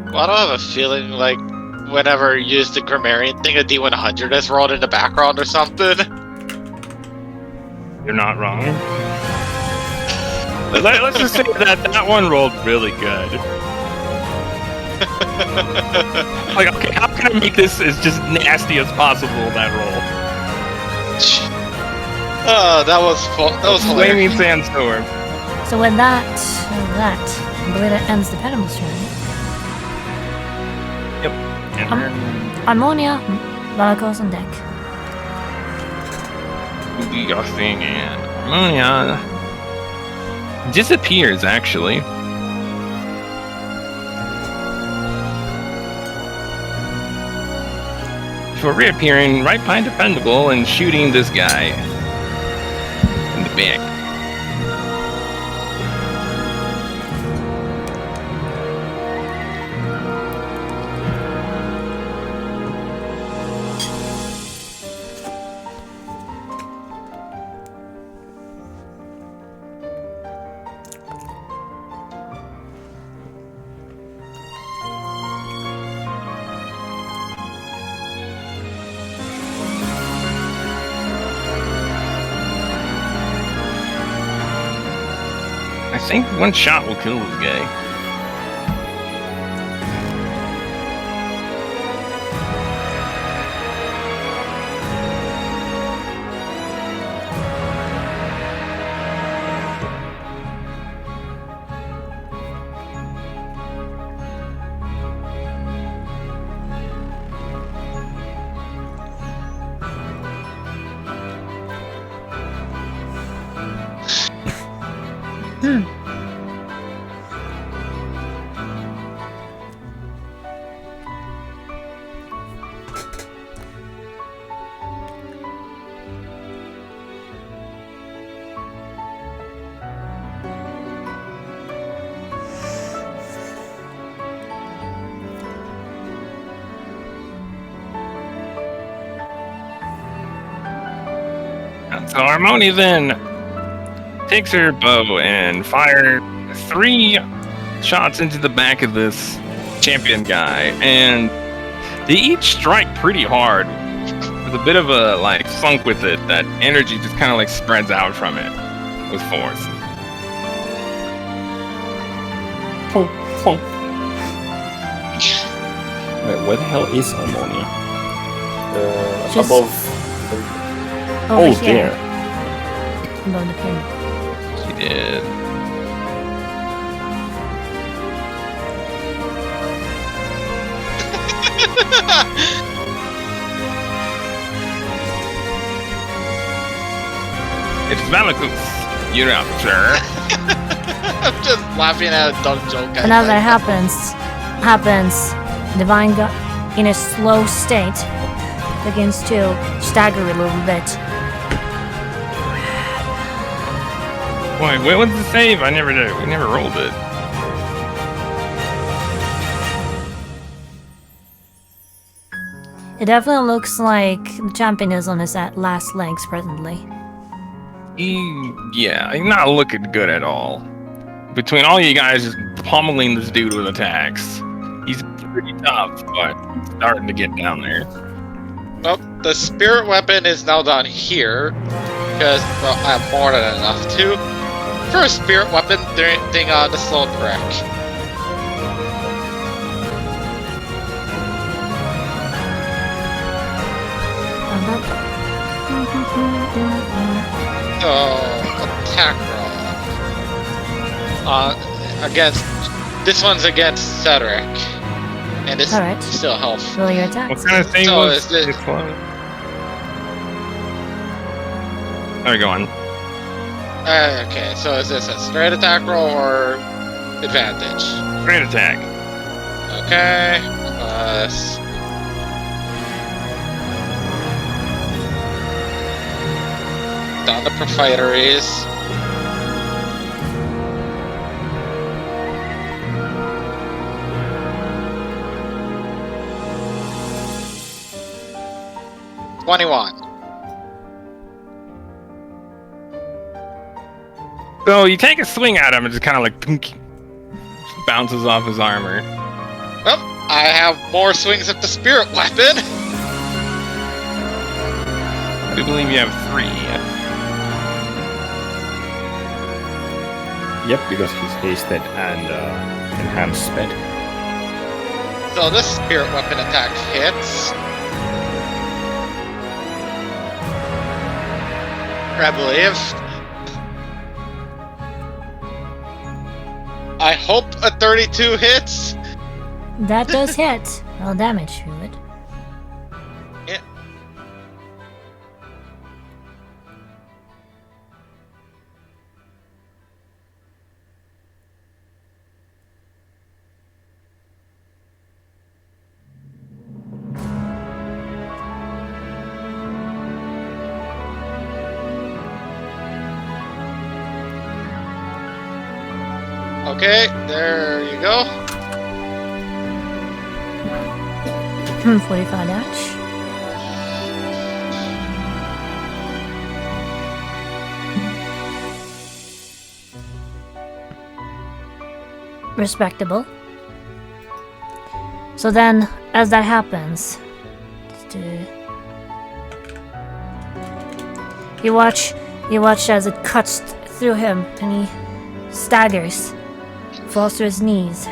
Well, I don't have a feeling like whenever you use the grammarian thing, a D100 is rolled in the background or something. You're not wrong. Let's just say that one rolled really good. Like, okay, how can I make this as just nasty as possible, that roll? Oh, that was Flaming hilarious. sandstorm. So with that, I believe that ends the Pedimals turn. Ammonia, Valakos on deck. Disgusting and ammonia disappears actually. Before reappearing right behind Dependable and shooting this guy in the back. I think one shot will kill this guy. So Harmony then takes her bow and fires 3 shots into the back of this champion guy, and they each strike pretty hard. There's a bit of a like funk with it. That energy just kind of like spreads out from it with force. Wait, where the hell is Ammonia? Just Above. over Oh, here. there. Above the pin. She did. It's Valakos. You're up, sir. I'm just laughing at a dumb joke. And as that happens, Divine in a slow state begins to stagger a little bit. Wait, what's the save? We never rolled it. It definitely looks like the champion is on his last legs presently. Yeah, he's not looking good at all. Between all you guys just pummeling this dude with attacks, he's pretty tough, but he's starting to get down there. Well, the spirit weapon is now down here because I have more than enough to. For a spirit weapon thing on the slow crack. So, attack roll. Against... This one's against Cedric. And it's Alright. still health. Roll your attacks. What kind of thing So was is it- this one? Alright, go on. Okay, so is this a straight attack roll or advantage? Great attack. Okay, plus... Down the profiteries. $21. So you take a swing at him and just kind of like thunk, bounces off his armor. Well, I have more swings at the spirit weapon. I do believe you have 3. Yep, because he's hasted and enhanced sped. So this spirit weapon attack hits. I believe. I hope a 32 hits. That does hit. Roll damage to it. Yeah. Okay, there you go. 45 damage. Respectable. So then, as that happens, you watch as it cuts through him, and he staggers, falls to his knees,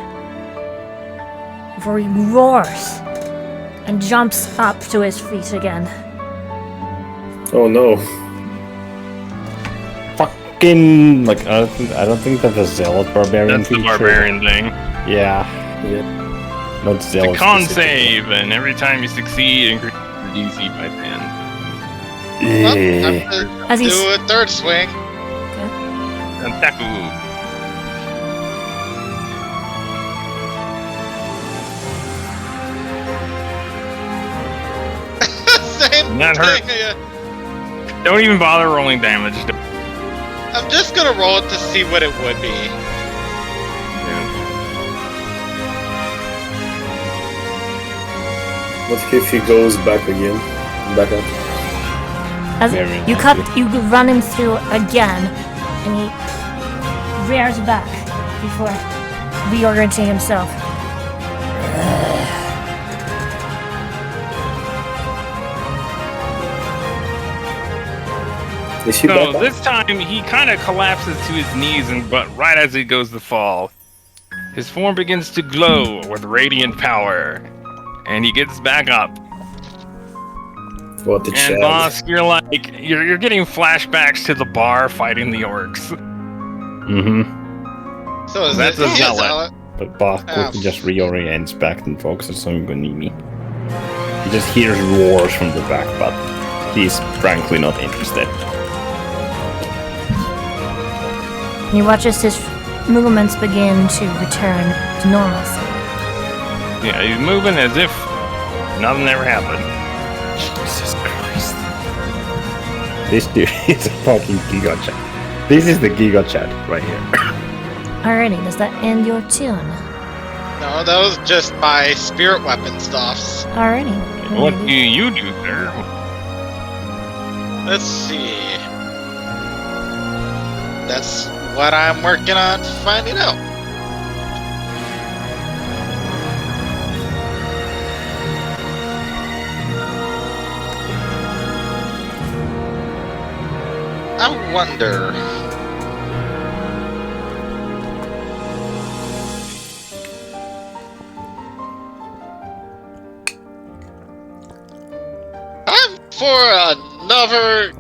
before he roars and jumps up to his feet again. Oh no. Fucking like I don't think that's a zealot barbarian. That's the feature. barbarian thing. Yeah. Not It's zealot. a con specifically. save, and every time you succeed, increase your DC by 10. Well, Yeah. I'm gonna As do he's- a third swing. And Taku. Same That hurt. thing. Yeah. Don't even bother rolling damage. I'm just gonna roll it to see what it would be. What if he goes back again? Back up? As Very you likely. you run him through again, and he rears back before reorienting himself. Is he back So up? this time he kind of collapses to his knees, but right as he goes to fall, his form begins to glow with radiant power, and he gets back up. What the And Chad. boss, you're getting flashbacks to the bar fighting the orcs. Mm-hmm. So is That's it? a He is zealot. zealot. But boss quickly just reorients back and focuses on Gonimi. He just hears roars from the back, but he's frankly not interested. He watches his movements begin to return to normalcy. Yeah, he's moving as if nothing ever happened. Jesus Christ. This dude is a fucking Giga Chat. This is the Giga Chat right here. Alrighty, does that end your tune? No, that was just my spirit weapon stuffs. Alrighty. What do you do, sir? Let's see. That's what I'm working on finding out. I wonder. For another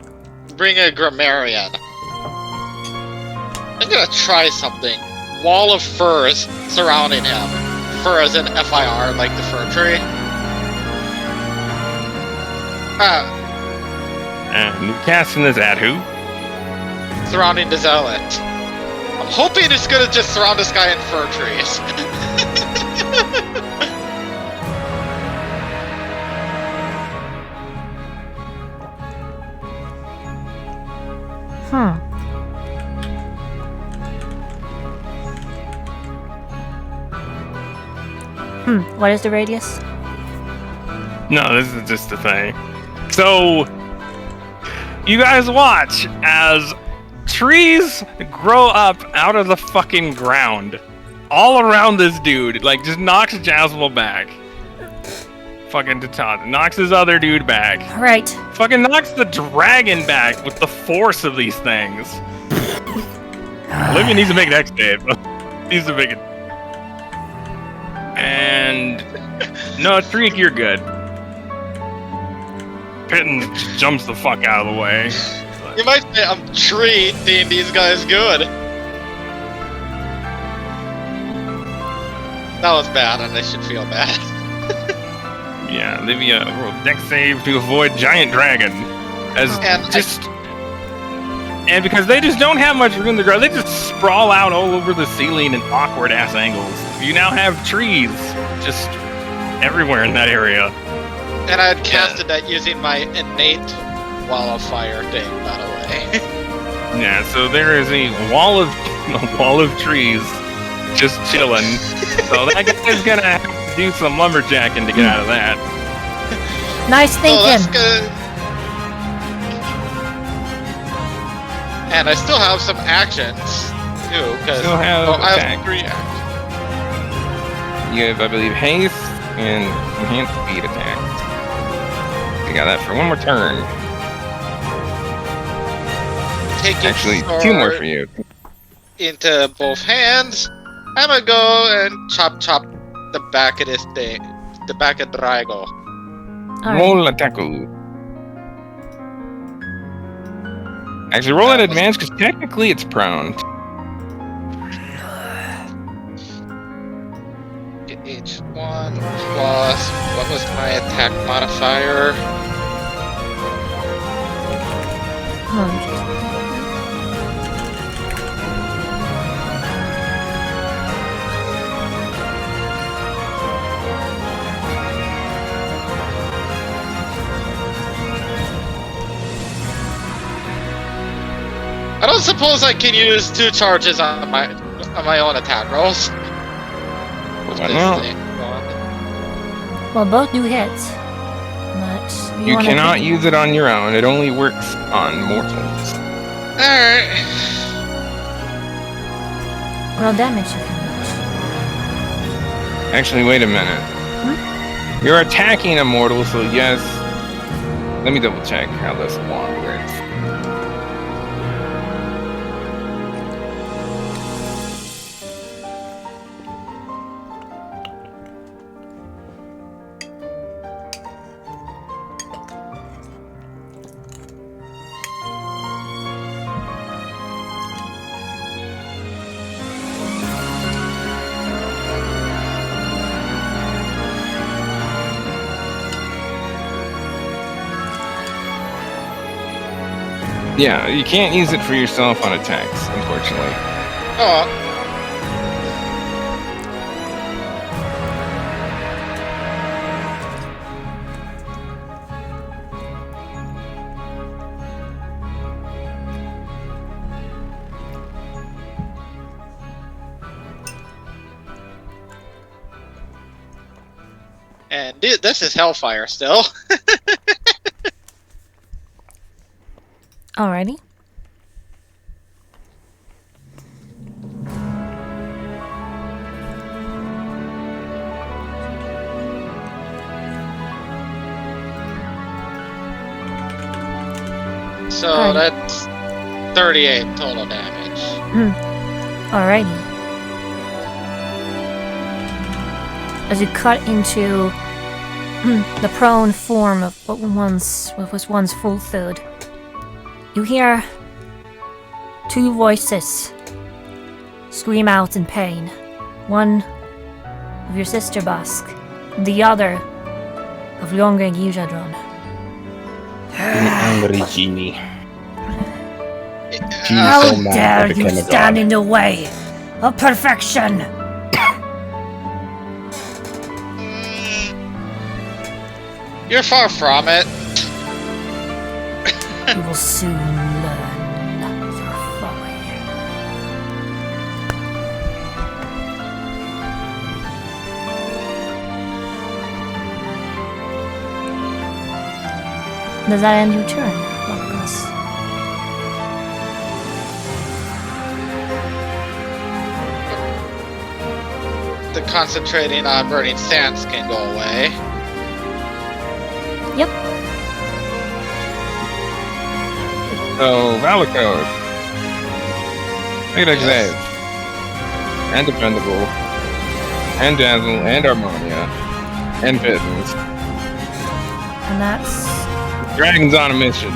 Ring a Grammarian, I'm gonna try something. Wall of furs surrounding him. Fur as in FIR, like the fir tree. And casting this at who? Surrounding the zealot. I'm hoping it's gonna just surround this guy in fir trees. What is the radius? No, this is just the thing. So, you guys watch as trees grow up out of the fucking ground. All around this dude. Like, just knocks Jasmine back. Fucking Tatan. Knocks his other dude back. Alright. Fucking knocks the dragon back with the force of these things. Olivia needs to make next save. Needs to make it. And no, Streak, you're good. Pitten just jumps the fuck out of the way. You might say I'm treating these guys good. That was bad, and I should feel bad. Yeah, Olivia rolled dex save to avoid giant dragon. And because they just don't have much room to grow, they just sprawl out all over the ceiling in awkward ass angles. You now have trees just everywhere in that area. And I had casted that using my innate wall of fire thing, by the way. Yeah, so there is a wall of trees just chilling. So that guy's gonna have to do some lumberjacking to get out of that. Nice thinking. Oh, that's good. And I still have some actions too, because Still have I attack. have 3 actions. You have, I believe, haste and enhanced speed attack. You got that for one more turn. Taking Actually, sword 2 more for you. into both hands. I'm gonna go and chop the back of this thing, the back of Drago. Alright. Roll attack-o. Actually, roll at advance because technically it's prone. H1 plus, what was my attack modifier? I don't suppose I can use 2 charges on my own attack rolls. With What this now? thing going. Well, both do hits. But You wanna cannot take- use it on your own. It only works on mortals. Alright. Roll damage if you wish. Actually, wait a minute. You're attacking a mortal, so yes. Let me double check how this wand works. Yeah, you can't use it for yourself on attacks, unfortunately. Oh. And this is Hellfire still. Alrighty. So Alright. that's 38 total damage. Alrighty. As you cut into the prone form of what was once full food, you hear two voices scream out in pain. One of your sister Bask, the other of Longren Yujadron. An angry genie. How so mad dare that you became a stand god. in the way of perfection! You're far from it. You will soon learn your folly. Does that end your turn, Locus? The concentrating on burning sands can go away. Yep. So, Valicode. Make it Yes. exave. And Dependable. And Dazzle. And Harmonia. And Pittance. And that's... Dragon's on a mission.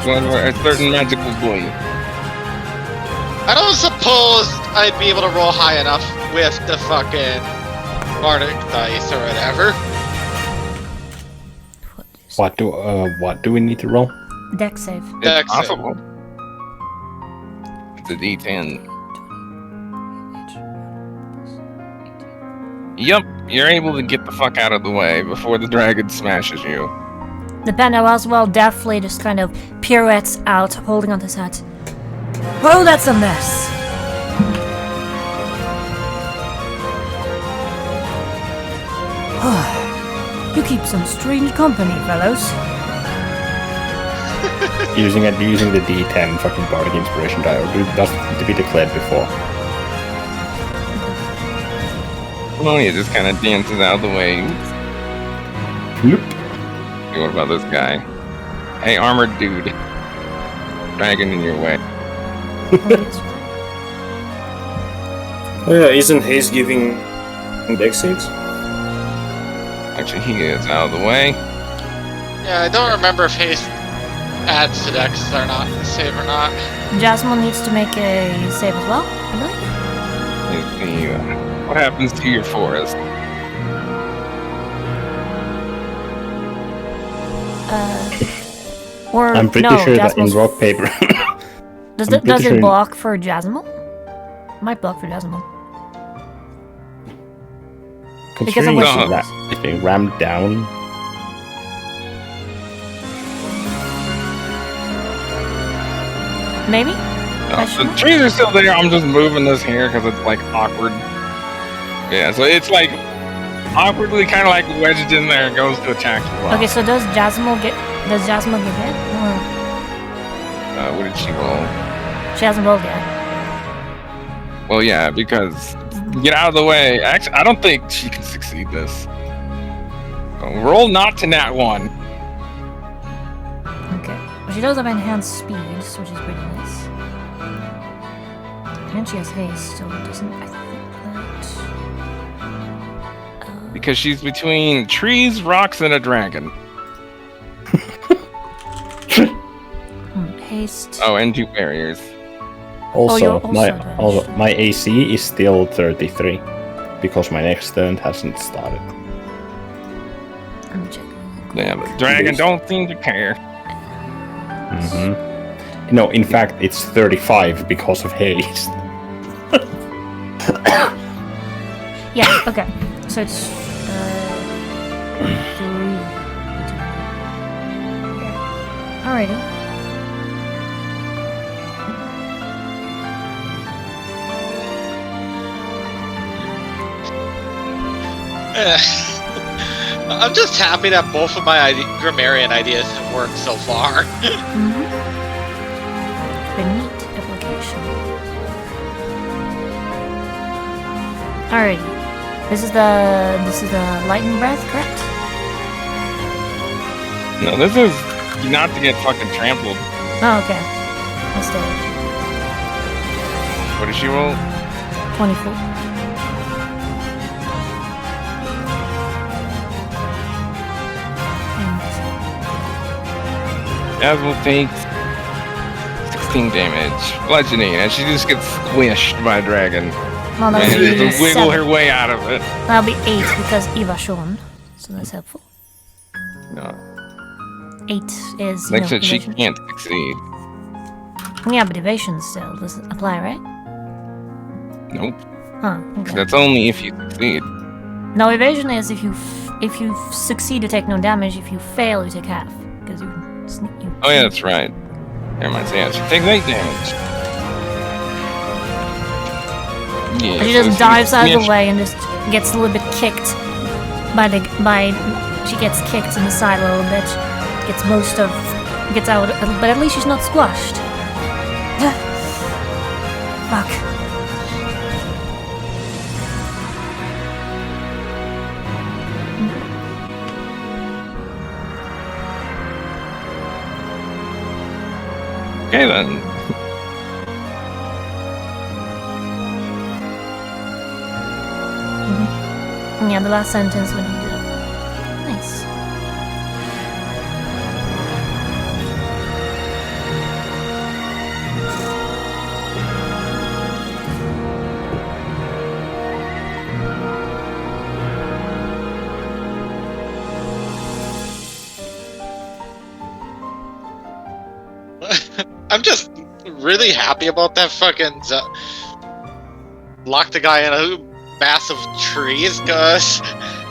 Going for a certain magical boy. I don't suppose I'd be able to roll high enough with the fucking Bardic dice or whatever. What do we need to roll? Deck save. It's Dex save. possible. It's a D10. Yep, you're able to get the fuck out of the way before the dragon smashes you. The Panda as well deftly just kind of pirouettes out, holding onto his hat. Oh, that's a mess! You keep some strange company, fellows. Using the D10 fucking bardic inspiration die, or does it need to be declared before? Harmonia just kind of dances out of the way. Nope. Hey, what about this guy? Hey, armored dude. Dragon in your way. Oh yeah, isn't Haze giving deck saves? Actually, he is out of the way. Yeah, I don't remember if haste adds to Dex or not, save or not. Jasmine needs to make a save as well, I believe. Let's see, what happens to your forest? Or I'm pretty no, sure that in Jasmine's- rock paper. Does I'm it pretty sure- block for Jasmine? Might block for Jasmine. Because of Considering what she it's being rammed down. Maybe? The trees are still there. I'm just moving this here because it's like awkward. Yeah, so it's like awkwardly kind of like wedged in there and goes to attack the block. Okay, so does Jasmine get hit? Or What did she roll? she hasn't rolled yet. Well, yeah, because get out of the way. Actually, I don't think she can succeed this. So roll not to nat 1. Okay. Well, she does have enhanced speed, which is pretty nice. And she has haste, so it doesn't. I think that. Because she's between trees, rocks, and a dragon. Haste. Oh, and 2 barriers. you're Also, advanced. my AC is still 33 because my next turn hasn't started. Let me check. Yeah, but dragon don't seem to care. No, in fact, it's 35 because of haste. Yeah. Okay. So it's 3. Alrighty. I'm just happy that both of my grammarian ideas have worked so far. The neat application. Alrighty. This is the lightning breath, correct? No, this is not to get fucking trampled. Oh, okay. Let's do it. What did she roll? 24. Jasmine takes 16 damage, bludgeoning, and she just gets squished by a dragon. Well, that And would be just wiggle her 7. way out of it. That'll be 8 because Eva Sean. So that's helpful. No. 8 is. Like I said, she evasion. can't succeed. Yeah, but evasion still doesn't apply, right? Nope. Huh. Okay. That's only if you succeed. No, evasion is if you succeed, you take no damage. If you fail, you take half. Because you. Oh yeah, that's right. Never mind. So yeah, she takes 8 damage. Yeah, She so just dives out of the squished. way and just gets a little bit kicked by. She gets kicked in the side a little bit. Gets out, but at least she's not squashed. Fuck. Okay then. Yeah, the last sentence when you did it. Nice. I'm just really happy about that fucking lock the guy in a massive trees, cause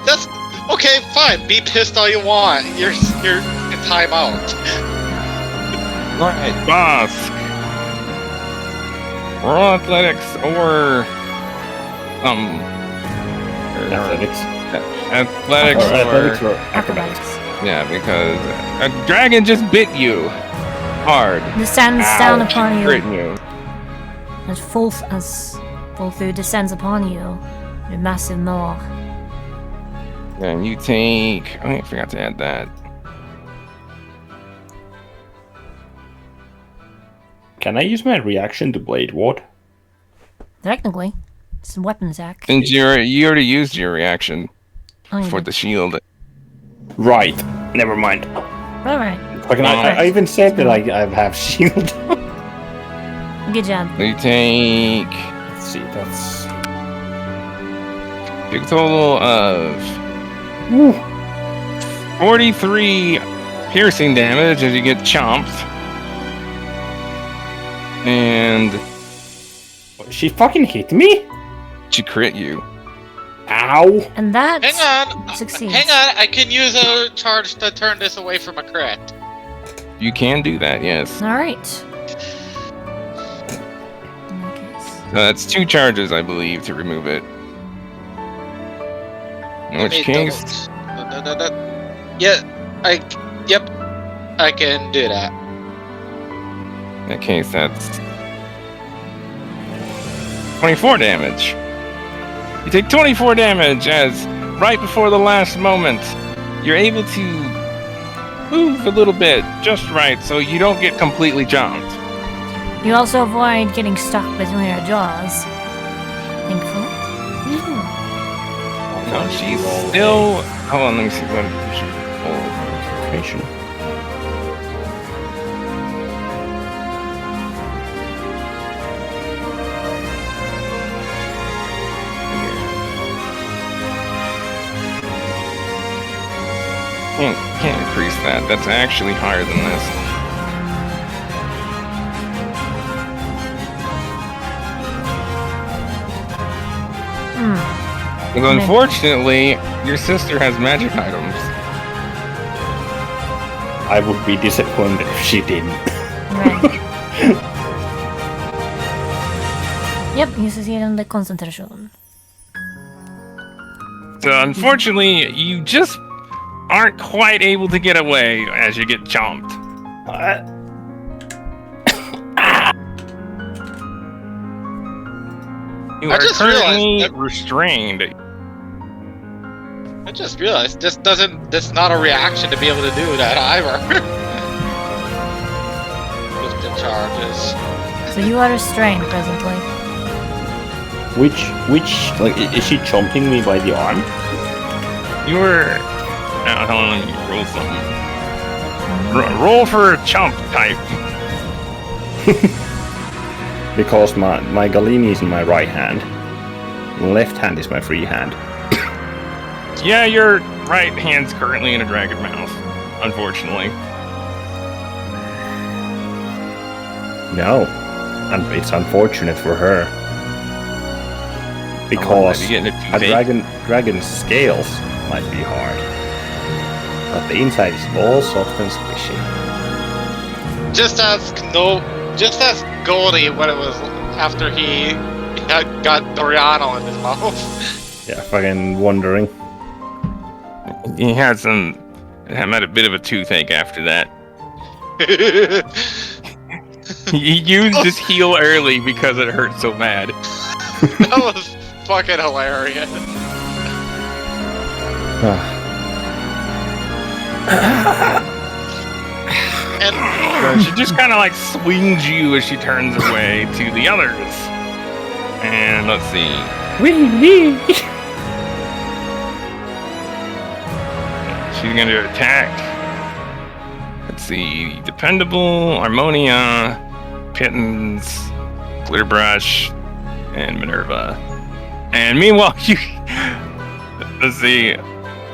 that's okay. Fine, be pissed all you want. You're in timeout. Right. Bosk. Raw athletics or Athletics. athletics Or athletics or or acrobatics. Acrobatics. yeah, because a dragon just bit you hard. Descends down upon you. Critting you. As Fulfu descends upon you. The massive maw. And you take. Oh, I forgot to add that. Can I use my reaction to Blade Ward? Technically, it's a weapon attack. Since you already used your reaction Oh, you for did. the shield. Right. Never mind. Alright, Fucking, I even said that I have shield. good job. You take Let's see, that's... a total of 43 piercing damage as you get chomped. And She fucking hit me? she crit you. Ow! And that Hang on, succeeds. hang on. I can use a charge to turn this away from a crit. You can do that, yes. Alright. In that case. That's 2 charges, I believe, to remove it. In which Hey, case, Yeah, yep, I can do that. in that case, that's 24 damage. You take 24 damage as right before the last moment, you're able to move a little bit, just right, so you don't get completely jumped. You also avoid getting stuck between her jaws. Thankfully. No, she's still. Hold on, let me see what. Concentration. Can't increase that. That's actually higher than this. Because unfortunately, your sister has magic items. I would be disappointed if she didn't. Right. Yep, you succeed on the concentration. So unfortunately, you just aren't quite able to get away as you get chomped. You I are just currently realized that- restrained. I just realized this not a reaction to be able to do that either. With the charges. So you are restrained presently. Which, like, is she chomping me by the arm? You were. Hold on, let me roll something. Roll for a chump type. Because my Galini is in my right hand. Left hand is my free hand. Yeah, your right hand's currently in a dragon mouth, unfortunately. No. And it's unfortunate for her. Oh, Because maybe getting a toothache. dragon's scales might be hard. But the inside is all soft and squishy. Just ask Goldie what it was after he got Doriano in his mouth. Yeah, fucking wondering. He had a bit of a toothache after that. He used his heal early because it hurt so bad. That was fucking hilarious. And She just kind of like swings you as she turns away to the others. And let's see. She's going to attack. Let's see. Dependable, Harmonia, Pittance, Glitterbrush, and Minerva. And meanwhile, you. Let's see.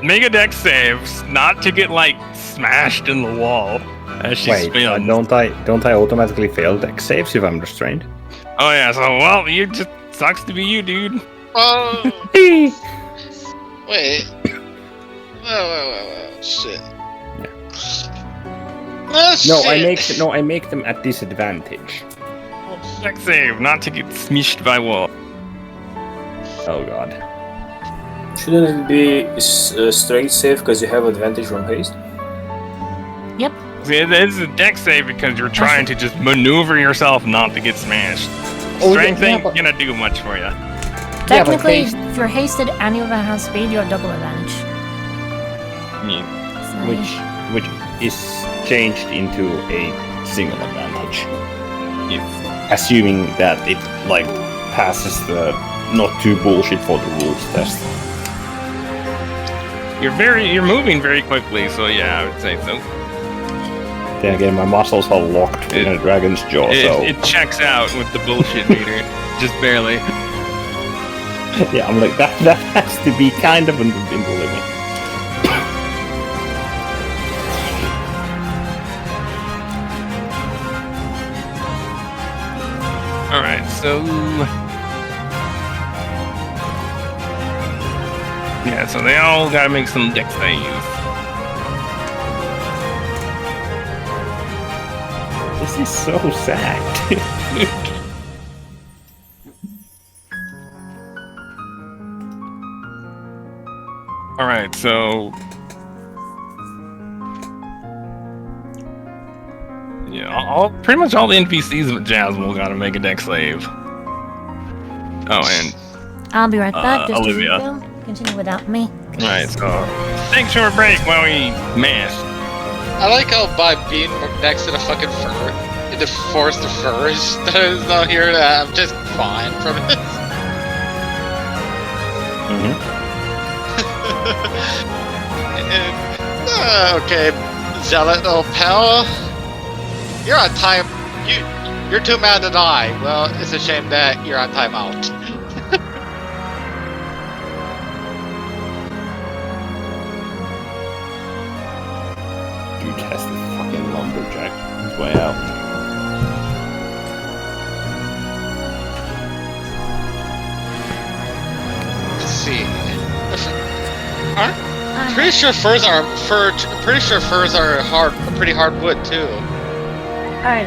Make a dex saves, not to get like smashed in the wall as she Wait, spins. don't I automatically fail dex saves if I'm restrained? Oh yeah, so well, you just sucks to be you, dude. oh, wait. Whoa, shit. Oh, shit. I make them at disadvantage. Dex save, not to get smushed by wall. Oh god. Shouldn't it be straight save because you have advantage from haste? Yep. See, it's a dex save because you're trying to just maneuver yourself not to get smashed. Strength ain't gonna do much for you. Technically, if you're hasted and you have speed, you're double advantage. So, Which is changed into a single advantage. Assuming that it like passes the not too bullshit for the rules test. You're moving very quickly, so yeah, I would say so. Then again, my muscles are locked in a dragon's jaw, so It checks out with the bullshit meter, just barely. yeah, I'm like that has to be kind of in the limit. Alright, so... Yeah, so they all gotta make some dex saves. This is so sad. Alright, so... Yeah, pretty much all the NPCs with Jasmine gotta make a dex save. Oh, and... I'll be right back. Just Olivia. to refill. Continue without me. Alright, so... Thanks for a break while we mashed. I like how by being next to the fucking fur, the forest of furs that is out here, I'm just fine from it. Okay, Zealot, old pal. You're on time. You're too mad to die. Well, it's a shame that you're on timeout. Dude has the fucking lumberjack his way out. Let's see. Pretty sure furs are pretty hard wood too. Alright.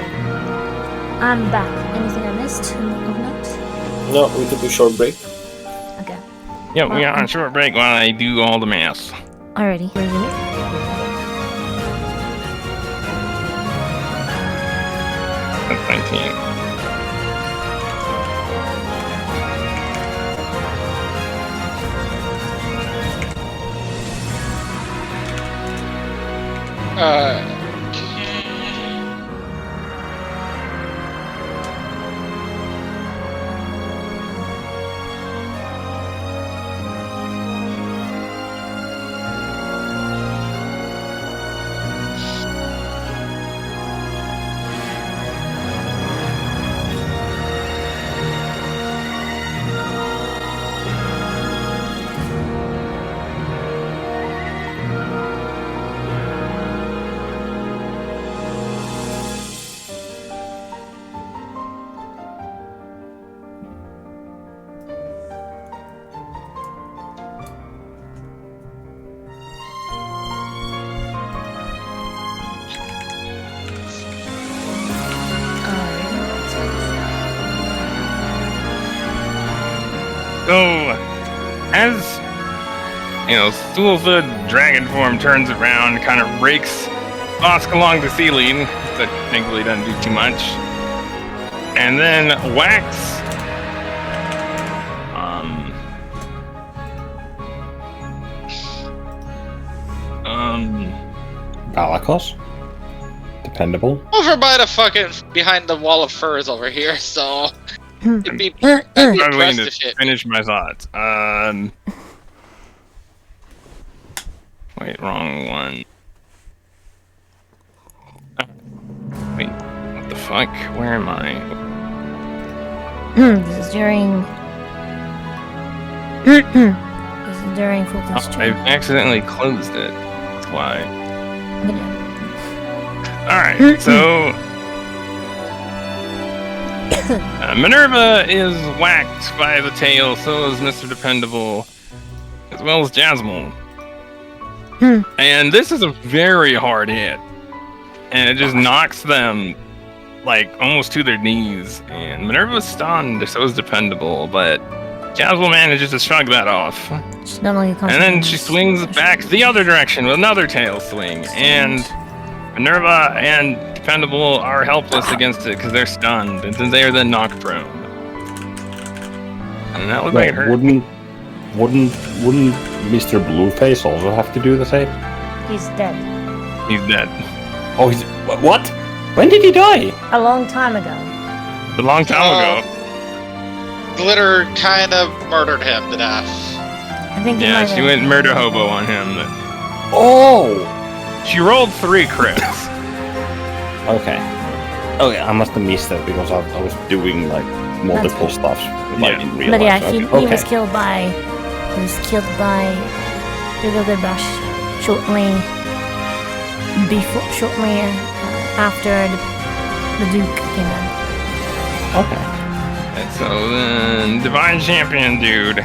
I'm back. Anything I missed of note? No, we took a short break. Okay. Yeah, we are on short break while I do all the math. Alrighty. Resume. That's 19. So, as you know, Stoolfoot dragon form turns around, kind of rakes Bosk along the ceiling, but thankfully doesn't do too much, and then whacks. Balakos? Dependable. Over by the fucking behind the wall of furs over here, so it'd be Struggling impressed to if shit. finish my thoughts. Wait, wrong one. Wait, what the fuck? Where am I? This is during. This is during full Oh, discharge. I accidentally closed it. That's why. Alright, so Minerva is whacked by the tail, so is Mr. Dependable, as well as Jasmine. And this is a very hard hit. And it just knocks them like almost to their knees. And Minerva's stunned, so is Dependable, but Jasmine manages to shrug that off. She's not only And then she swings back the other direction with another tail swing, and Minerva and Dependable are helpless against it because they're stunned, and then they are then knocked prone. And that would make it hurt. Wouldn't Mr. Blueface also have to do the same? He's dead. He's dead. Oh, he's what? When did he die? A long time ago. A long time ago. Glitter kind of murdered him to death. I think he Yeah, might she have- went murder hobo on him. Oh. She rolled 3 crits. Okay. Okay, I must have missed that because I was doing like multiple stuff like in real But yeah, life. he Okay. was killed by River Brush shortly after the Duke came in. Okay. And so then Divine Champion dude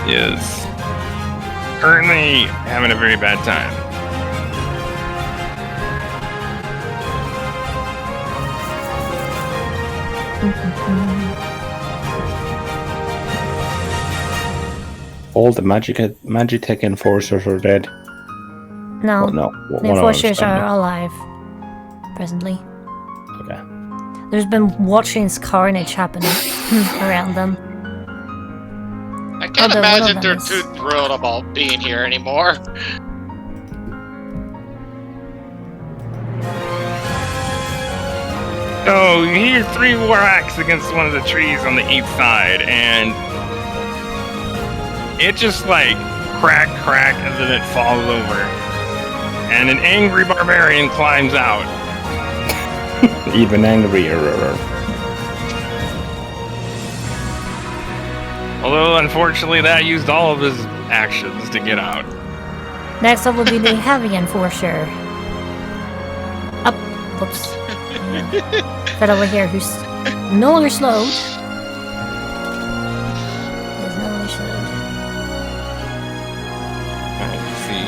is currently having a very bad time. All the Magitech enforcers are dead. No, Oh, no. the enforcers are alive presently. Okay. There's been watching carnage happen around them. I can't Although one of imagine them they're is- too thrilled about being here anymore. So you hear 3 whacks against one of the trees on the east side, and it just like crack, and then it falls over. And an angry barbarian climbs out. Even angrier. Although, unfortunately, that used all of his actions to get out. Next up will be the heavy enforcer. Up, whoops. That over here, who's no longer slowed. He's no longer slowed. Let's see.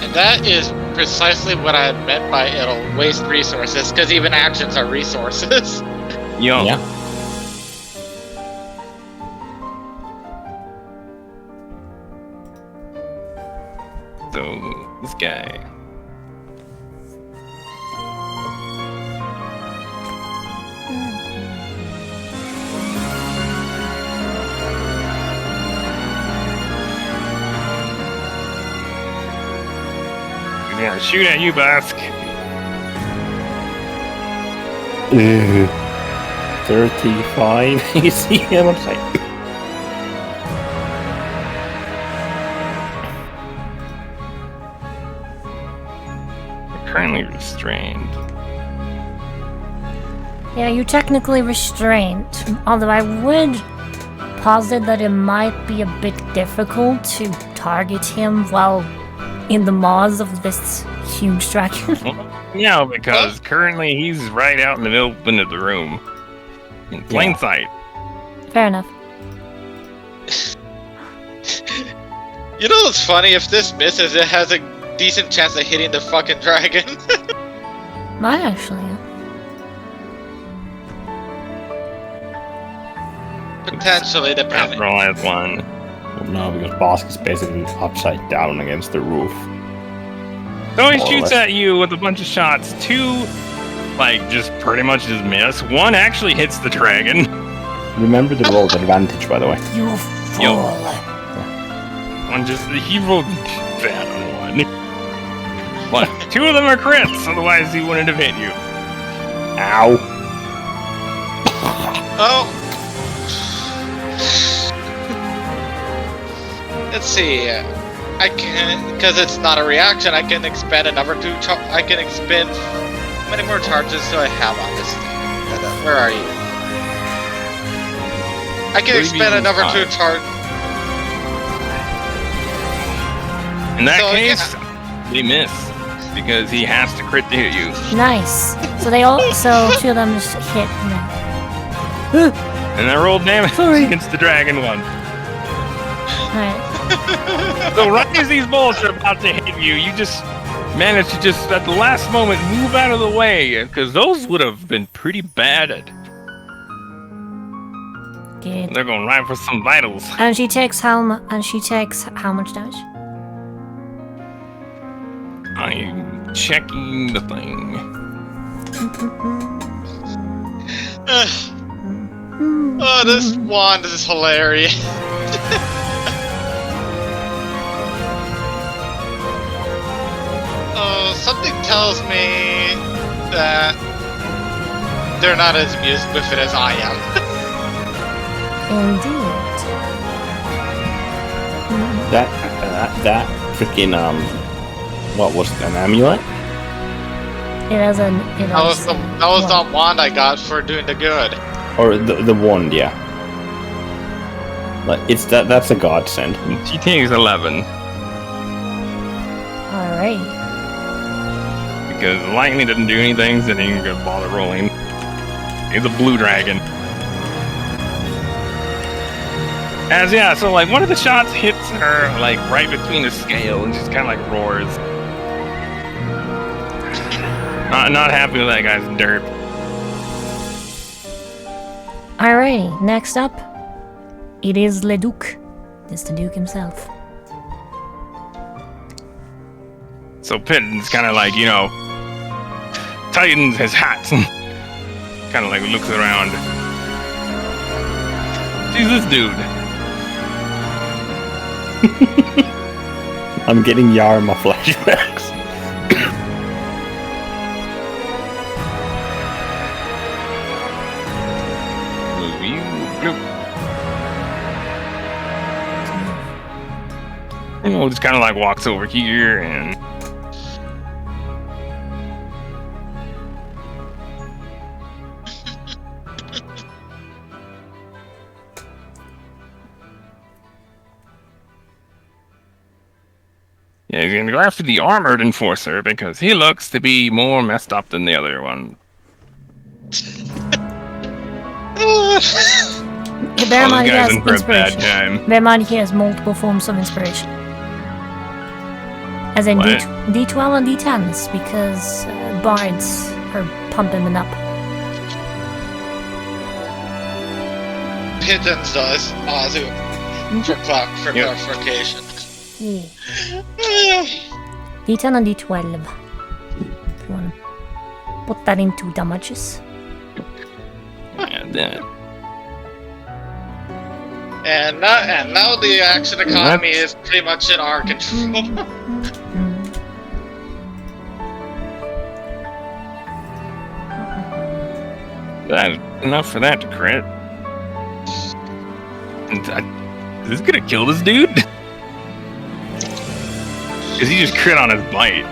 And that is precisely what I meant by it'll waste resources, because even actions are resources. Yo. Yeah. So, this guy. He's gonna shoot at you, Bask. 35 AC, I would say. Currently restrained. Yeah, you're technically restrained, although I would posit that it might be a bit difficult to target him while in the maws of this huge dragon. No, because currently he's right out in the open of the room. In plain sight. Fair enough. You know what's funny? If this misses, it has a decent chance of hitting the fucking dragon. Might actually. Potentially, depending. Roll as one. Well, no, because Bosk is basically upside down against the roof. So he More or shoots less. at you with a bunch of shots. 2, like, just pretty much just miss. 1 actually hits the dragon. Remember to roll advantage, by the way. You fool. 1 just, he rolled bad on 1. What? 2 of them are crits, otherwise he wouldn't have hit you. Ow. Oh. Let's see. I can, because it's not a reaction. I can expend another 2. I can expend. How many more charges do I have on this thing? Where are you? I can expend another 2 charge. In that So, case, they miss. Because he has to crit to hit you. Nice. So they all, so 2 of them just hit. And I rolled damage Sorry. against the dragon one. Alright. So right as these bullets are about to hit you, you just manage to just, at the last moment, move out of the way. Because those would have been pretty bad. Good. They're going right for some vitals. And she takes how much damage? I'm checking the thing. Oh, this wand is hilarious. Oh, something tells me that they're not as amused with it as I am. Indeed. That freaking what was it, an amulet? It has an. That was the wand I got for doing the good. Or the wand, yeah. Like that's a godsend. She takes 11. Alright. Because lightning doesn't do anything, so they ain't gonna bother rolling. He's a blue dragon. So like one of the shots hits her like right between the scale and just kinda like roars. Not happy with that guy's derp. Alrighty, next up, it is Le Duc. It's the Duke himself. So Pitten's kinda like, tightens his hat. Kinda like looks around. Sees this dude. I'm getting Yarma flashbacks. Just kind of like walks over here and yeah, he's gonna go after the armored enforcer because he looks to be more messed up than the other one. Bear in mind he guy's has in for a bad inspiration. time. Bear in mind he has multiple forms of inspiration. As in What? D12 and D10s, because bards are pumping them up. Pittance does. For clarification. Yeah. D10 and D12. If you want to put that into damages. And then And now the action economy is pretty much in our control. that's enough for that to crit. Is this gonna kill this dude? Cause he just crit on his bite.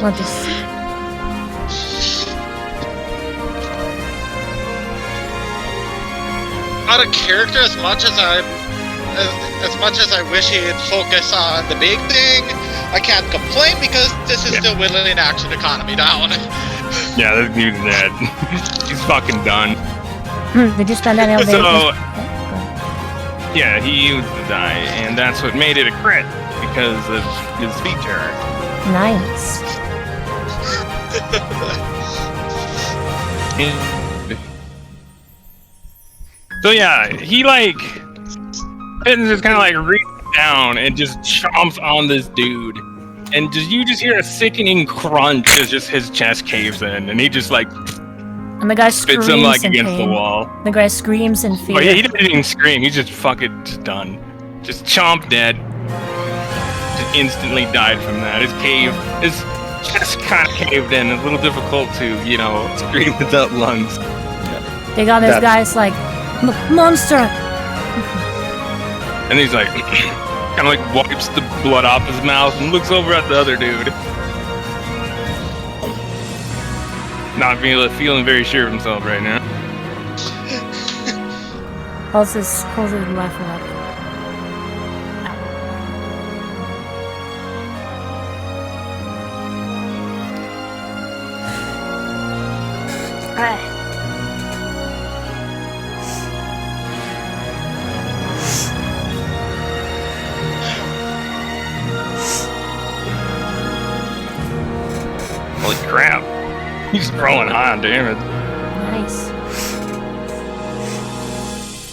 What is... Out of character, as much as I'm as much as I wish he'd focus on the big thing, I can't complain because this is still whittling action economy down. Yeah, this dude's dead. He's fucking done. Did you spend any of So, yeah, he used to die, and that's what made it a crit because of his feature. Nice. So yeah, he like just kind of like reaches down and just chomps on this dude, and you just hear a sickening crunch as just his chest caves in, and he just like And the guy spits screams him like in against the pain. wall. The guy screams in fear. Oh yeah, he didn't even scream. He's just fucking just done. Just chomp dead. Just instantly died from that. His chest kind of caved in. It's a little difficult to, scream without lungs. They got this guy's like, monster! And he's like, kind of like wipes the blood off his mouth and looks over at the other dude. Not feeling very sure of himself right now. Holds his rifle up. Alright. Holy crap. He's rolling high on damage. Nice.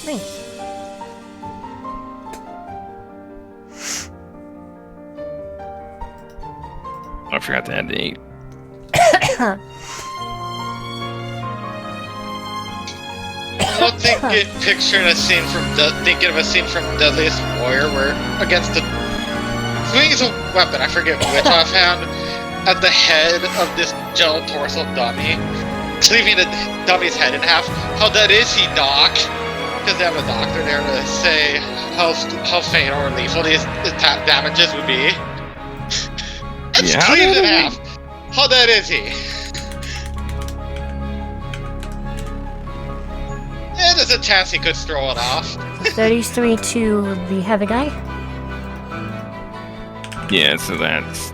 Nice. I forgot to add the 8. I'm picturing a scene thinking of a scene from Deadliest Warrior where against the swings a weapon, I forget which offhand, at the head of this gel torso dummy, cleaving the dummy's head in half. How dead is he, Doc? Because they have a doctor there to say how fatal or lethal these damages would be. It's cleaved in half. How dead is he? Yeah, there's a chance he could throw it off. 33 to the heavy guy. Yeah, so that's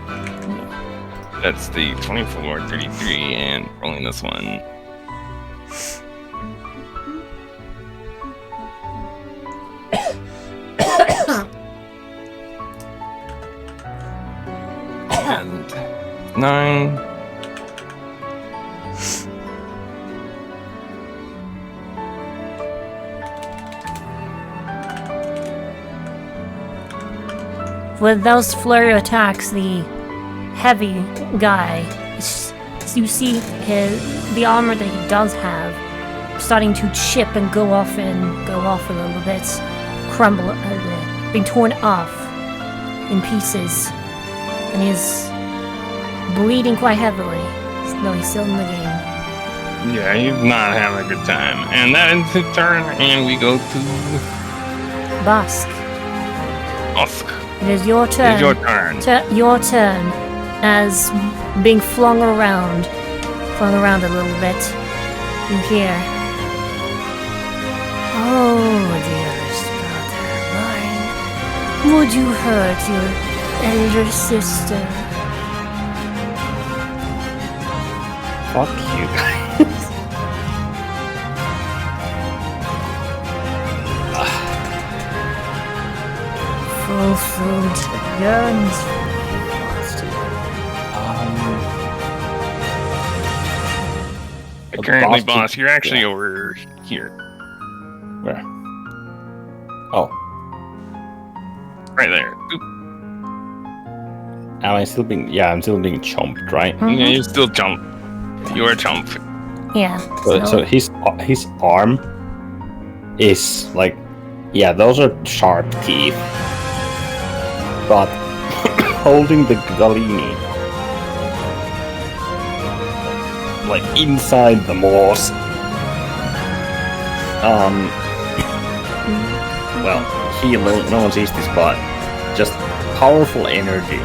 the 24, 33, and rolling this one. And 9. With those flurry attacks, the heavy guy, you see the armor that he does have starting to chip and go off a little bit, crumble, being torn off in pieces, and he's bleeding quite heavily. No, he's still in the game. Yeah, he's not having a good time. And that ends his turn, and we go to Busk. Busk. It is your turn. It's your turn. Your turn, as being flung around a little bit. You hear, "Oh, dearest brother mine, would you hurt your elder sister?" Fuck you guys. Full food yearns for you, Currently, boss, you're actually over here. Where? Oh. Right there. Oop. I'm still being chomped, right? Mm-hmm. Yeah, you still jump. You are jump. Yeah. So his arm is like, yeah, those are sharp teeth. But holding the Galini, like inside the moss. Well, no one sees this, but just powerful energy,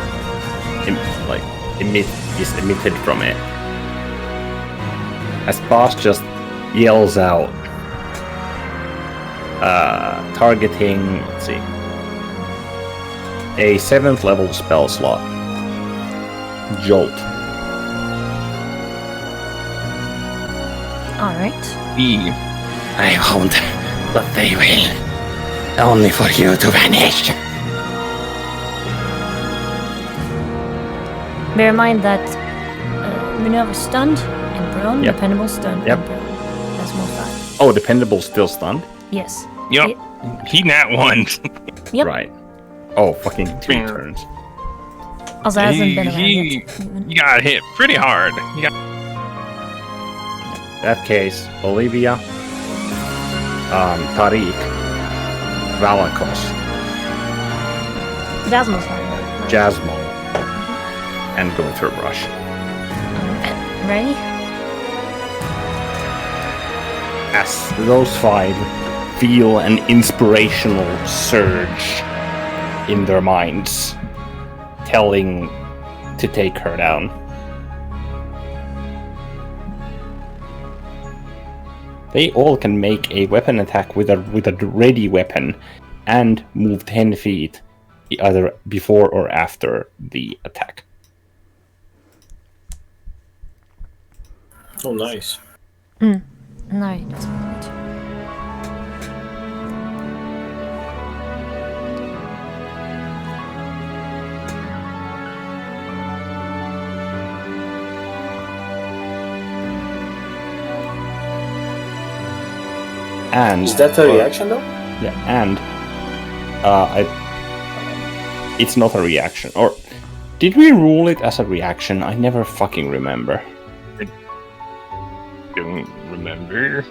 is emitted from it. As Boss just yells out, targeting. Let's see. a 7th level spell slot. Jolt. Alright. I won't, but they will. Only for you to vanish. Bear in mind that Minerva's stunned and prone. Yep. Dependable stunned Yep. and prone. That's more fun. Oh, Dependable's still stunned? Yes. Yep. He nat one. Yep. Right. Oh, fucking 2 Yeah. turns. Also hasn't been around He yet. Even. got hit pretty hard. He got That case, Olivia, Tariq, Valakos, Jasmine's fine. Right? Jasmo, and Gother Brush. Ready? As those 5 feel an inspirational surge in their minds, telling to take her down. They all can make a weapon attack with a ready weapon and move 10 feet either before or after the attack. Oh, nice. No, it doesn't. And Is that a reaction though? Yeah, and it's not a reaction. Or did we rule it as a reaction? I never fucking remember. don't remember.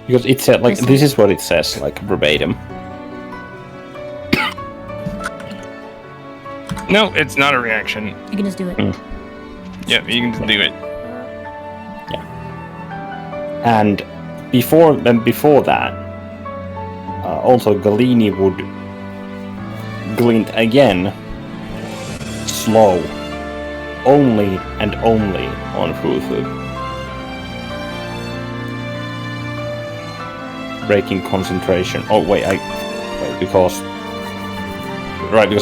Because it said, like, Listen. this is what it says, like, verbatim. No, it's not a reaction. You can just do it. Yeah, you can just do it. And before that, also Galini would glint again, slow, only and only on Futhu. Breaking concentration. Oh wait, because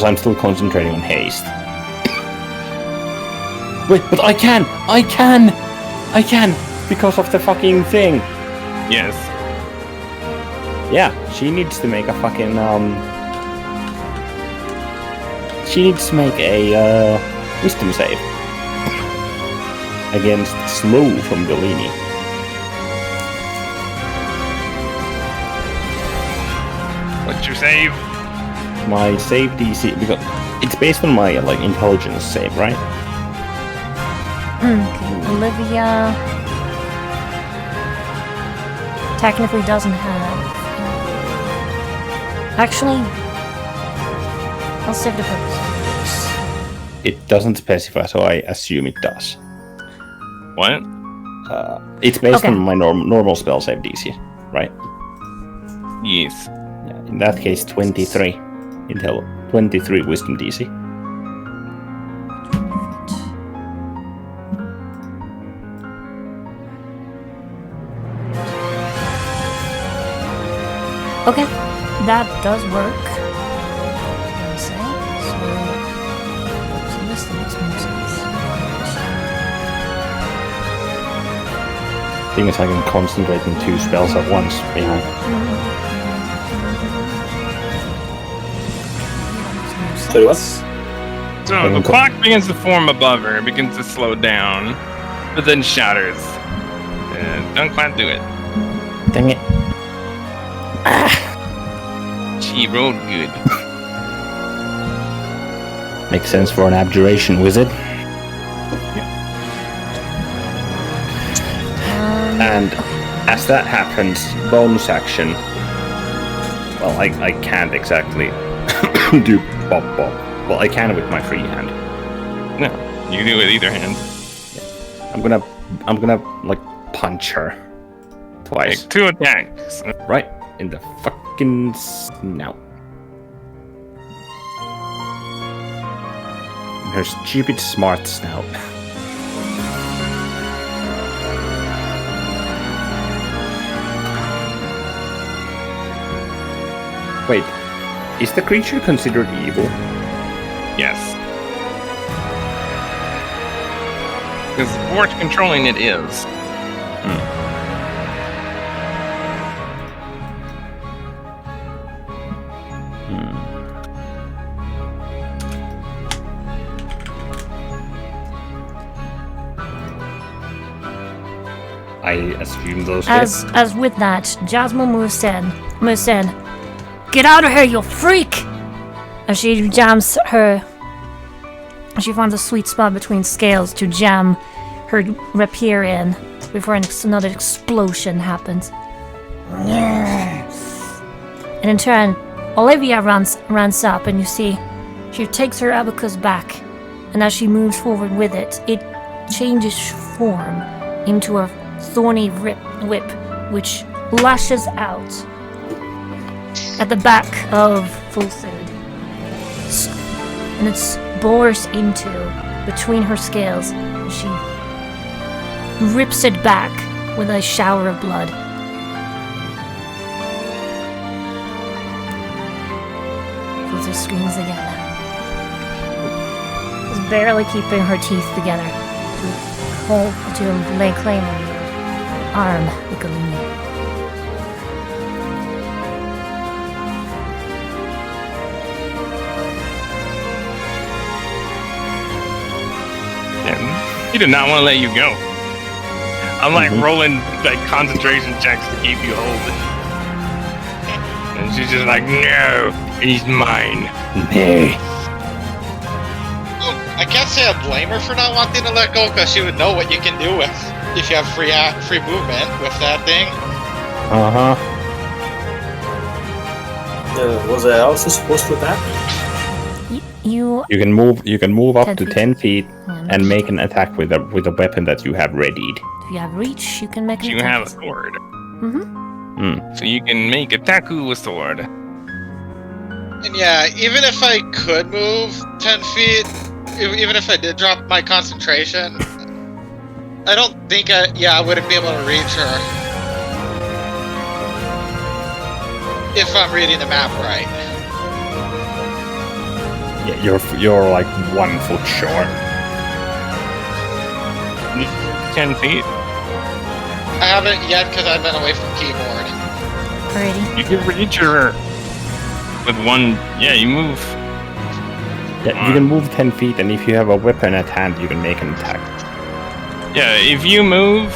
I'm still concentrating on haste. Wait, but I can, because of the fucking thing. Yes. Yeah, she needs to make a fucking she needs to make a wisdom save against slow from Galini. What's your save? My save DC, because it's based on my like intelligence save, right? Okay, Olivia technically doesn't have. Actually, I'll save the purpose. It doesn't specify, so I assume it does. What? It's based Okay. on my normal spell save DC, right? Yes. Yeah, in that case, 23 until 23 wisdom DC. Okay, that does work. Let's say. So this makes more sense. Thing is, I can concentrate on 2 spells at once behind. Sorry, what? So the clock begins to form above her, begins to slow down, but then shatters. Don't quite do it. Dang it. She rolled good. Makes sense for an abjuration wizard. And as that happens, bonus action. Well, I can't exactly do bop bop. Well, I can with my free hand. No, you can do it with either hand. I'm gonna like punch her twice. Make 2 attacks. Right in the fucking snout. Her stupid smart snout. Wait, is the creature considered evil? Yes. Because the force controlling it is. I assume those hit. As with that, Jasmine moves in, "Get out of here, you freak!" As she jams her... She finds a sweet spot between scales to jam her rapier in before another explosion happens. And in turn, Olivia runs up, and you see she takes her abacus back, and as she moves forward with it, it changes form into a thorny whip, which lashes out at the back of Fulsid. And it bores into between her scales, and she rips it back with a shower of blood. Fulsid screams again. She's barely keeping her teeth together to lay claim on you. Arm, Nicolini. He did not want to let you go. I'm like rolling like concentration checks to keep you holding. And she's just like, no, he's mine. Nay. I can't say I blame her for not wanting to let go, because she would know what you can do with if you have free movement with that thing. Was I also supposed to attack? You You can move up 10 to feet. 10 feet and make an attack with a weapon that you have readied. If you have reach, you can make an You attack. have a sword. Mm-hmm. So you can make Attaku with sword. And yeah, even if I could move 10 feet, even if I did drop my concentration, I don't think I wouldn't be able to reach her. If I'm reading the map right. Yeah, you're like 1 foot short. 10 feet. I haven't yet because I've been away from keyboard. Alrighty. You can reach her with one. Yeah, you move. Yeah, you can move 10 feet, and if you have a weapon at hand, you can make an attack. Yeah, if you move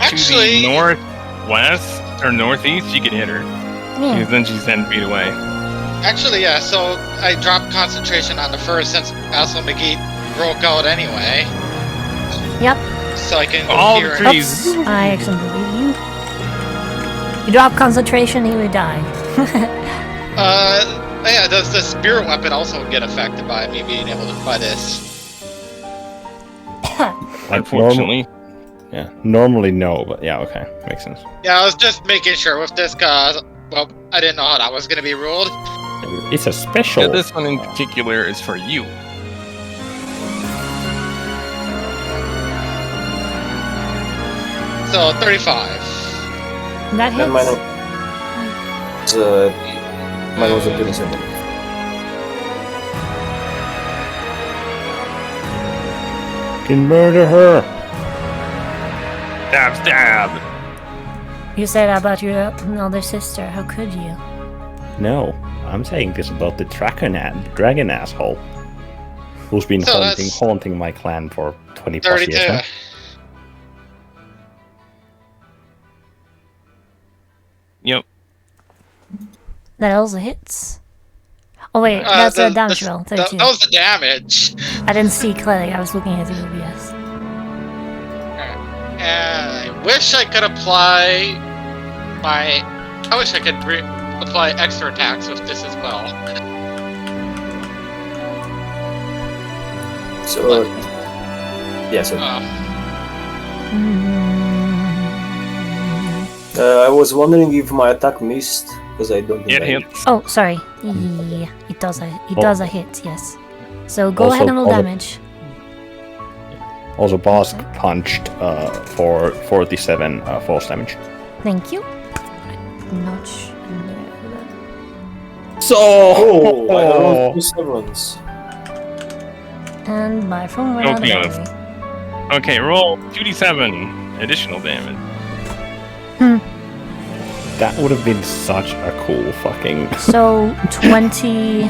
Actually, to the northwest or northeast, you can hit her. Yeah. Because then she's 10 feet away. actually, yeah. So I dropped concentration on the first since Alpha McGee broke out anyway. Yep. So I can go All here. the And, trees. Oops. I actually believe you. You drop concentration, you would die. yeah. Does the spirit weapon also get affected by me being able to by this? Unfortunately. Yeah, normally no, but yeah, okay, makes sense. Yeah, I was just making sure with this cause. Well, I didn't know how that was gonna be ruled. It's a special. Yeah, this one in particular is for you. So 35. That And mine hits. was a 27. Can murder her. Stab, stab. You said about your older sister. How could you? No, I'm saying this about the dragon asshole, who's been So that's haunting my clan for 20 plus 32. years now. Yep. That also hits. Oh wait, that's a damage roll. That 32. was the damage. I didn't see clearly. I was looking at the OBS. And I wish I could apply my. I wish I could apply extra attacks with this as well. So, yeah, so I was wondering if my attack missed, because I don't think It I hits. Oh, sorry. Yeah, it does a hit. Yes. So go Also- ahead and roll also- damage. Also, Bosk punched for 47 force damage. Thank you. Notch. Oh, I rolled 2 sevens. And my phone went out of Okay, battery. Okay, roll 2d7 additional damage. That would have been such a cool fucking. So 29.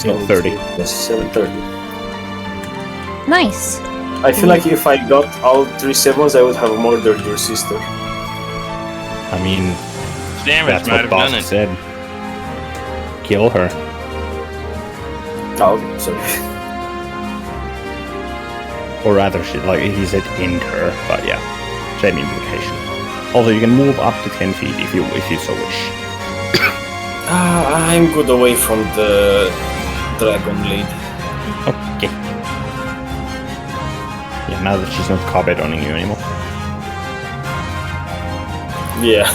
No, 30. Yes, 730. Nice. I feel like if I got all 3 sevens, I would have murdered your sister. I mean, Damage that's might what have done Boss it. said. Kill her. Oh, sorry. Or rather, he said end her, but yeah, same implication. Also, you can move up to 10 feet if you so wish. I'm good away from the dragon lady. Okay. Yeah, now that she's not cabedoning you anymore. Yeah.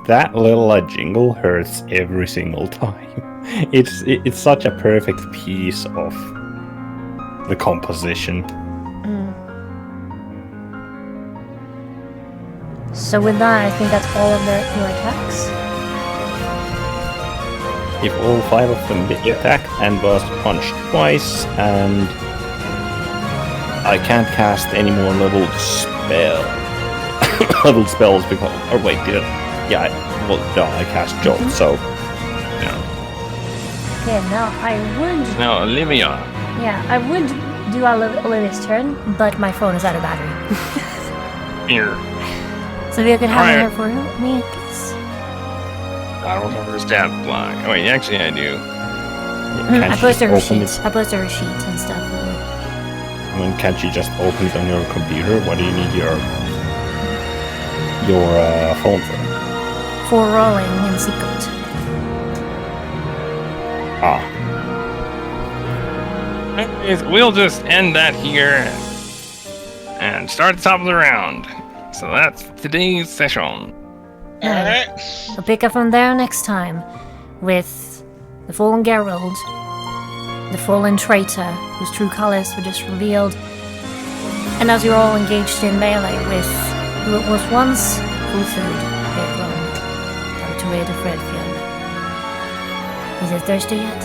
That little jingle hurts every single time. It's such a perfect piece of the composition. So with that, I think that's all of your attacks. If all 5 of them get attacked and was punched twice, and I can't cast any more leveled spells because. Or wait, did it? Yeah, I cast Jolt, so. Yeah. Okay, now I would. Now, Olivia. Yeah, I would do Olivia's turn, but my phone is out of battery. Here. So if you could have Alright. her for me, please. I don't have her stat block. Oh, wait, actually, I do. Can't I she posted her just open sheets. I posted her sheets and stuff. I mean, can't you just open it on your computer? What do you need your phone for? For rolling in secret. Ah, Anyways, we'll just end that here and start the top of the round. So that's today's session. Alright. We'll pick up from there next time with the fallen Geralt, the fallen traitor whose true colors were just revealed, and as you're all engaged in melee with who it was once Ulthud, Emblem, to rid of Redfield. Is it thirsty yet?